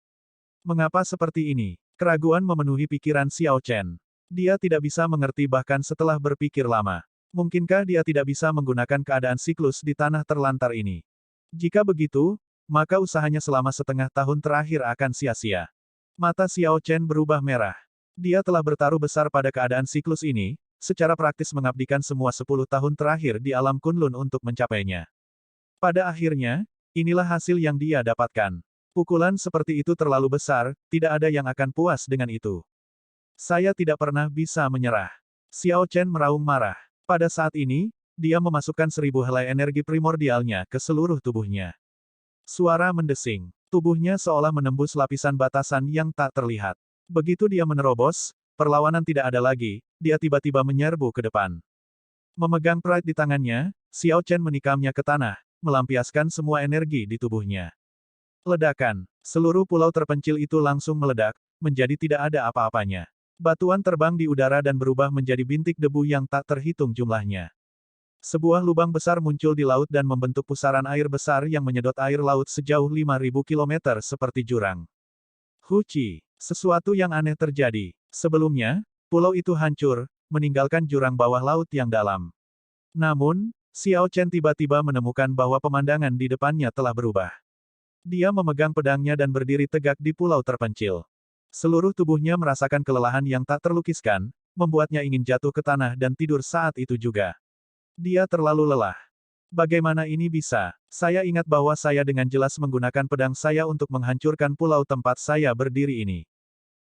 Mengapa seperti ini? Keraguan memenuhi pikiran Xiao Chen. Dia tidak bisa mengerti bahkan setelah berpikir lama. Mungkinkah dia tidak bisa menggunakan keadaan siklus di tanah terlantar ini? Jika begitu, maka usahanya selama setengah tahun terakhir akan sia-sia. Mata Xiao Chen berubah merah. Dia telah bertaruh besar pada keadaan siklus ini, secara praktis mengabdikan semua 10 tahun terakhir di alam Kunlun untuk mencapainya. Pada akhirnya, inilah hasil yang dia dapatkan. Pukulan seperti itu terlalu besar, tidak ada yang akan puas dengan itu. Saya tidak pernah bisa menyerah. Xiao Chen meraung marah. Pada saat ini, dia memasukkan 1000 helai energi primordialnya ke seluruh tubuhnya. Suara mendesing. Tubuhnya seolah menembus lapisan batasan yang tak terlihat. Begitu dia menerobos, perlawanan tidak ada lagi, dia tiba-tiba menyerbu ke depan. Memegang pride di tangannya, Xiao Chen menikamnya ke tanah, melampiaskan semua energi di tubuhnya. Ledakan. Seluruh pulau terpencil itu langsung meledak, menjadi tidak ada apa-apanya. Batuan terbang di udara dan berubah menjadi bintik debu yang tak terhitung jumlahnya. Sebuah lubang besar muncul di laut dan membentuk pusaran air besar yang menyedot air laut sejauh 5.000 km seperti jurang. Huci. Sesuatu yang aneh terjadi. Sebelumnya, pulau itu hancur, meninggalkan jurang bawah laut yang dalam. Namun, Xiao Chen tiba-tiba menemukan bahwa pemandangan di depannya telah berubah. Dia memegang pedangnya dan berdiri tegak di pulau terpencil. Seluruh tubuhnya merasakan kelelahan yang tak terlukiskan, membuatnya ingin jatuh ke tanah dan tidur saat itu juga. Dia terlalu lelah. Bagaimana ini bisa? Saya ingat bahwa saya dengan jelas menggunakan pedang saya untuk menghancurkan pulau tempat saya berdiri ini.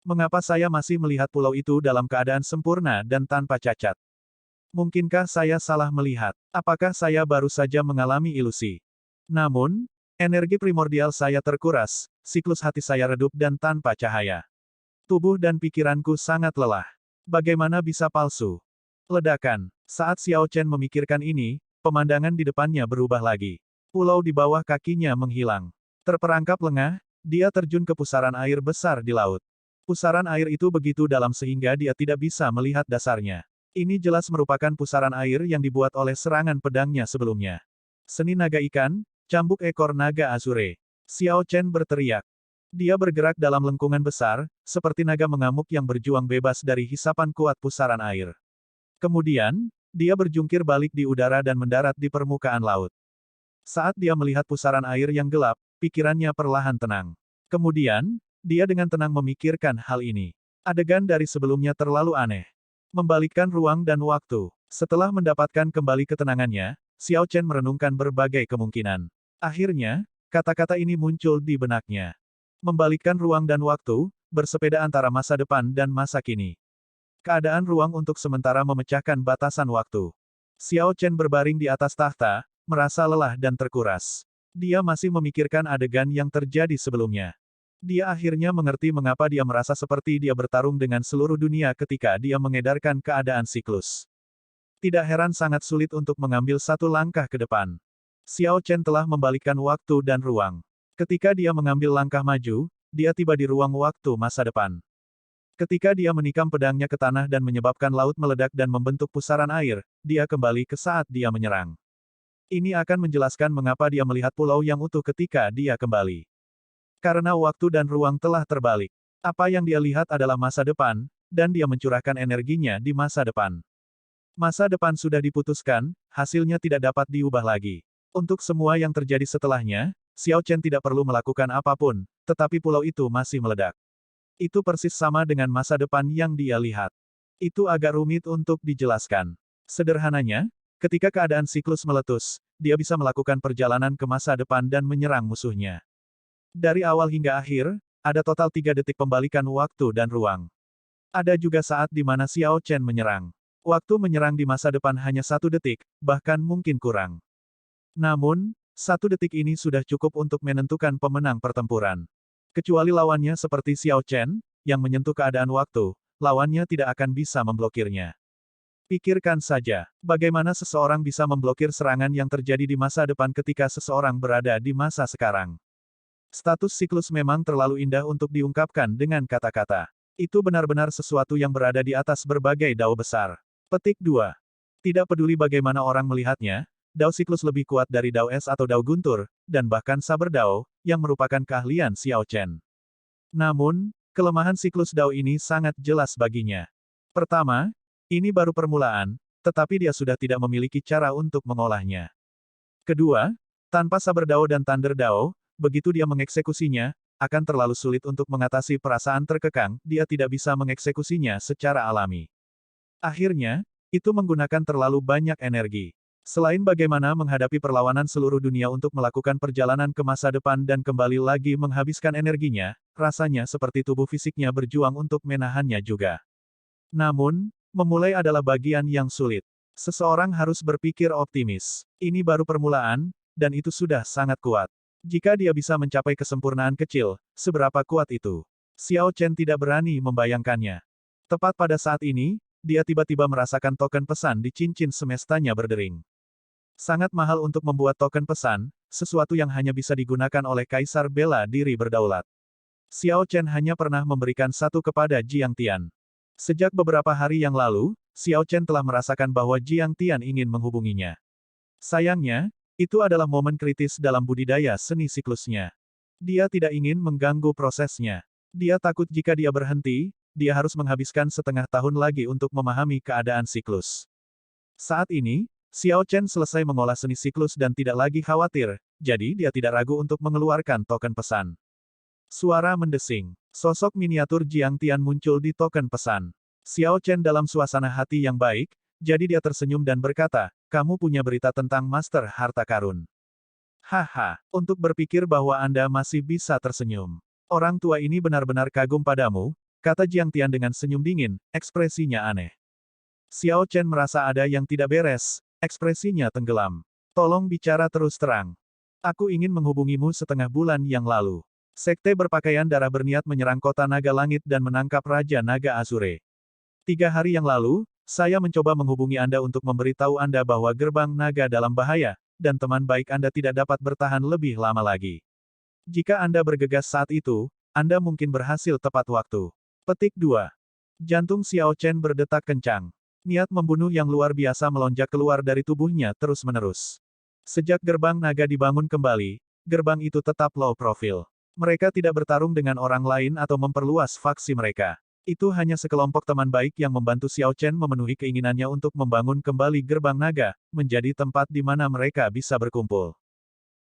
Mengapa saya masih melihat pulau itu dalam keadaan sempurna dan tanpa cacat? Mungkinkah saya salah melihat? Apakah saya baru saja mengalami ilusi? Namun, energi primordial saya terkuras, siklus hati saya redup dan tanpa cahaya. Tubuh dan pikiranku sangat lelah. Bagaimana bisa palsu? Ledakan. Saat Xiao Chen memikirkan ini, pemandangan di depannya berubah lagi. Pulau di bawah kakinya menghilang. Terperangkap lengah, dia terjun ke pusaran air besar di laut. Pusaran air itu begitu dalam sehingga dia tidak bisa melihat dasarnya. Ini jelas merupakan pusaran air yang dibuat oleh serangan pedangnya sebelumnya. Seni naga ikan, cambuk ekor naga Azure. Xiao Chen berteriak. Dia bergerak dalam lengkungan besar, seperti naga mengamuk yang berjuang bebas dari hisapan kuat pusaran air. Kemudian, dia berjungkir balik di udara dan mendarat di permukaan laut. Saat dia melihat pusaran air yang gelap, pikirannya perlahan tenang. Kemudian, dia dengan tenang memikirkan hal ini. Adegan dari sebelumnya terlalu aneh. Membalikkan ruang dan waktu. Setelah mendapatkan kembali ketenangannya, Xiao Chen merenungkan berbagai kemungkinan. Akhirnya, kata-kata ini muncul di benaknya. Membalikkan ruang dan waktu, bersepeda antara masa depan dan masa kini. Keadaan ruang untuk sementara memecahkan batasan waktu. Xiao Chen berbaring di atas tahta, merasa lelah dan terkuras. Dia masih memikirkan adegan yang terjadi sebelumnya. Dia akhirnya mengerti mengapa dia merasa seperti dia bertarung dengan seluruh dunia ketika dia mengedarkan keadaan siklus. Tidak heran sangat sulit untuk mengambil satu langkah ke depan. Xiao Chen telah membalikkan waktu dan ruang. Ketika dia mengambil langkah maju, dia tiba di ruang waktu masa depan. Ketika dia menikam pedangnya ke tanah dan menyebabkan laut meledak dan membentuk pusaran air, dia kembali ke saat dia menyerang. Ini akan menjelaskan mengapa dia melihat pulau yang utuh ketika dia kembali. Karena waktu dan ruang telah terbalik. Apa yang dia lihat adalah masa depan, dan dia mencurahkan energinya di masa depan. Masa depan sudah diputuskan, hasilnya tidak dapat diubah lagi. Untuk semua yang terjadi setelahnya, Xiao Chen tidak perlu melakukan apapun, tetapi pulau itu masih meledak. Itu persis sama dengan masa depan yang dia lihat. Itu agak rumit untuk dijelaskan. Sederhananya, ketika keadaan siklus meletus, dia bisa melakukan perjalanan ke masa depan dan menyerang musuhnya. Dari awal hingga akhir, ada total 3 detik pembalikan waktu dan ruang. Ada juga saat di mana Xiao Chen menyerang. Waktu menyerang di masa depan hanya 1 detik, bahkan mungkin kurang. Namun, 1 detik ini sudah cukup untuk menentukan pemenang pertempuran. Kecuali lawannya seperti Xiao Chen, yang menyentuh keadaan waktu, lawannya tidak akan bisa memblokirnya. Pikirkan saja, bagaimana seseorang bisa memblokir serangan yang terjadi di masa depan ketika seseorang berada di masa sekarang. Status siklus memang terlalu indah untuk diungkapkan dengan kata-kata. Itu benar-benar sesuatu yang berada di atas berbagai dao besar. Petik 2. Tidak peduli bagaimana orang melihatnya, dao siklus lebih kuat dari dao es atau dao guntur, dan bahkan saber dao, yang merupakan keahlian Xiao Chen. Namun, kelemahan siklus dao ini sangat jelas baginya. Pertama, ini baru permulaan, tetapi dia sudah tidak memiliki cara untuk mengolahnya. Kedua, tanpa saber dao dan thunder dao, begitu dia mengeksekusinya, akan terlalu sulit untuk mengatasi perasaan terkekang, dia tidak bisa mengeksekusinya secara alami. Akhirnya, itu menggunakan terlalu banyak energi. Selain bagaimana menghadapi perlawanan seluruh dunia untuk melakukan perjalanan ke masa depan dan kembali lagi menghabiskan energinya, rasanya seperti tubuh fisiknya berjuang untuk menahannya juga. Namun, memulai adalah bagian yang sulit. Seseorang harus berpikir optimis. Ini baru permulaan, dan itu sudah sangat kuat. Jika dia bisa mencapai kesempurnaan kecil, seberapa kuat itu? Xiao Chen tidak berani membayangkannya. Tepat pada saat ini, dia tiba-tiba merasakan token pesan di cincin semestanya berdering. Sangat mahal untuk membuat token pesan, sesuatu yang hanya bisa digunakan oleh Kaisar Bela Diri Berdaulat. Xiao Chen hanya pernah memberikan satu kepada Jiang Tian. Sejak beberapa hari yang lalu, Xiao Chen telah merasakan bahwa Jiang Tian ingin menghubunginya. Sayangnya, itu adalah momen kritis dalam budidaya seni siklusnya. Dia tidak ingin mengganggu prosesnya. Dia takut jika dia berhenti, dia harus menghabiskan setengah tahun lagi untuk memahami keadaan siklus. Saat ini, Xiao Chen selesai mengolah seni siklus dan tidak lagi khawatir, jadi dia tidak ragu untuk mengeluarkan token pesan. Suara mendesing. Sosok miniatur Jiang Tian muncul di token pesan. Xiao Chen dalam suasana hati yang baik, jadi dia tersenyum dan berkata, kamu punya berita tentang Master Harta Karun. Haha, untuk berpikir bahwa Anda masih bisa tersenyum. Orang tua ini benar-benar kagum padamu, kata Jiang Tian dengan senyum dingin, ekspresinya aneh. Xiao Chen merasa ada yang tidak beres, ekspresinya tenggelam. Tolong bicara terus terang. Aku ingin menghubungimu setengah bulan yang lalu. Sekte berpakaian darah berniat menyerang kota Naga Langit dan menangkap Raja Naga Azure. 3 hari yang lalu, saya mencoba menghubungi Anda untuk memberitahu Anda bahwa gerbang naga dalam bahaya, dan teman baik Anda tidak dapat bertahan lebih lama lagi. Jika Anda bergegas saat itu, Anda mungkin berhasil tepat waktu. Petik 2. Jantung Xiao Chen berdetak kencang. Niat membunuh yang luar biasa melonjak keluar dari tubuhnya terus-menerus. Sejak gerbang naga dibangun kembali, gerbang itu tetap low profile. Mereka tidak bertarung dengan orang lain atau memperluas faksi mereka. Itu hanya sekelompok teman baik yang membantu Xiao Chen memenuhi keinginannya untuk membangun kembali gerbang naga, menjadi tempat di mana mereka bisa berkumpul.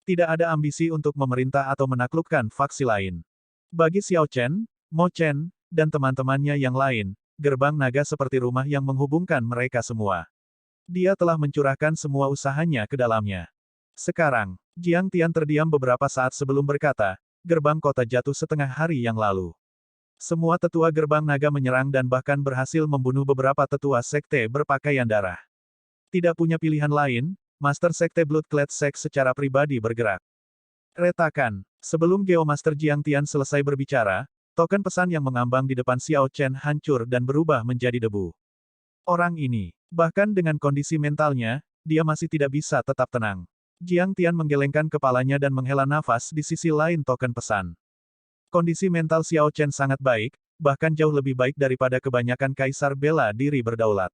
Tidak ada ambisi untuk memerintah atau menaklukkan faksi lain. Bagi Xiao Chen, Mo Chen, dan teman-temannya yang lain, gerbang naga seperti rumah yang menghubungkan mereka semua. Dia telah mencurahkan semua usahanya ke dalamnya. Sekarang, Jiang Tian terdiam beberapa saat sebelum berkata, gerbang kota jatuh setengah hari yang lalu. Semua tetua gerbang naga menyerang dan bahkan berhasil membunuh beberapa tetua sekte berpakaian darah. Tidak punya pilihan lain, Master Sekte Bloodclad Sect secara pribadi bergerak. Retakan. Sebelum Geomaster Jiang Tian selesai berbicara, token pesan yang mengambang di depan Xiao Chen hancur dan berubah menjadi debu. Orang ini, bahkan dengan kondisi mentalnya, dia masih tidak bisa tetap tenang. Jiang Tian menggelengkan kepalanya dan menghela nafas di sisi lain token pesan. Kondisi mental Xiao Chen sangat baik, bahkan jauh lebih baik daripada kebanyakan Kaisar Bela Diri Berdaulat.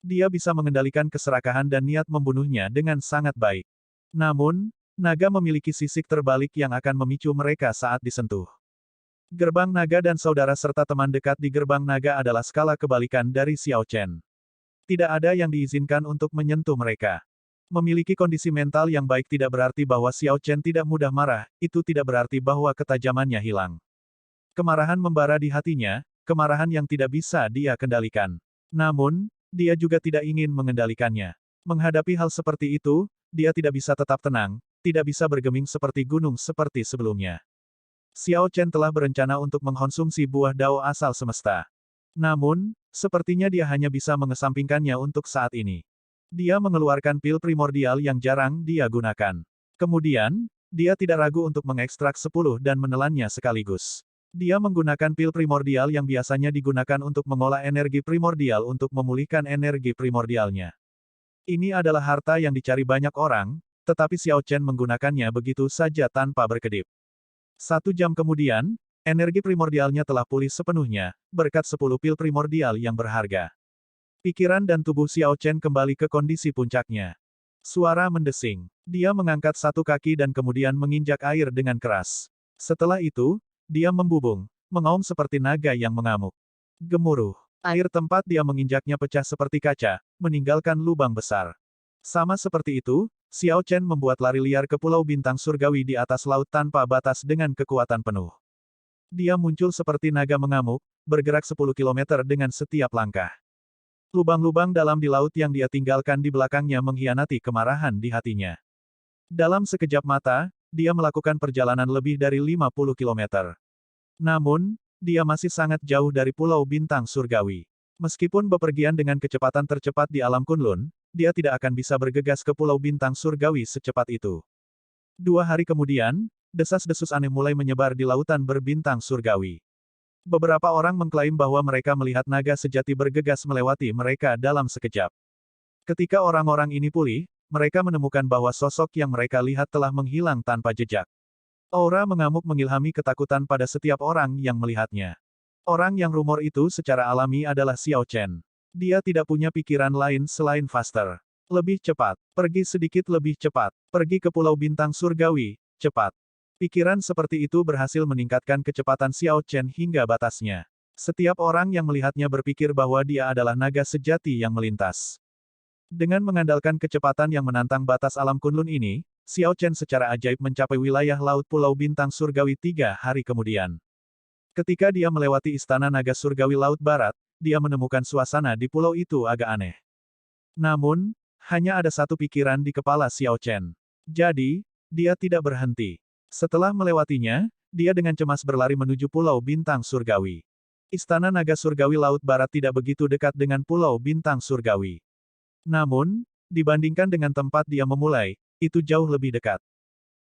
Dia bisa mengendalikan keserakahan dan niat membunuhnya dengan sangat baik. Namun, Naga memiliki sisik terbalik yang akan memicu mereka saat disentuh. Gerbang naga dan saudara serta teman dekat di gerbang naga adalah skala kebalikan dari Xiao Chen. Tidak ada yang diizinkan untuk menyentuh mereka. Memiliki kondisi mental yang baik tidak berarti bahwa Xiao Chen tidak mudah marah, itu tidak berarti bahwa ketajamannya hilang. Kemarahan membara di hatinya, kemarahan yang tidak bisa dia kendalikan. Namun, dia juga tidak ingin mengendalikannya. Menghadapi hal seperti itu, dia tidak bisa tetap tenang, tidak bisa bergeming seperti gunung seperti sebelumnya. Xiao Chen telah berencana untuk mengkonsumsi buah dao asal semesta. Namun, sepertinya dia hanya bisa mengesampingkannya untuk saat ini. Dia mengeluarkan pil primordial yang jarang dia gunakan. Kemudian, dia tidak ragu untuk mengekstrak 10 dan menelannya sekaligus. Dia menggunakan pil primordial yang biasanya digunakan untuk mengolah energi primordial untuk memulihkan energi primordialnya. Ini adalah harta yang dicari banyak orang, tetapi Xiao Chen menggunakannya begitu saja tanpa berkedip. 1 jam kemudian, energi primordialnya telah pulih sepenuhnya, berkat 10 pil primordial yang berharga. Pikiran dan tubuh Xiao Chen kembali ke kondisi puncaknya. Suara mendesing. Dia mengangkat satu kaki dan kemudian menginjak air dengan keras. Setelah itu, dia membubung, mengaum seperti naga yang mengamuk. Gemuruh. Air tempat dia menginjaknya pecah seperti kaca, meninggalkan lubang besar. Sama seperti itu, Xiao Chen membuat lari liar ke Pulau Bintang Surgawi di atas laut tanpa batas dengan kekuatan penuh. Dia muncul seperti naga mengamuk, bergerak 10 km dengan setiap langkah. Lubang-lubang dalam di laut yang dia tinggalkan di belakangnya mengkhianati kemarahan di hatinya. Dalam sekejap mata, dia melakukan perjalanan lebih dari 50 km. Namun, dia masih sangat jauh dari Pulau Bintang Surgawi. Meskipun bepergian dengan kecepatan tercepat di alam Kunlun, dia tidak akan bisa bergegas ke Pulau Bintang Surgawi secepat itu. 2 hari kemudian, desas-desus aneh mulai menyebar di lautan berbintang surgawi. Beberapa orang mengklaim bahwa mereka melihat naga sejati bergegas melewati mereka dalam sekejap. Ketika orang-orang ini pulih, mereka menemukan bahwa sosok yang mereka lihat telah menghilang tanpa jejak. Aura mengamuk mengilhami ketakutan pada setiap orang yang melihatnya. Orang yang rumor itu secara alami adalah Xiao Chen. Dia tidak punya pikiran lain selain faster. Lebih cepat. Pergi sedikit lebih cepat. Pergi ke Pulau Bintang Surgawi. Cepat. Pikiran seperti itu berhasil meningkatkan kecepatan Xiao Chen hingga batasnya. Setiap orang yang melihatnya berpikir bahwa dia adalah naga sejati yang melintas. Dengan mengandalkan kecepatan yang menantang batas alam Kunlun ini, Xiao Chen secara ajaib mencapai wilayah laut Pulau Bintang Surgawi 3 hari kemudian. Ketika dia melewati Istana Naga Surgawi Laut Barat, dia menemukan suasana di pulau itu agak aneh. Namun, hanya ada satu pikiran di kepala Xiao Chen. Jadi, dia tidak berhenti. Setelah melewatinya, dia dengan cemas berlari menuju Pulau Bintang Surgawi. Istana Naga Surgawi Laut Barat tidak begitu dekat dengan Pulau Bintang Surgawi. Namun, dibandingkan dengan tempat dia memulai, itu jauh lebih dekat.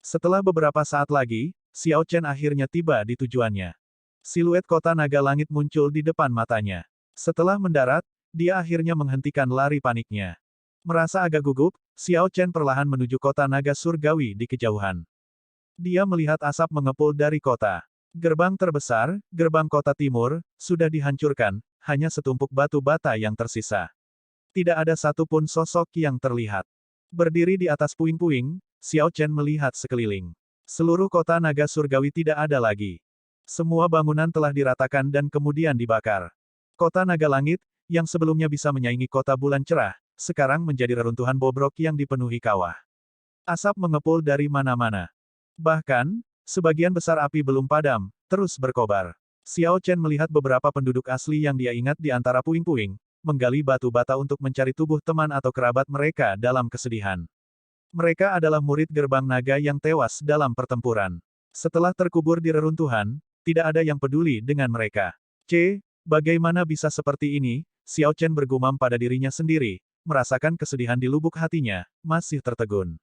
Setelah beberapa saat lagi, Xiao Chen akhirnya tiba di tujuannya. Siluet kota naga langit muncul di depan matanya. Setelah mendarat, dia akhirnya menghentikan lari paniknya. Merasa agak gugup, Xiao Chen perlahan menuju kota naga surgawi di kejauhan. Dia melihat asap mengepul dari kota. Gerbang terbesar, gerbang kota timur, sudah dihancurkan, hanya setumpuk batu bata yang tersisa. Tidak ada satupun sosok yang terlihat. Berdiri di atas puing-puing, Xiao Chen melihat sekeliling. Seluruh kota naga surgawi tidak ada lagi. Semua bangunan telah diratakan dan kemudian dibakar. Kota naga langit, yang sebelumnya bisa menyaingi kota bulan cerah, sekarang menjadi reruntuhan bobrok yang dipenuhi kawah. Asap mengepul dari mana-mana. Bahkan, sebagian besar api belum padam, terus berkobar. Xiao Chen melihat beberapa penduduk asli yang dia ingat di antara puing-puing, menggali batu bata untuk mencari tubuh teman atau kerabat mereka dalam kesedihan. Mereka adalah murid gerbang naga yang tewas dalam pertempuran. Setelah terkubur di reruntuhan, tidak ada yang peduli dengan mereka. Bagaimana bisa seperti ini? Xiao Chen bergumam pada dirinya sendiri, merasakan kesedihan di lubuk hatinya, masih tertegun.